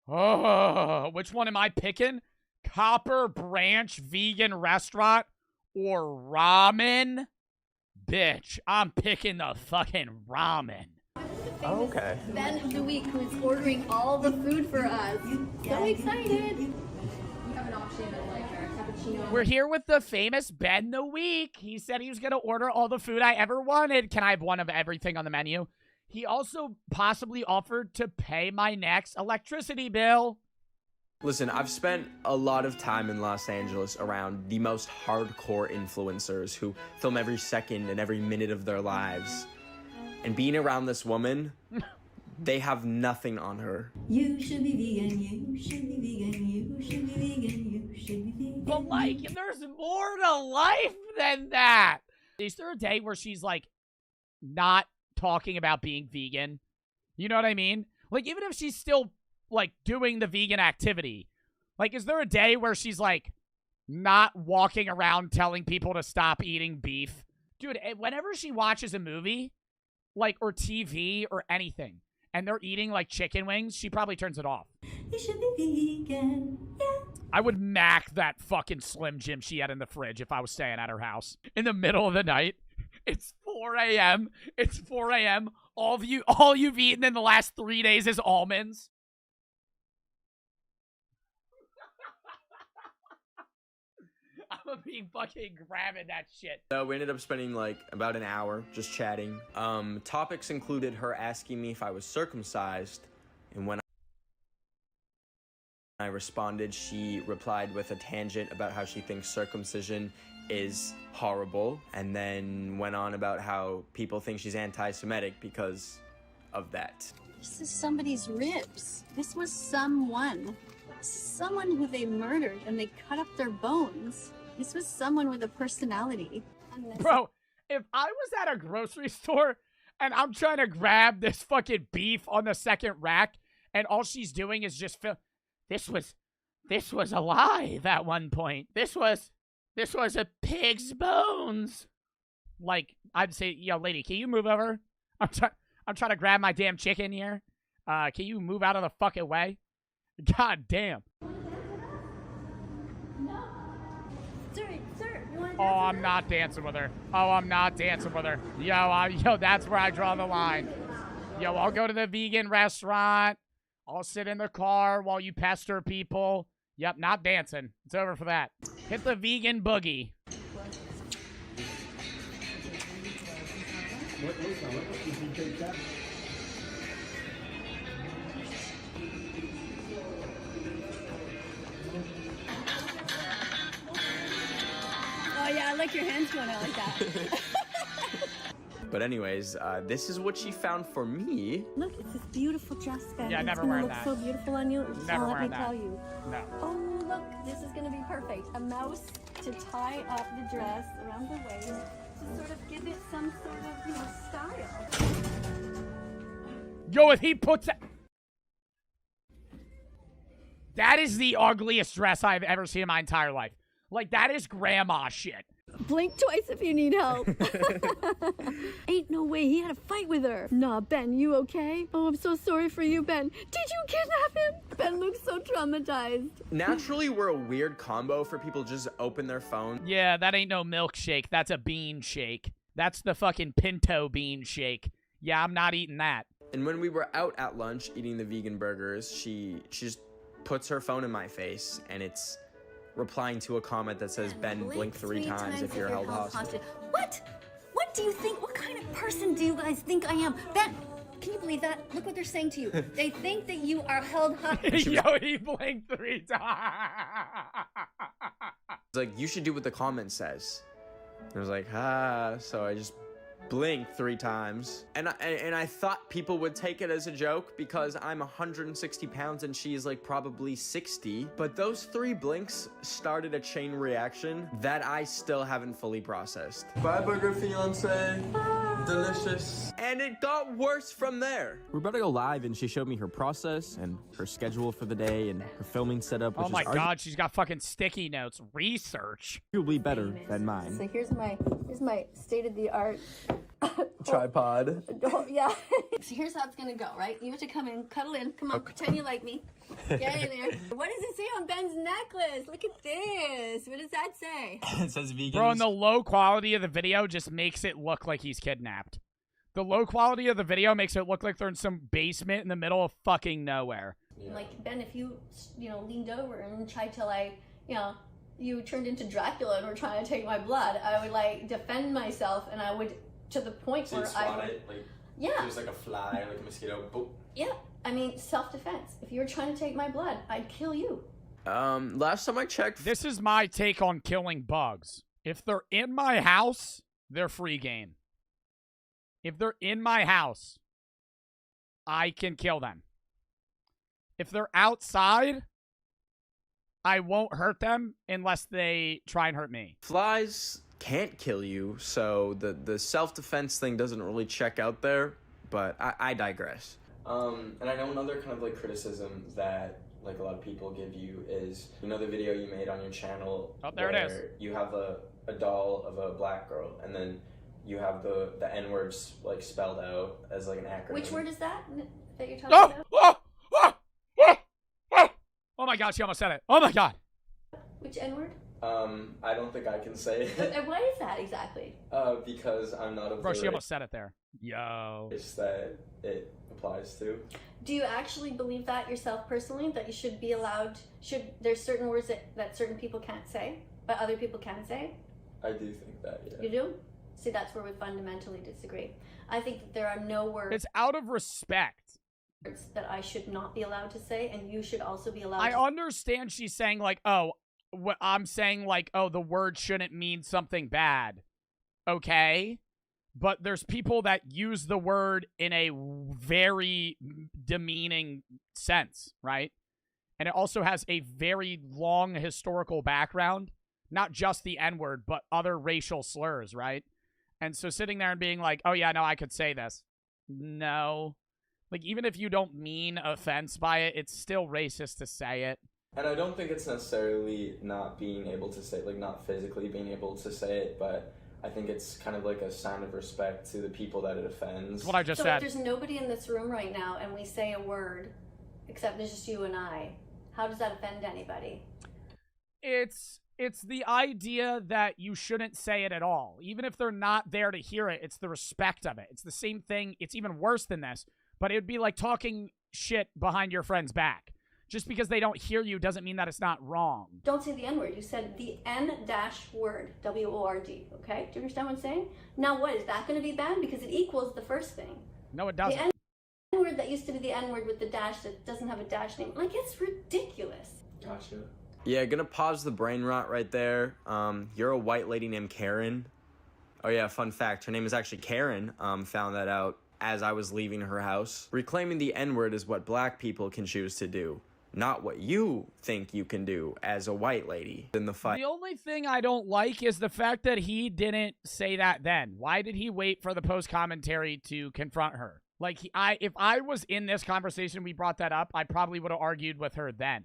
Oh, which one am I picking? Copper Branch Vegan Restaurant or ramen? Bitch, I'm picking the fucking ramen. Oh, okay. Ben of the week who is ordering all the food for us. So excited. We have an option of like a cappuccino. We're here with the famous Ben the Week. He said he was going to order all the food I ever wanted. Can I have one of everything on the menu? He also possibly offered to pay my next electricity bill. Listen, I've spent a lot of time in Los Angeles around the most hardcore influencers who film every second and every minute of their lives. And being around this woman, they have nothing on her. You should be vegan, you should be vegan, you should be vegan, you should be vegan. But like, there's more to life than that. Is there a day where she's like not talking about being vegan? You know what I mean? Like, even if she's still like doing the vegan activity, like, is there a day where she's like not walking around telling people to stop eating beef? Dude, whenever she watches a movie, like, or TV or anything, and they're eating like chicken wings, she probably turns it off. You should be vegan, yeah. I would mac that fucking Slim Jim she had in the fridge if I was staying at her house in the middle of the night. It's 4 a.m. It's 4 a.m. All you've eaten in the last 3 days is almonds. I'm gonna be fucking grabbing that shit. So we ended up spending like about an hour just chatting. Topics included her asking me if I was circumcised, and when I responded, she replied with a tangent about how she thinks circumcision is horrible, and then went on about how people think she's anti-Semitic because of that. This is somebody's ribs. This was someone. was someone who they murdered and they cut up their bones. This was someone with a personality. Bro, if I was at a grocery store and I'm trying to grab this fucking beef on the second rack and all she's doing is just this was alive at one point. This was a pig's bones. Like, I'd say, yo, lady, can you move over? I'm trying to grab my damn chicken here. Can you move out of the fucking way? God damn. Sir, you want to Oh, I'm not dancing with her. Oh, I'm not dancing with her. Yo, that's where I draw the line. Yo, I'll go to the vegan restaurant. I'll sit in the car while you pester people. Yep, not dancing. It's over for that. Hit the vegan boogie. Oh yeah, I like your hands going out like that. But anyways, this is what she found for me. Look, it's this beautiful dress, Ben. Yeah, it's never gonna wearing look that. so beautiful on you. Never Let wearing me that. tell you. No. Oh, look, this is gonna be perfect. A mouse to tie up the dress around the waist to sort of give it some sort of, style. Yo, if he puts that is the ugliest dress I've ever seen in my entire life. Like, that is grandma shit. Blink twice if you need help. Ain't no way he had a fight with her. Nah, Ben, you okay? Oh, I'm so sorry for you, Ben. Did you kidnap him? Ben looks so traumatized. Naturally, we're a weird combo for people to just open their phone. Yeah, that ain't no milkshake. That's a bean shake. That's the fucking pinto bean shake. Yeah, I'm not eating that. And when we were out at lunch eating the vegan burgers, she just puts her phone in my face, and it's replying to a comment that says, Ben, blink three times if you're held hostage. What? What do you think? What kind of person do you guys think I am? Ben, can you believe that? Look what they're saying to you. They think that you are held hostage. Yo, he blinked 3 times. It's like, you should do what the comment says. I was like, so I just blinked 3 times. And I thought people would take it as a joke because I'm 160 pounds and she's like probably 60. But those 3 blinks started a chain reaction that I still haven't fully processed. Bye, burger fiance. Delicious. And it got worse from there. We're about to go live, and she showed me her process and her schedule for the day and her filming setup, which Oh my is god, she's got fucking sticky notes. Research. arguably better than mine. So here's my state-of-the-art Tripod. Oh, yeah. So here's how it's gonna go, right? You have to come in, cuddle in. Come on, pretend you like me. Get in there. What does it say on Ben's necklace? Look at this. What does that say? It says vegan. Bro, and the low quality of the video just makes it look like he's kidnapped. The low quality of the video makes it look like they're in some basement in the middle of fucking nowhere. Like, Ben, if you leaned over and tried to, you turned into Dracula and were trying to take my blood, I would, defend myself, and I would, to the point where I would... Yeah. There's like a fly, like a mosquito. Boop. Yeah. I mean, self-defense. If you were trying to take my blood, I'd kill you. Last time I checked... This is my take on killing bugs. If they're in my house, they're free game. If they're in my house, I can kill them. If they're outside, I won't hurt them unless they try and hurt me. Flies can't kill you, so the self-defense thing doesn't really check out there, but I digress. And I know another kind of criticism that a lot of people give you is, the video you made on your channel. Oh, there it is. You have a doll of a black girl, and then you have the N-words spelled out as an acronym. Which word is that you're talking about? Oh my god, she almost said it. Oh my god. Which N-word? I don't think I can say it. And what is that exactly? Because I'm not of Bro, the she almost said it there. Yo. race that it applies to. Do you actually believe that yourself personally, that you should be allowed, there's certain words that certain people can't say, but other people can say? I do think that, yeah. You do? See, that's where we fundamentally disagree. I think that there are no words It's out of respect. that I should not be allowed to say, and you should also be allowed I to understand she's saying I'm saying the word shouldn't mean something bad. Okay? But there's people that use the word in a very demeaning sense, right? And it also has a very long historical background. Not just the N-word, but other racial slurs, right? And so sitting there and being like, oh yeah, no, I could say this. No. Like, even if you don't mean offense by it, it's still racist to say it. And I don't think it's necessarily not being able to say, like, not physically being able to say it, but I think it's kind of like a sign of respect to the people that it offends. That's what I just So said. if there's nobody in this room right now and we say a word, except it's just you and I, how does that offend anybody? It's the idea that you shouldn't say it at all. Even if they're not there to hear it, it's the respect of it. It's the same thing. It's even worse than this, but it would be like talking shit behind your friend's back. Just because they don't hear you doesn't mean that it's not wrong. Don't say the N-word. You said the N-word, W-O-R-D, okay? Do you understand what I'm saying? Now what, is that going to be bad? Because it equals the first thing. No, it doesn't. The N-word that used to be the N-word with the dash that doesn't have a dash name. Like, it's ridiculous. Gotcha. Yeah, gonna pause the brain rot right there. You're a white lady named Karen. Oh yeah, fun fact, her name is actually Karen. Found that out as I was leaving her house. Reclaiming the N-word is what black people can choose to do, not what you think you can do as a white lady in the fight. The only thing I don't like is the fact that he didn't say that then. Why did he wait for the post-commentary to confront her? Like, if I was in this conversation, we brought that up, I probably would have argued with her then.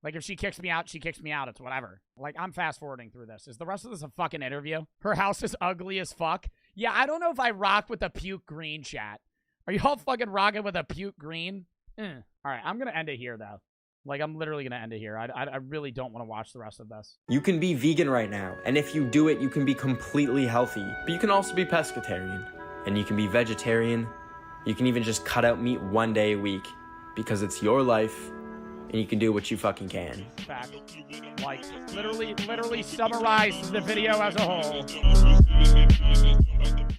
Like, if she kicks me out, she kicks me out. It's whatever. Like, I'm fast-forwarding through this. Is the rest of this a fucking interview? Her house is ugly as fuck. Yeah, I don't know if I rock with the puke green, chat. Are y'all fucking rocking with a puke green? All right, I'm going to end it here, though. Like, I'm literally going to end it here. I really don't want to watch the rest of this. You can be vegan right now, and if you do it, you can be completely healthy. But you can also be pescatarian, and you can be vegetarian. You can even just cut out meat one day a week, because it's your life, and you can do what you fucking can. Fact. Like, literally summarize the video as a whole.